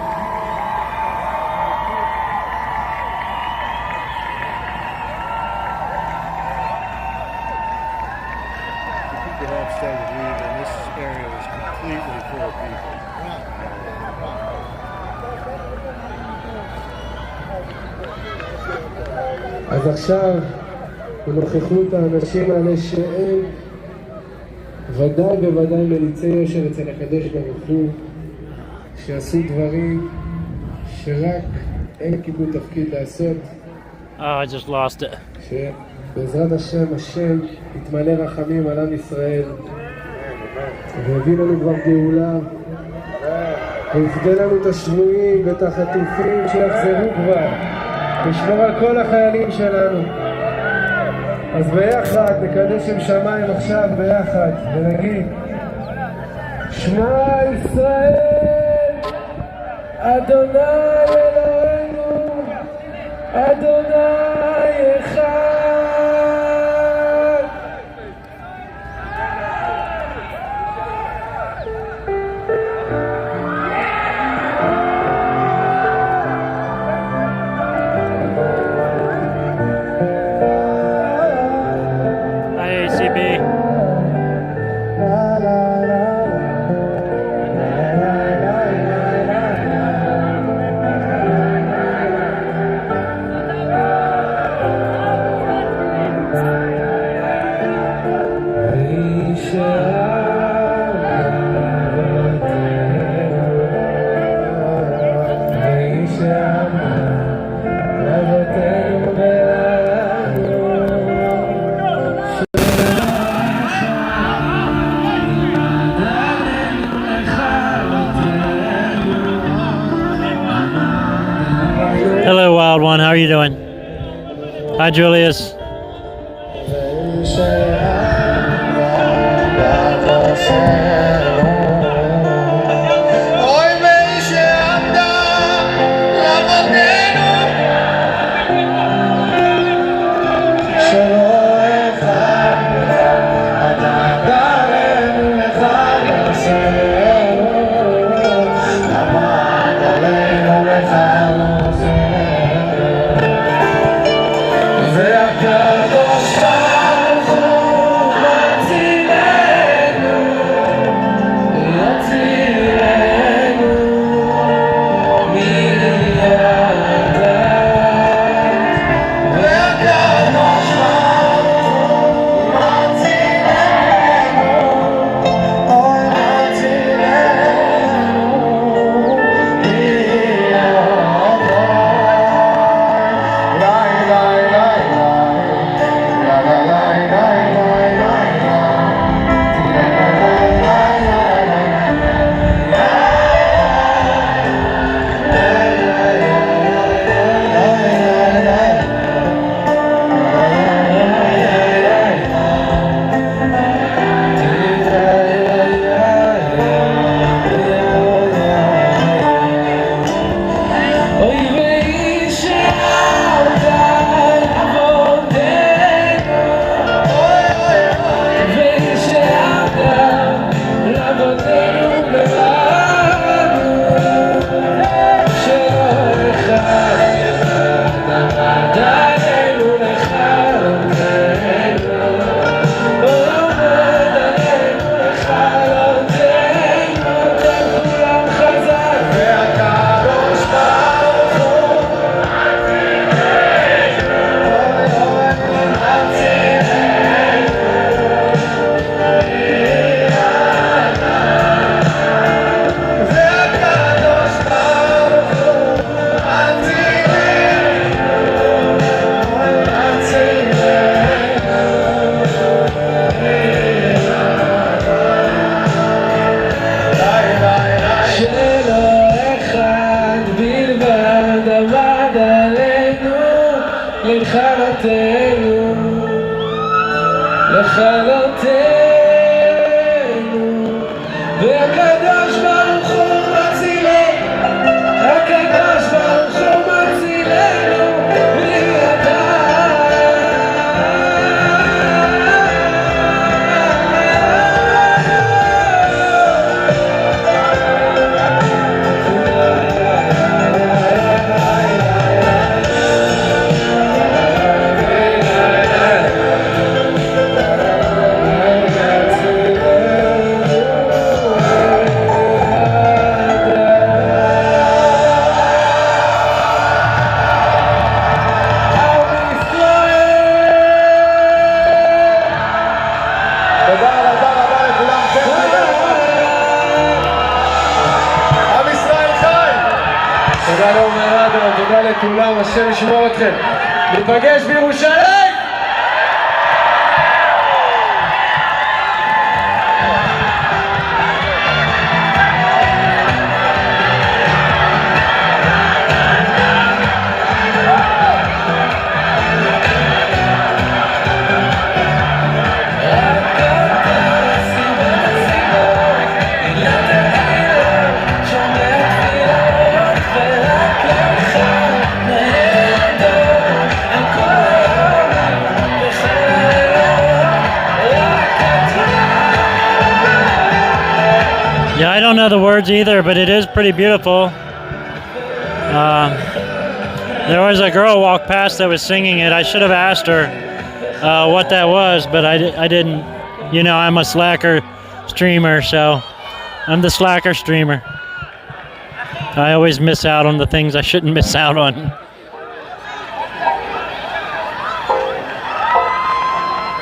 Started leaving. This area was completely full of people. אז עכשיו, בנוכחות האנשים האלה שהם ודאי מליצי יושר אצל הקדוש ברוך הוא, שעשו דברים שרק הם קיבלו תפקיד לעשות. I just lost it. בעזרת השם יתמלא רחמים על עם ישראל והביא לנו כבר גאולה ויפדה לנו את השבויים ואת החטופים שיחזרו כבר וישמור על כל החיילים שלנו. אז ביחד נקדש שם שמיים עכשיו ביחד ונגיד שמע ישראל אדוני אלוהינו אדוני אחד. Hello, Wild One. How are you doing? Hi, Julius. Yeah. לכלותנו, והקדוש ברוך הוא מצילנו, הקדוש ברוך הוא מצילנו לכולם, השם ישמור אתכם. ניפגש בירושלים! Yeah, I don't know the words either, but it is pretty beautiful. There was a girl walked past that was singing it. I should have asked her what that was, but I didn't. You know, I'm a slacker streamer, so I'm the slacker streamer. I always miss out on the things I shouldn't miss out on.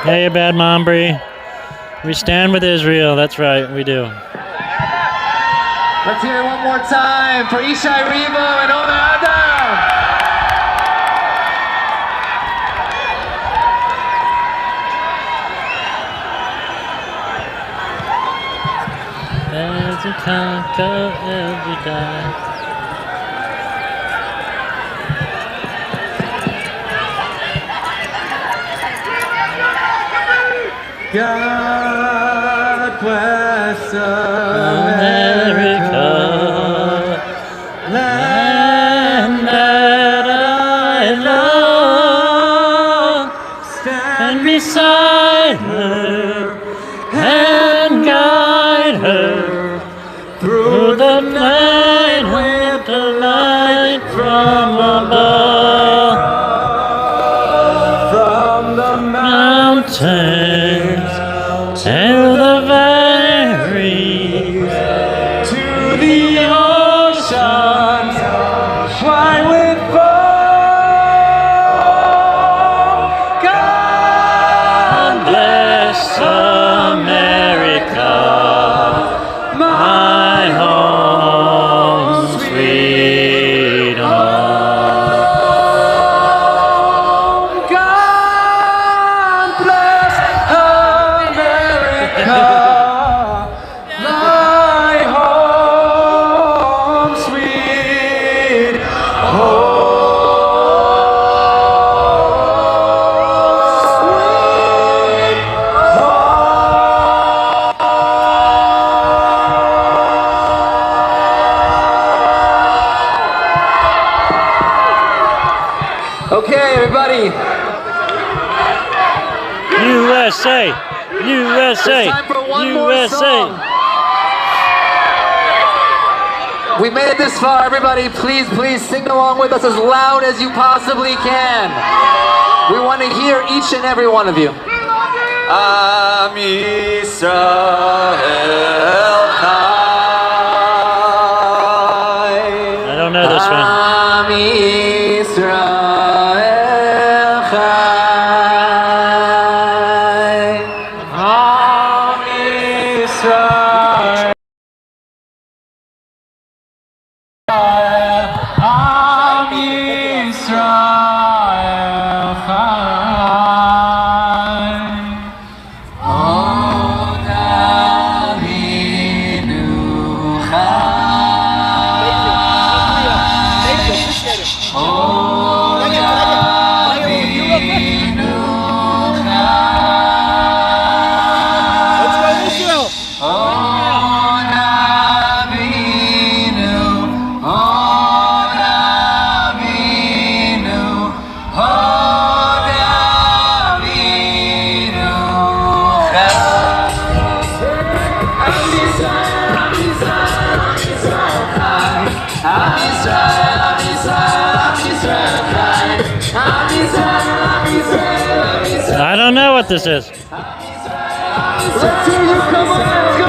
Hey, Bad Mom Bree. We stand with Israel. That's right, we do. Let's hear it one more time for Ishai Revo and Omer Adam. As you conquer, as you die. God bless America, land that I love. Stand beside her and guide her through the night with the light from above, from the mountains and the valleys to the oceans, fly with foam. God bless America, my home, sweet home. God bless America, my home, sweet home. Okay, everybody. USA, USA, It's time for one more USA. song. We made it this far, everybody. Please, please sing along with us as loud as you possibly can. We want to hear each and every one of you. Am Yisrael Chai. I don't know this one. Am Yisrael Chai. Am Yisrael. Am Yisrael Chai. Od Avinu Chai. Od Avinu Chai. what this is. Let's hear you, come on, let's go!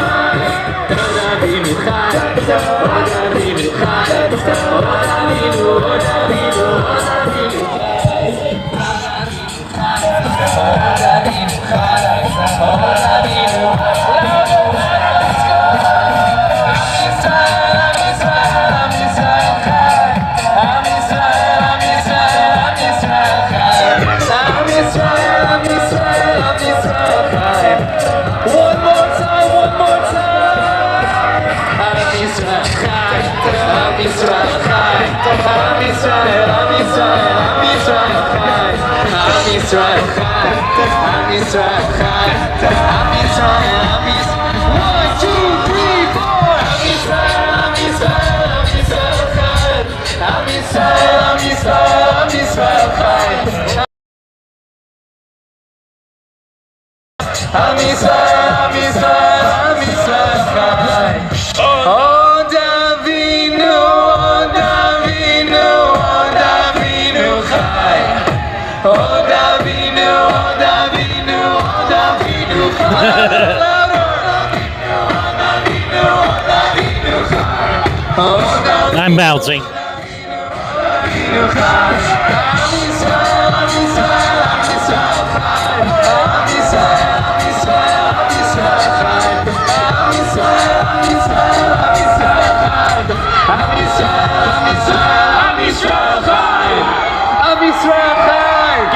I'm bouncing.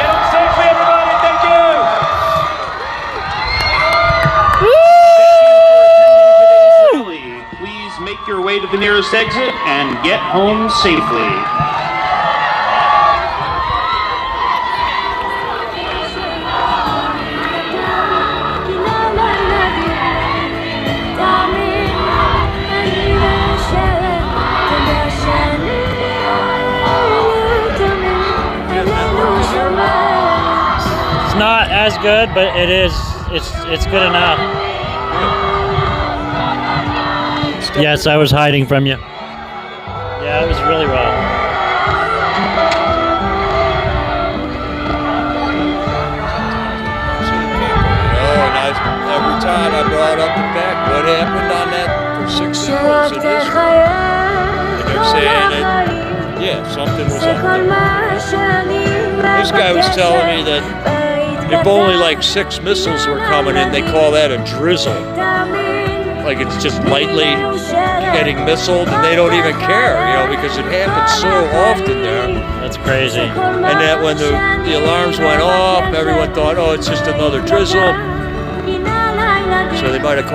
Get home safely, everybody. Thank you. Please make your way to the nearest exit and get home safely. It's not as good, but it is. It's good enough. Yes, I was hiding from you. Yeah, it was really well. And every time I brought up the fact, what happened on that for 6 hours in Israel? And they're saying that, yeah, something was up there. This guy was telling me that if only like 6 missiles were coming in, they call that a drizzle. Like it's just lightly getting missiled and they don't even care, you know, because it happens so often there. That's crazy. And that when the alarms went off, everyone thought, oh, it's just another drizzle. So they might have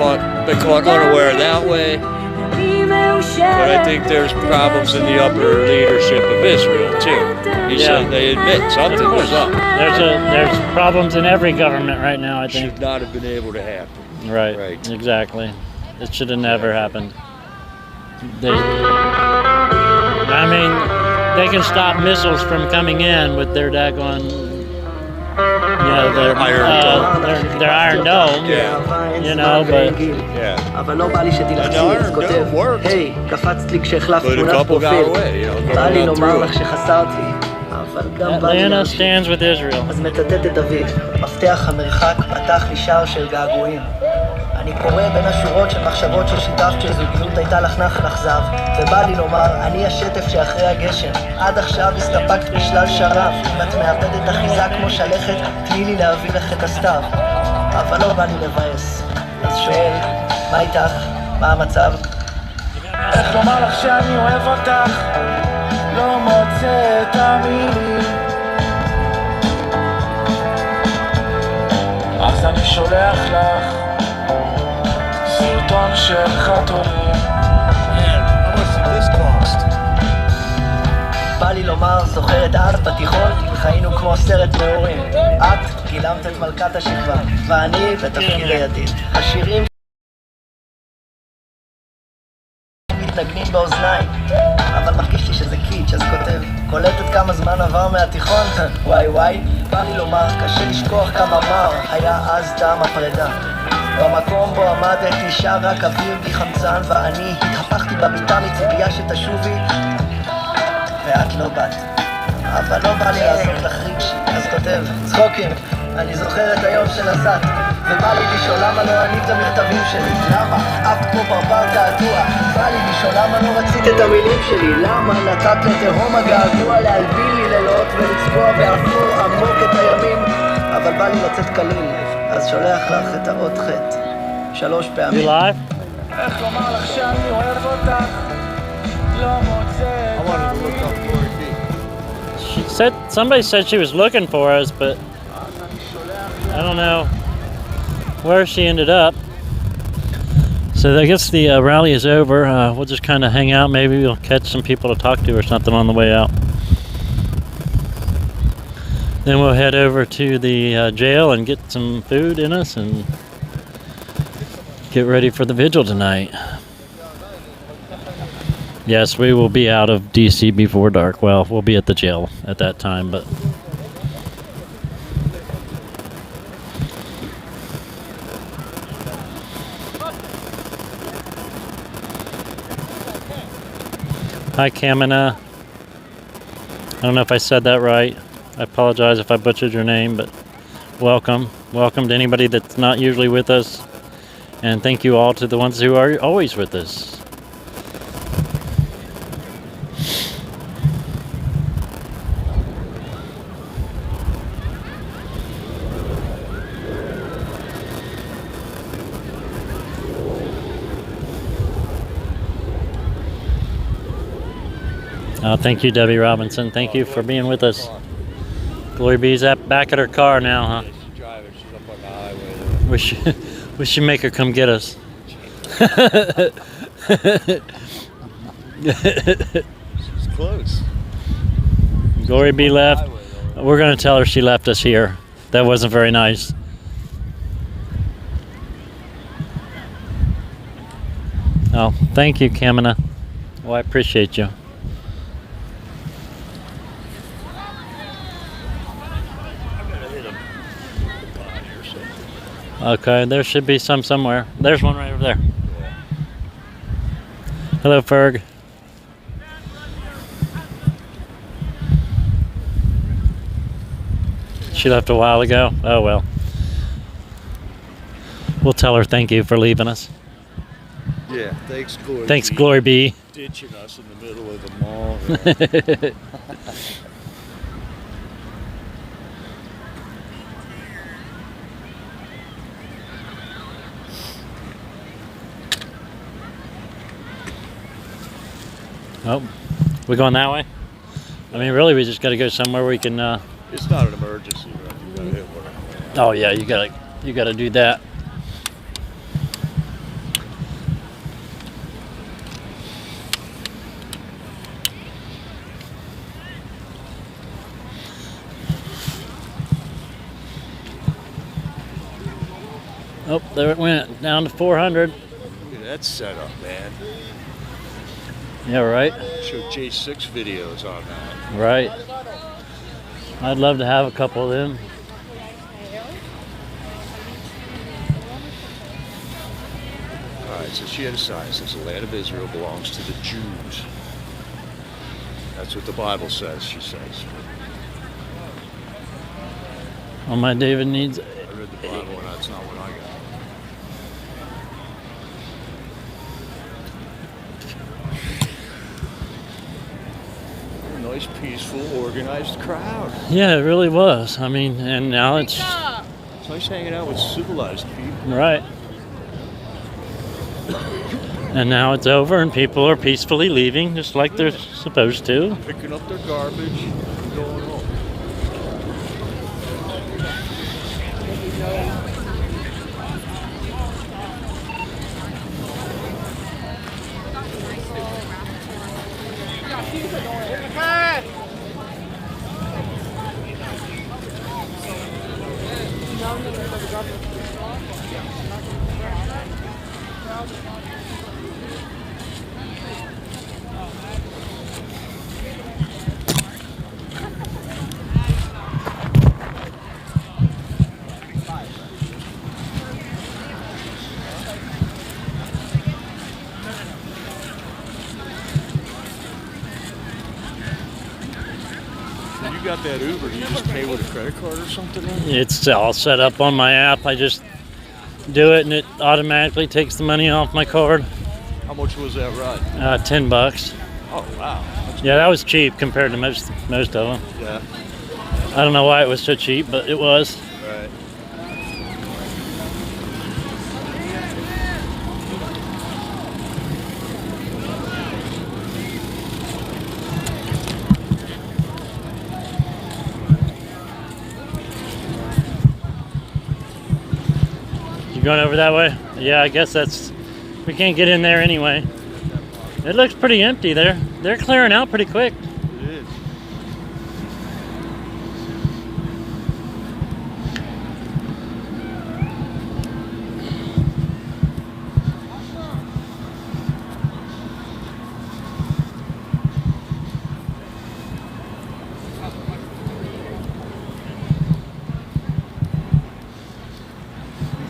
been caught unaware that way. But I think there's problems in the upper leadership of Israel too. He said they admit something was up. There's problems in every government right now, I think. Should not have been able to happen. Right. Exactly. It should have never happened. They can stop missiles from coming in with their daggone, their Iron Dome. Yeah. You know, but אבל לא בא לי שתלחצי, אז כותב, היי, קפצת לי כשהחלפת תמונת פרופיל, בא לי לומר לך שחסרתי, אבל גם בא לי stands with Israel. אז מצטט את אביו, מפתח המרחק פתח לי שער של געגועים. אני קורא בין השורות של מחשבות ששיתפת שזוגיות הייתה לך נחל אכזב, ובא לי לומר, אני השטף שאחרי הגשם, עד עכשיו הסתפקת בשלל שרף, אם את מאבדת אחיזה כמו שלכת, תני לי להביא לך את הסתיו, אבל לא בא לי לבאס. אז שואל, מה איתך? מה המצב? איך לומר לך שאני אוהב אותך? לא מוצא את המילים. אז אני שולח לך סרטון של חתולים. בא לי לומר, זוכרת אז בתיכון, חיינו כמו סרט נאורים. את גילמת את מלכת השכבה, ואני בתפקיד הידיד. השירים מתנגנים באוזניים, אבל מרגיש לי שזה קיץ', אז כותב, קולטת כמה זמן עבר מהתיכון? וואי וואי, בא לי לומר, קשה לשכוח כמה מר, היה אז טעם הפרידה. במקום בו עמדתי שר רק אוויר בלי חמצן, ואני התהפכתי במיטה מציפייה שתשובי, ואת לא באת. אבל לא בא לי לעשות לך רגשי, אז כותב, צחוקים, אני זוכר את היום שנסעתי, ובא לי לשאול למה לא ענית המכתבים שלי. למה? אף כמו פרפר תעתוע. בא לי לשאול למה לא רצית את המילים שלי. למה נתת לתהום הגעגוע להלבין לי לילות ולצבוע באפור עמוק את הימים. אבל בא לי לצאת קליל, אז שולח לך את האות חטא 3 פעמים. איך לומר לך שאני אוהב אותך, לא מוצא את המילים. Somebody said she was looking for us, but I don't know where she ended up. So I guess the rally is over. We'll just kind of hang out. Maybe we'll catch some people to talk to or something on the way out. Then we'll head over to the jail and get some food in us and get ready for the vigil tonight. Yes, we will be out of D.C. before dark. Well, we'll be at the jail at that time, but... Hi, Kamina. I don't know if I said that right. I apologize if I butchered your name, but welcome. Welcome to anybody that's not usually with us. And thank you all to the ones who are always with us. Thank you, Debbie Robinson. Thank you for being with us. Glory B's back at her car now, huh? Yeah, she's driving. She's up on the highway. We should make her come get us. She's close. Glory B left. We're going to tell her she left us here. That wasn't very nice. Oh, thank you, Kamina. Well, I appreciate you. Okay, there should be some somewhere. There's one right over there. Hello, Ferg. She left a while ago. Oh, well. We'll tell her thank you for leaving us. Yeah, thanks, Glory. Thanks, Glory B. Ditching us in the middle of the mall. Oh, we going that way? I mean, really, we just got to go somewhere where we can. It's not an emergency, right? You gotta hit one. Oh yeah, you gotta do that. Oh, there it went down to 400. Look at that setup, man. Yeah, right. Show J6 videos on that. Right. I'd love to have a couple of them. Alright, so she had a sign that says the land of Israel belongs to the Jews. That's what the Bible says, she says. Oh, my David needs... I read the Bible and that's not what I got. Nice, peaceful, organized crowd. Yeah, it really was. I mean, and now it's nice hanging out with civilized people. Right. And now it's over and people are peacefully leaving just like they're supposed to. Picking up their garbage and going home. got that Uber, do you just pay with a credit card or something? It's all set up on my app. I just do it and it automatically takes the money off my card. How much was that ride? $10. Oh, wow. Yeah, that was cheap compared to most of them. Yeah. I don't know why it was so cheap, but it was. Right. You going over that way? Yeah, I guess we can't get in there anyway. It looks pretty empty there. They're clearing out pretty quick. It is.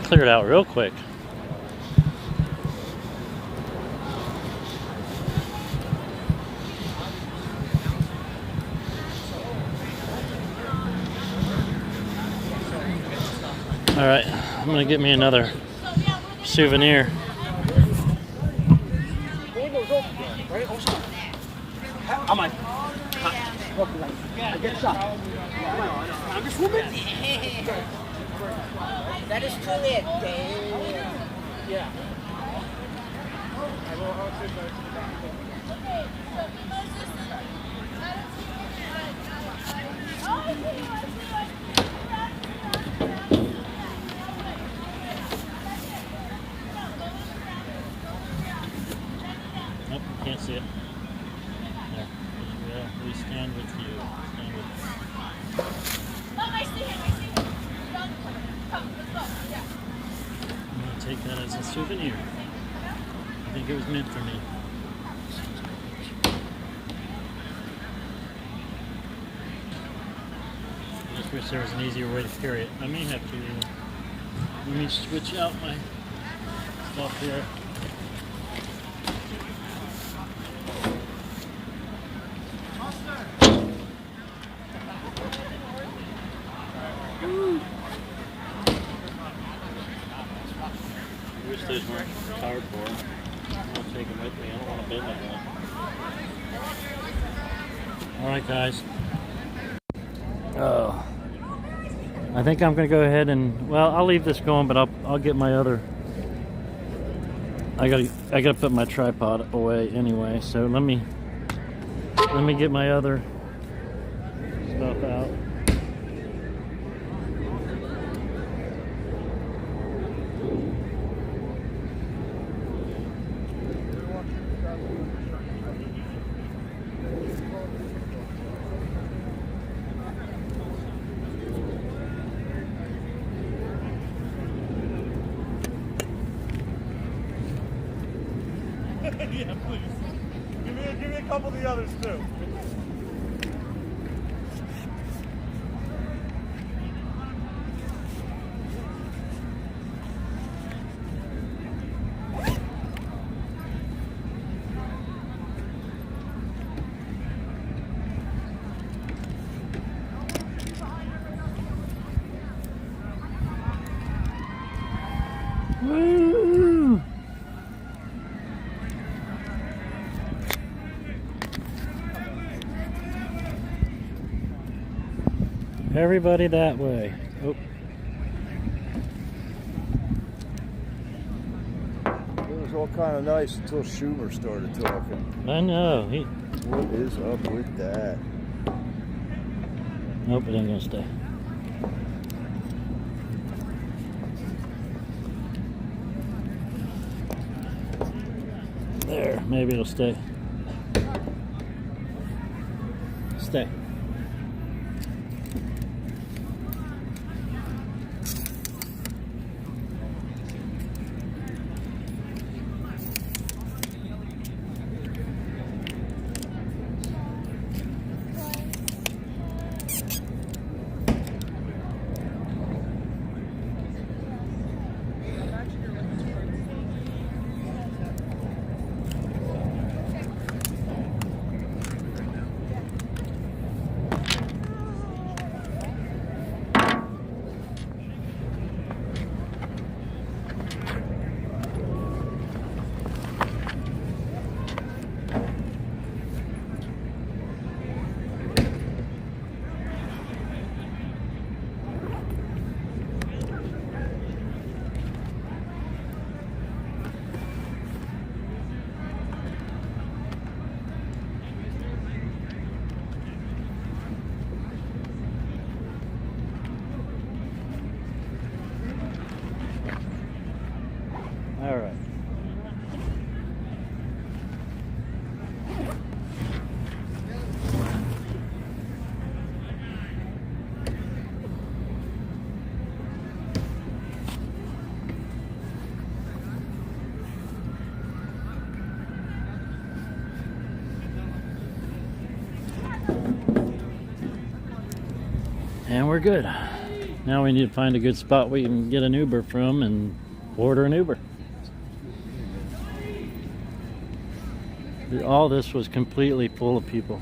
Cleared out real quick. All right, I'm gonna get me another souvenir. That is too late. Yeah. Nope, can't see it. There. Yeah, we stand with you. Stand with you. I'm gonna take that as a souvenir. I think it was meant for me. I just wish there was an easier way to carry it. I may have to. Let me switch out my stuff here. I wish those weren't cardboard. I'll take them with me. I don't want to bend like that. Alright guys. Oh. I think I'm going to go ahead and, well, I'll leave this going, but I'll get my other, I gotta put my tripod away anyway, so let me get my other stuff out. Yeah, please. Give me a couple of the others too. Woo! Everybody that way. Oh. It was all kind of nice until Schumer started talking. I know. What is up with that? Nope, it ain't gonna stay. There, maybe it'll stay. Stay. And we're good. Now we need to find a good spot we can get an Uber from and order an Uber. All this was completely full of people.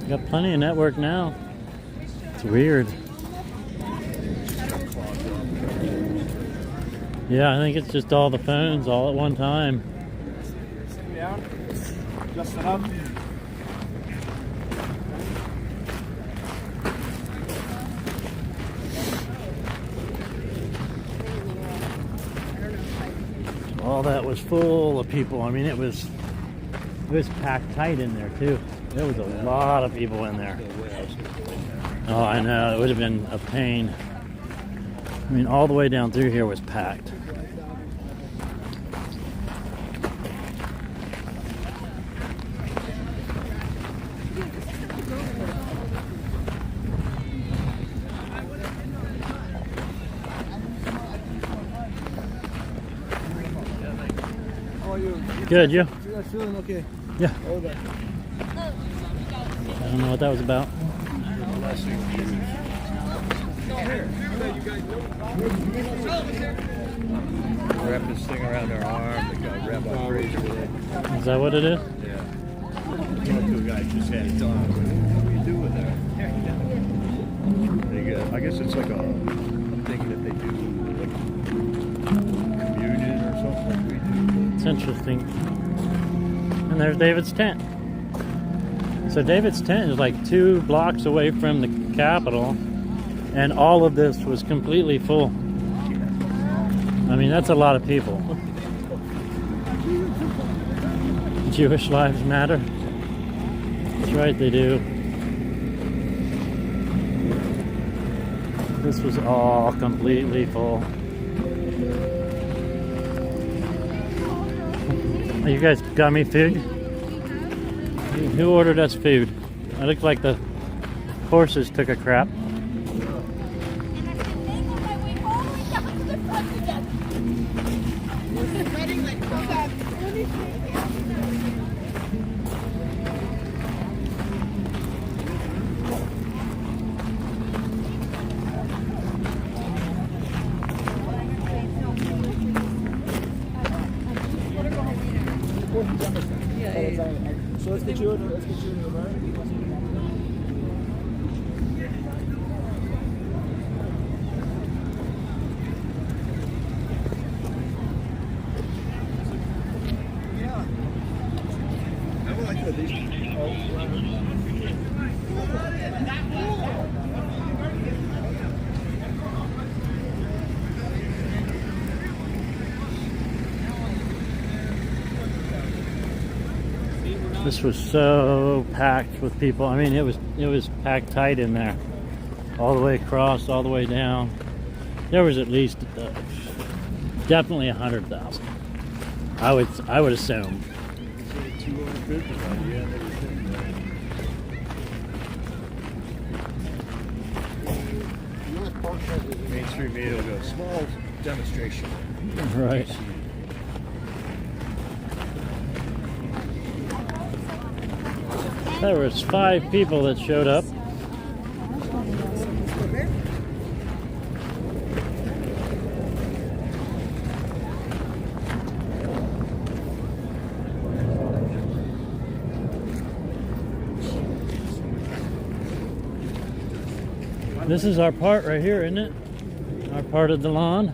Got plenty of network now. It's weird. Yeah, I think it's just all the phones all at one time. Sit down. Just sit up. All that was full of people. I mean, it was packed tight in there too. There was a lot of people in there. Oh, I know. It would have been a pain. I mean, all the way down through here was packed. How are you? Good, you? You guys feeling okay? Yeah. Hold on. I don't know what that was about. Wrap this thing around their arm. They got wrapped up crazy with it. Is that what it is? Yeah. Two guys just had it done. What do you do with that? They get, I guess it's like a, I'm thinking that they do like communion or something like we do. It's interesting. And there's David's tent. So David's tent is like 2 blocks away from the Capitol, and all of this was completely full. I mean, that's a lot of people. Jewish lives matter. That's right, they do. This was all completely full. You guys got me food? Who ordered us food? It looked like the horses took a crap. So let's get you in the This was so packed with people. I mean, it was packed tight in there, all the way across, all the way down. There was at least definitely 100,000. I would assume. Main Street Media will go small demonstration. Right. There was 5 people that showed up. This is our part right here, isn't it? Our part of the lawn?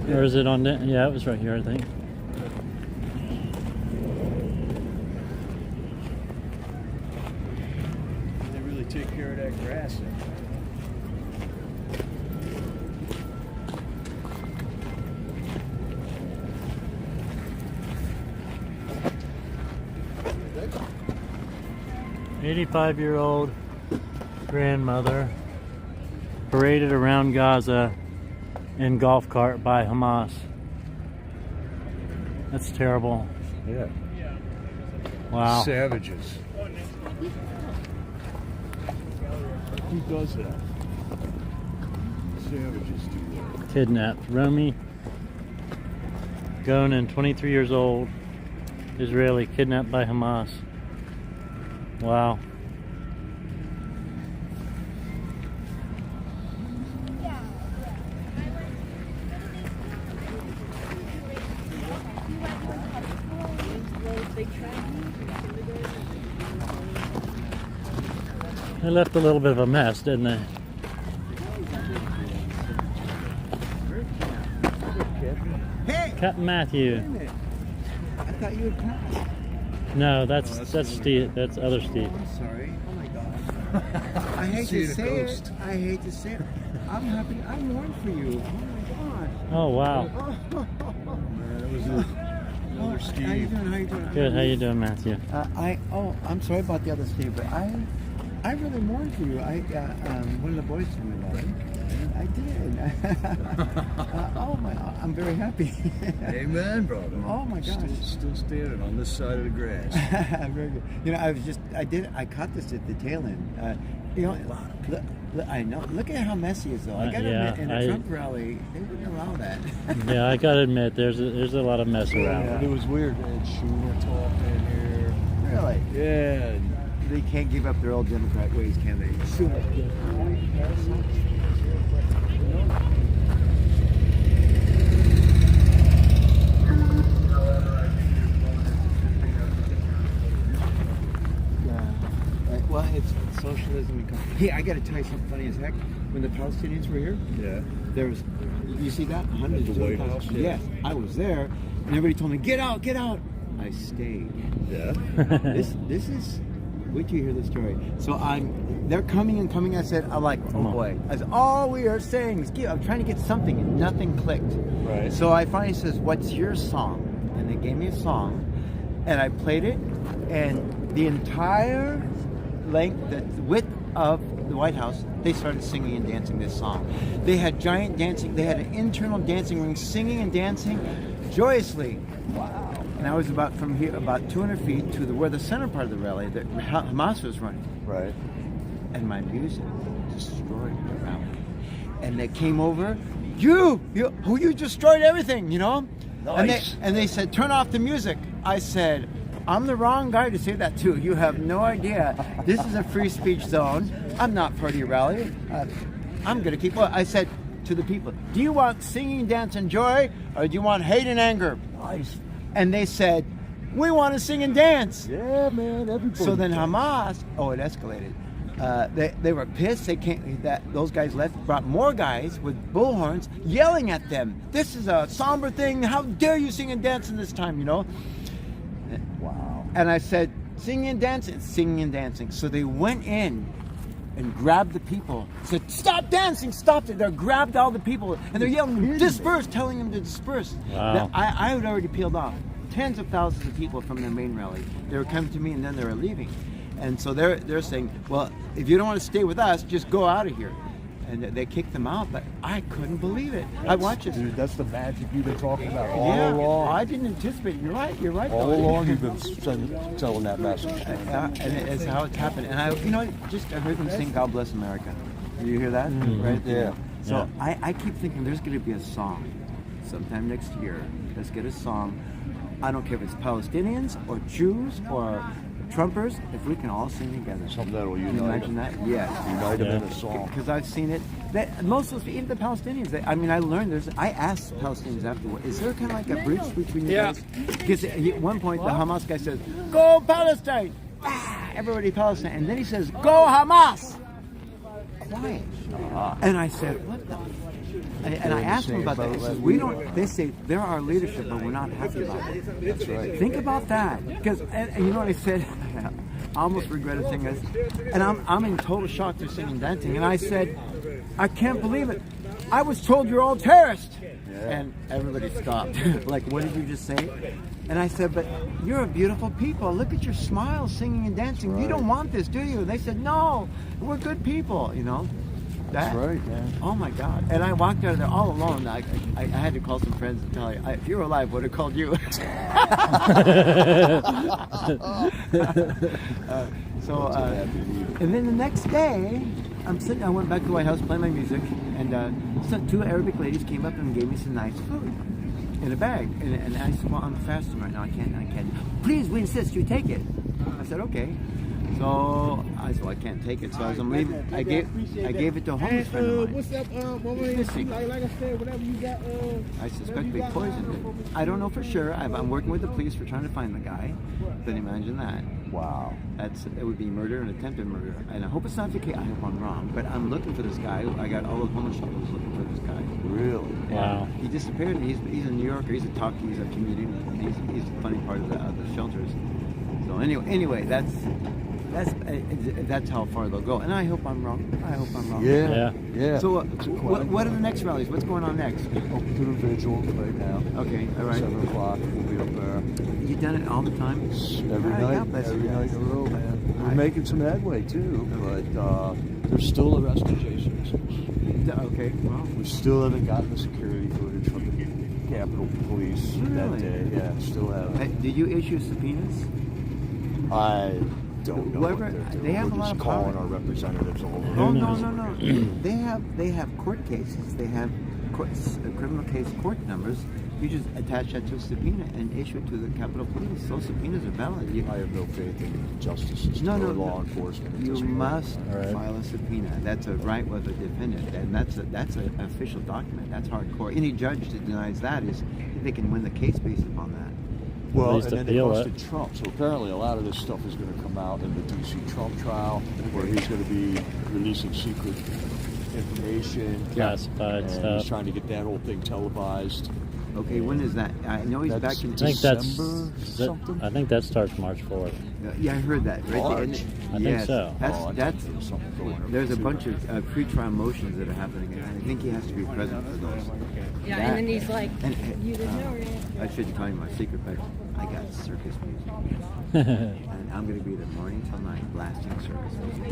Or is it on the, yeah, it was right here, I think. They really take care of that grass. An 85-year-old grandmother paraded around Gaza in golf cart by Hamas. That's terrible. Yeah. Wow. Savages. Who does that? Savages do that. Kidnapped. Romy Gonen, 23 years old, Israeli, kidnapped by Hamas. Wow. They left a little bit of a mess, didn't they? Hey! Captain Matthew. Wait a minute. I thought you had passed. No, that's Steve. That's other Steve. I'm sorry. Oh my God. I hate to say it. I hate to say it. I'm happy. I mourn for you. Oh my gosh. Oh wow. Man, it was another Steve. How you doing? How you doing? Good. How you doing, Matthew? I'm sorry about the other Steve, but I really mourn for you. One of the boys told me about it. I did. I'm very happy. Amen, brother. Oh my gosh. Still standing on this side of the grass. Very good. You know, I caught this at the tail end. You know, I know. Look at how messy it is, though. I got to admit, in a Trump rally, they wouldn't allow that. Yeah, I got to admit, there's a lot of mess around. Yeah, it was weird. They had Schumer talking here. Really? Yeah. They can't give up their old Democrat ways, can they? Schumer. Well, it's socialism. Hey, I got to tell you something funny as heck. When the Palestinians were here, there was. You see that? Hundreds At the White House. Yes, I was there, and everybody told me, "Get out, get out." I stayed. Yeah. This is. Wait till you hear the story. So they're coming and coming. I said, I'm like, oh boy. I said, all we are saying is, I'm trying to get something, and nothing clicked. Right. So I finally says, what's your song? And they gave me a song, and I played it, and the entire length, the width of the White House, they started singing and dancing this song. They had giant dancing. They had an internal dancing ring, singing and dancing joyously. Wow. And I was from here, about 200 feet to where the center part of the rally that Hamas was running. Right. And my music destroyed the rally. And they came over, you destroyed everything, you know? Nice. And they said, turn off the music. I said, I'm the wrong guy to say that to. You have no idea. This is a free speech zone. I'm not part of your rally. I'm going to keep. I said to the people, do you want singing, dance, and joy, or do you want hate and anger? Nice. And they said, we want to sing and dance. Yeah, man. Everybody. So then Hamas, it escalated. They were pissed. They came. Those guys left. Brought more guys with bullhorns, yelling at them. This is a somber thing. How dare you sing and dance in this time? You know. Wow. And I said, singing and dancing. So they went in and grabbed the people. Said, stop dancing, stop it. They grabbed all the people and they're yelling, disperse, telling them to disperse. Wow. I had already peeled off tens of thousands of people from their main rally. They were coming to me and then they were leaving. And so they're saying, well, if you don't want to stay with us, just go out of here. And they kicked them out, but I couldn't believe it. I watched it. Dude, that's the magic you've been talking about all along. I didn't anticipate. You're right. All along you've been telling that message. And it's how it's happened. And I heard them sing "God Bless America." Do you hear that? Mm-hmm. Right? Yeah. So I keep thinking there's going to be a song sometime next year. Let's get a song. I don't care if it's Palestinians or Jews or Trumpers, if we can all sing together. Something that will unite. Can you imagine that? Yes. Unite them in a song. Because I've seen it. Most of even the Palestinians, I learned I asked Palestinians afterward, is there kind of like a bridge between you guys? Because at one point the Hamas guy says, go Palestine! Everybody Palestine. And then he says, go Hamas! Quiet. And I said, what the? And I asked them about that. He says, they say they're our leadership, but we're not happy about it. That's right. Think about that. Because, and you know what I said? I almost regretted saying this. And I'm in total shock they're singing and dancing. And I said, I can't believe it. I was told you're all terrorists. Yeah. And everybody stopped. Like, what did you just say? And I said, but you're a beautiful people. Look at your smile, singing and dancing. Right. You don't want this, do you? And they said, no, we're good people, you know. That's right, man. Oh my God! And I walked out of there all alone. I had to call some friends and tell you, if you were alive, I would have called you. And then the next day, I went back to the White House, playing my music, and two Arabic ladies came up and gave me some nice food in a bag. And I said, well, I'm fasting right now. I can't. Please, we insist you take it. I said, okay. So I said, well, I can't take it. So as I'm leaving, I gave it to a homeless friend of mine. What's up, like I said, whatever you got. I suspect they poisoned it. I don't know for sure. I'm working with the police for trying to find the guy. But imagine that. Wow. It would be murder and attempted murder. And I hope it's not the case. I hope I'm wrong. But I'm looking for this guy. I got all the homeless shelters looking for this guy. Really? Wow. He disappeared. He's a New Yorker. He's a talkie. He's a comedian. He's a funny part of the shelters. So anyway, that's how far they'll go. And I hope I'm wrong. Yeah. So what are the next rallies? What's going on next? Open to the vigil right now. Okay, all right. 7 o'clock, we'll be up there. You've done it all the time? Every night in a row, man. We're making some headway too, but they're still arresting J6. Okay, well. We still haven't gotten the security footage from the Capitol Police that day. Yeah, still haven't. Did you issue subpoenas? I don't know. They have a lot of calling power. our representatives over. Oh no! They have court cases. They have criminal case court numbers. You just attach that to a subpoena and issue it to the Capitol Police. Those subpoenas are valid. I have no faith in justice system or law enforcement. You must file a subpoena. That's a right of a defendant, and that's an official document. That's hardcore. Any judge that denies that is they can win the case based upon that. Well, and then they busted Trump. So apparently a lot of this stuff is going to come out in the D.C. Trump trial, where he's going to be releasing secret information, classified stuff. He's trying to get that whole thing televised. Okay, when is that? I know he's back in December. Something. I think that starts March 4th. Yeah, I heard that. Right? March? I think so. There's a bunch of pre-trial motions that are happening, and I think he has to be present for those. Yeah, and then he's like, you didn't know it. I shouldn't tell you my secret, but I got circus music. And I'm going to be there morning till night blasting circus music.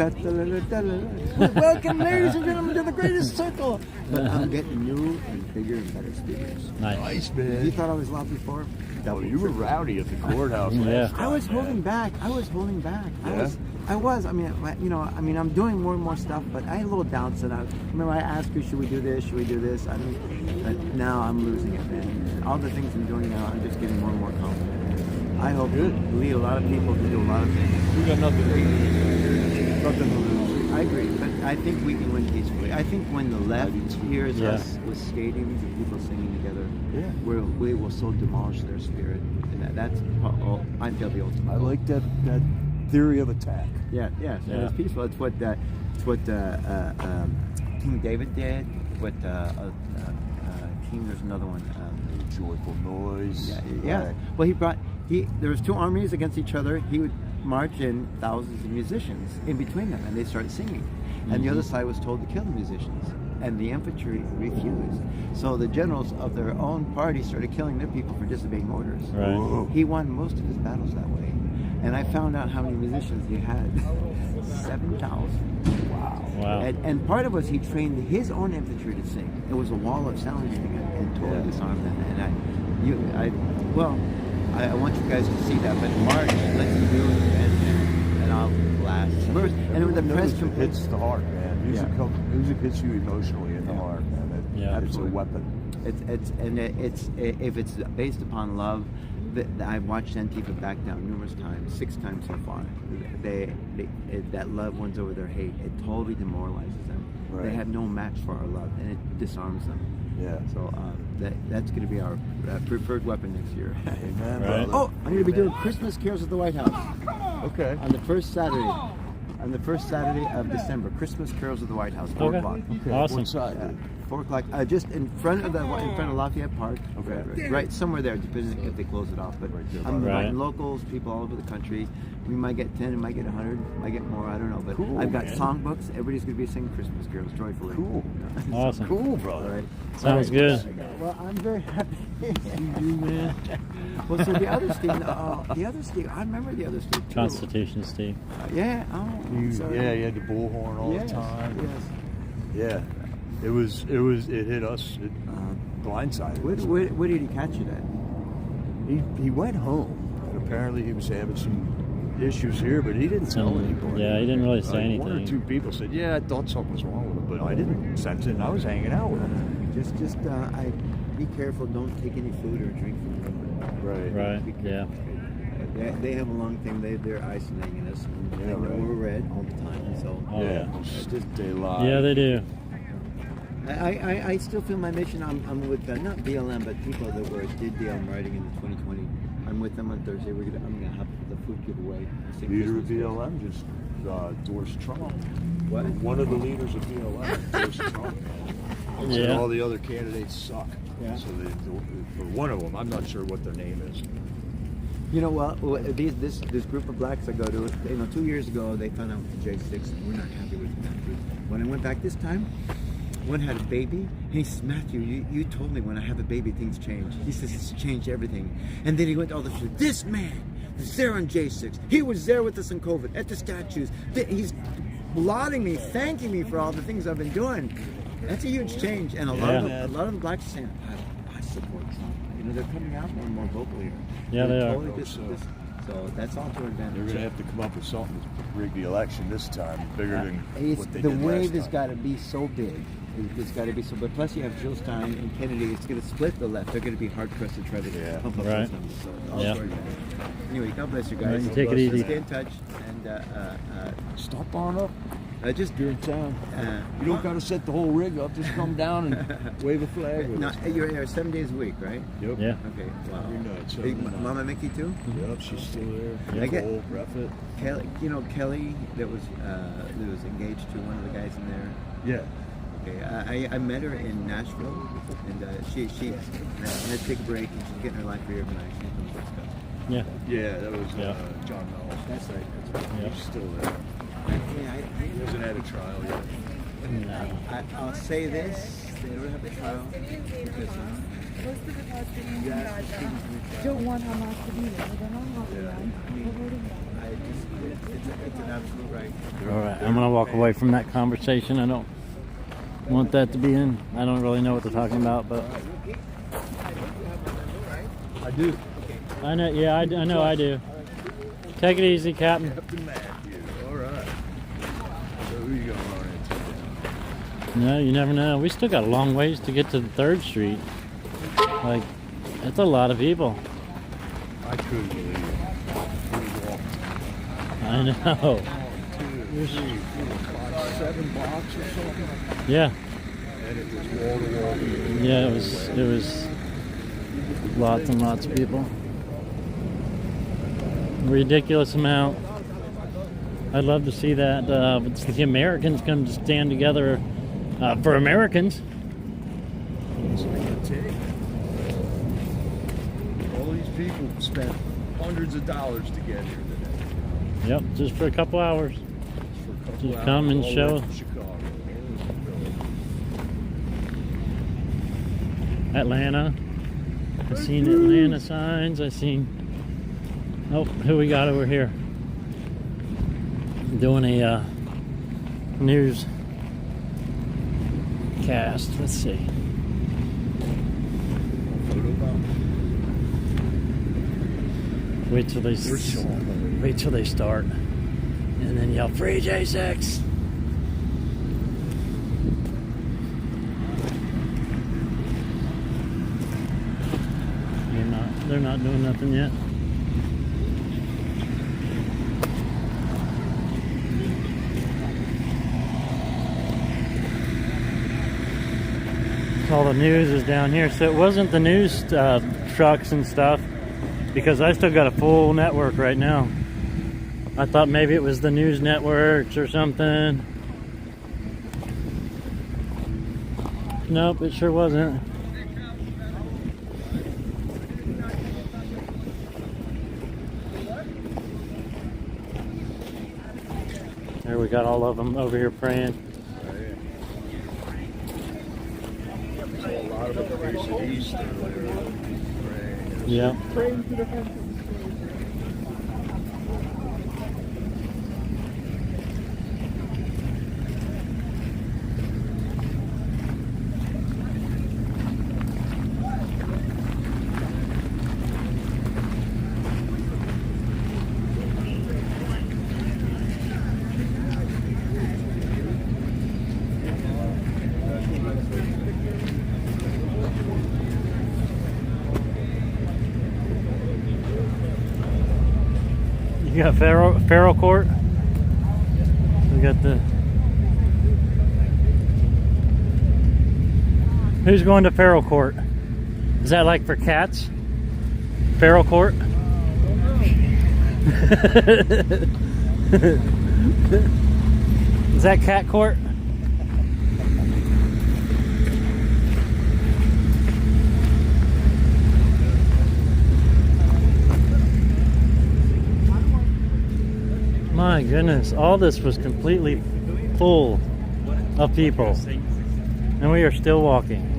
Welcome, ladies and gentlemen, to the greatest circle. But I'm getting new and bigger and better speakers. Nice, man. You thought I was loud before? Oh, you were rowdy at the courthouse. Yeah. I was holding back. Yeah. I was. I mean, I'm doing more and more stuff, but I had little doubts. And remember, I asked her, should we do this? Should we do this? I mean, but now I'm losing it, man. All the things I'm doing now, I'm just getting more and more confident. I hope to lead a lot of people to do a lot of things. We got nothing to lose. Nothing to lose. I agree, but I think we can win peacefully. I think when the left hears us with stadiums and people singing together, we will so demolish their spirit. And that's I feel the ultimate. I like that theory of attack. It's peaceful. It's what King David did. What there's another one. Joyful noise. Yeah. Well, there was two armies against each other. He would march in thousands of musicians in between them, and they started singing. And the other side was told to kill the musicians, and the infantry refused. So the generals of their own party started killing their people for disobeying orders. Right. He won most of his battles that way. And I found out how many musicians he had. 7,000. Wow. And part of it was he trained his own infantry to sing. It was a wall of sound and totally disarmed them. And I want you guys to see that. But March, let's do it, and I'll blast first. And the press hits the heart, man. Music hits you emotionally in the heart, man. It's a weapon. If it's based upon love. I've watched Antifa back down numerous times, 6 times so far. That love wins over their hate. It totally demoralizes them. Right. They have no match for our love, and it disarms them. Yeah. So that's going to be our preferred weapon next year. Amen. Right. Oh, I'm going to be doing Christmas carols at the White House. Okay. On the first Saturday. On the first Saturday of December, Christmas carols at the White House, 4 o'clock. Okay. Awesome. What side? 4 o'clock, just in front of Lafayette Park. Okay. Right somewhere there, depending if they close it off. But I'm inviting locals, people all over the country. We might get 10, we might get 100, might get more. I don't know. But I've got songbooks. Everybody's going to be singing Christmas carols joyfully. Cool. Awesome. Cool, brother. Right. Sounds good. Well, I'm very happy. You, man. Well, so the other Steve, I remember the other Steve too. Constitution Steve. Yeah. Oh, you had the bullhorn all the time. Yes. Yeah, it hit us. It blindsided. Where did he catch it at? He went home. And apparently he was having some issues here, but he didn't tell anybody. Yeah, he didn't really say anything. One or two people said, "Yeah, I thought something was wrong with him," but I didn't sense it. And I was hanging out with him. Just be careful. Don't take any food or drink from them. Right. Yeah. They have a long thing. They're isolating us. And they know we're red all the time. So they lie. Yeah, they do. I still feel my mission. I'm with not BLM, but people that did the writing in the 2020. I'm with them on Thursday. I'm gonna have the food giveaway. Leader of BLM just endorsed Trump. What? One of the leaders of BLM endorsed Trump. And all the other candidates suck. Yeah. So for one of them, I'm not sure what their name is. You know, well, this group of blacks I go to, 2 years ago, they found out the J6. We're not happy with that group. When I went back this time, one had a baby, and he says, Matthew, you told me when I have a baby, things change. He says, it's changed everything. And then he went all the shit. This man was there on J6. He was there with us on COVID, at the statues. He's lauding me, thanking me for all the things I've been doing. That's a huge change. And a lot of the blacks are saying, I support Trump. They're coming out more and more vocally. Yeah, they are. Totally so that's all to our advantage. They're going to have to come up with something to rig the election this time, bigger than what they did last wave time. has got to be so big. It's got to be so big. Plus, you have Jill Stein and Kennedy. It's going to split the left. They're going to be hard pressed to try to pump up those numbers. So all to our advantage. Anyway, God bless you guys. Right, take it easy. Stay in touch and stop on up. Just you're in town. You don't got to set the whole rig up. Just come down and wave a flag. No, you're here 7 days a week, right? Yep. Yeah. Okay. Wow. Every night. Hey, Mama Mickey too? Yep, she's still there. I get Breathitt. Kelly. Kelly that was engaged to one of the guys in there. Yeah. Okay. I met her in Nashville, and she had to take a break, and she's getting her life reorganized. She's doing good stuff. Yeah. Yeah, that was John Knowles. That's right. Yep. He's still there. He hasn't had a trial yet. I'll say this: they don't have a trial because Most of the Palestinians don't want Hamas to be there. They're not helping them. They're voting them. It's an absolute right. All right, I'm gonna walk away from that conversation. I don't want that to be in. I don't really know what they're talking about, but I do. I know. Yeah, I know. I do. Take it easy, Captain. Captain Matthew. All right. So who you gonna run into? No, you never know. We still got a long ways to get to the 3rd Street. Like, that's a lot of people. I couldn't believe it. I know. 1, 2, 3, 4, 5, 7 blocks or something. Yeah. And it was wall to wall. Yeah, it was lots and lots of people. Ridiculous amount. I'd love to see that. The Americans come to stand together for Americans. It's going to take. All these people spent hundreds of dollars to get here today. Yep, just for a couple hours. Just come and show. Atlanta. I've seen Atlanta signs. I've seen. Oh, who we got over here? Doing a news cast. Let's see. Wait till they start, and then yell "Free J6!" They're not doing nothing yet. All the news is down here, so it wasn't the news trucks and stuff, because I still got a full network right now. I thought maybe it was the news networks or something. Nope, it sure wasn't. There we got all of them over here praying. A lot of them facing east. Yeah. Praying to the country. You got federal court. We got the. Who's going to feral court? Is that like for cats? Feral court? Is that cat court? My goodness, all this was completely full of people, and we are still walking.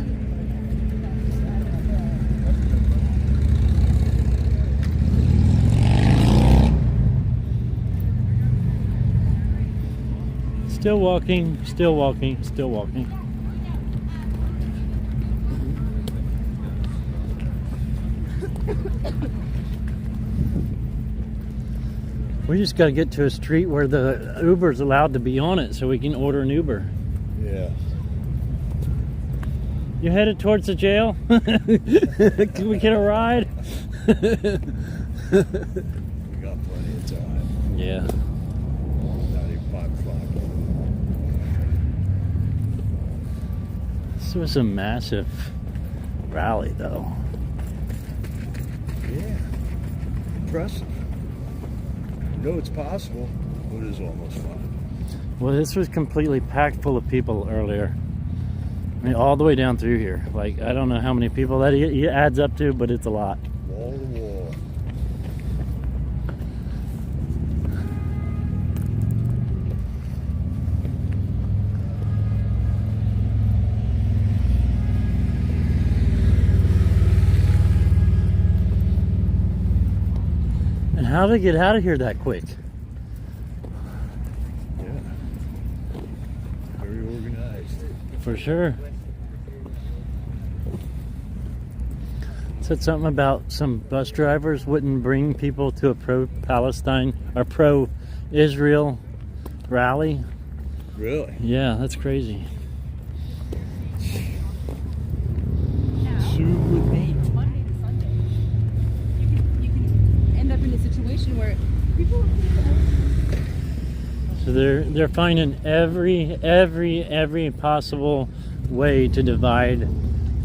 Still walking, still walking, still walking. We just got to get to a street where the Uber's allowed to be on it so we can order an Uber. Yeah. You headed towards the jail? Can we get a ride? We got plenty of time. Yeah. Not even 5 o'clock. This was a massive rally, though. Yeah. Impressive. You know it's possible, but it is almost fun. Well, this was completely packed full of people earlier. I mean, all the way down through here. Like, I don't know how many people that he adds up to, but it's a lot. Wall to wall. And how did they get out of here that quick? Yeah. Very organized. For sure. Said something about some bus drivers wouldn't bring people to a pro-Palestine or pro-Israel rally. Really? Yeah, that's crazy. Super neat. Monday to Sunday. You can end up in a situation where people. So they're finding every possible way to divide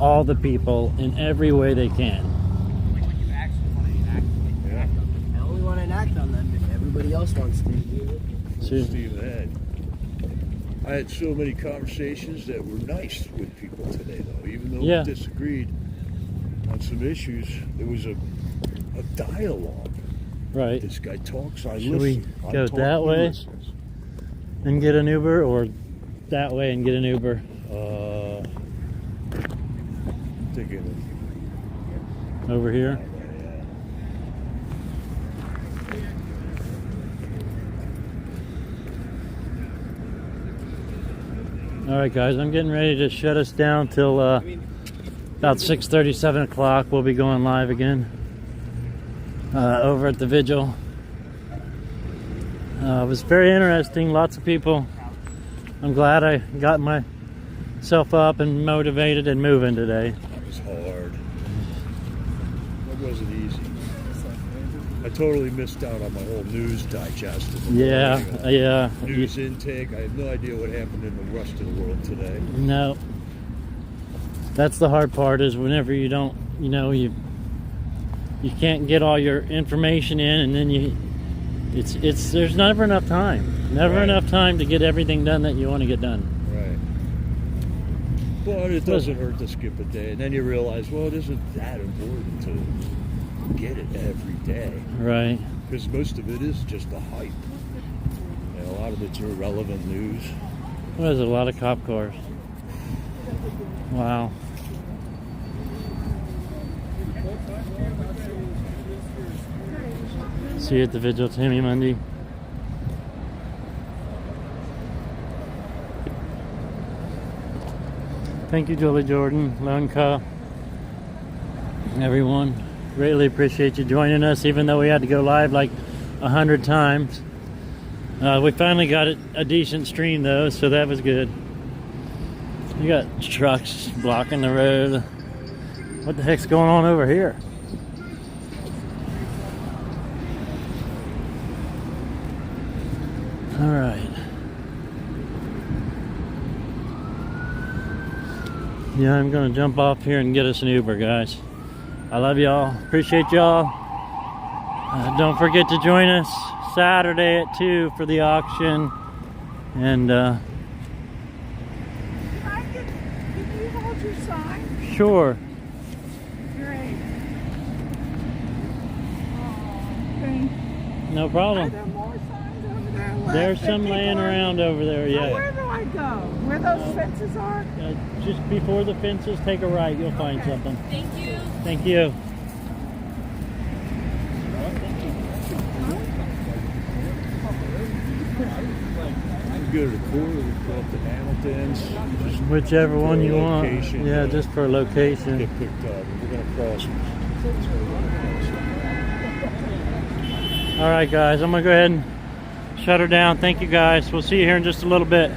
all the people in every way they can. Yeah. I only want to enact on them if everybody else wants to. Steve Head. I had so many conversations that were nice with people today, though. Even though we disagreed on some issues, there was a dialogue. Right. This guy talks, I Should listen. we go that way and get an Uber, or that way and get an Uber? Over here. All right, guys, I'm getting ready to shut us down till about 6:30, 7 o'clock. We'll be going live again over at the vigil. It was very interesting. Lots of people. I'm glad I got myself up and motivated and moving today. It was hard. That wasn't easy. I totally missed out on my whole news digest. Yeah. News intake. I have no idea what happened in the rest of the world today. No. That's the hard part, is whenever you don't, you can't get all your information in, and then there's never enough time. Never enough time to get everything done that you want to get done. Right. But it doesn't hurt to skip a day, and then you realize, well, it isn't that important to get it every day. Right. Because most of it is just the hype. And a lot of it's irrelevant news. Well, there's a lot of cop cars. Wow. See you at the vigil, Tammy Monday. Thank you, Julie Jordan, Lone Cup, everyone. Greatly appreciate you joining us, even though we had to go live like 100 times. We finally got a decent stream though, so that was good. You got trucks blocking the road. What the heck's going on over here? All right. Yeah, I'm gonna jump off here and get us an Uber, guys. I love y'all. Appreciate y'all. Don't forget to join us Saturday at 2 for the auction. And Can you hold your sign? sure. Great. Thank you. No problem. Are there more signs over there left? There's some laying around over there, So yeah. where do I go? Where those fences are? Just before the fences, take a right. You'll find something. Thank you. Thank you. Go to the corner, we go up to Hamilton's. Just Whichever one you want. location. Yeah, just for location. Get picked up. We're gonna cross. All right, guys. I'm gonna go ahead and shut her down. Thank you, guys. We'll see you here in just a little bit.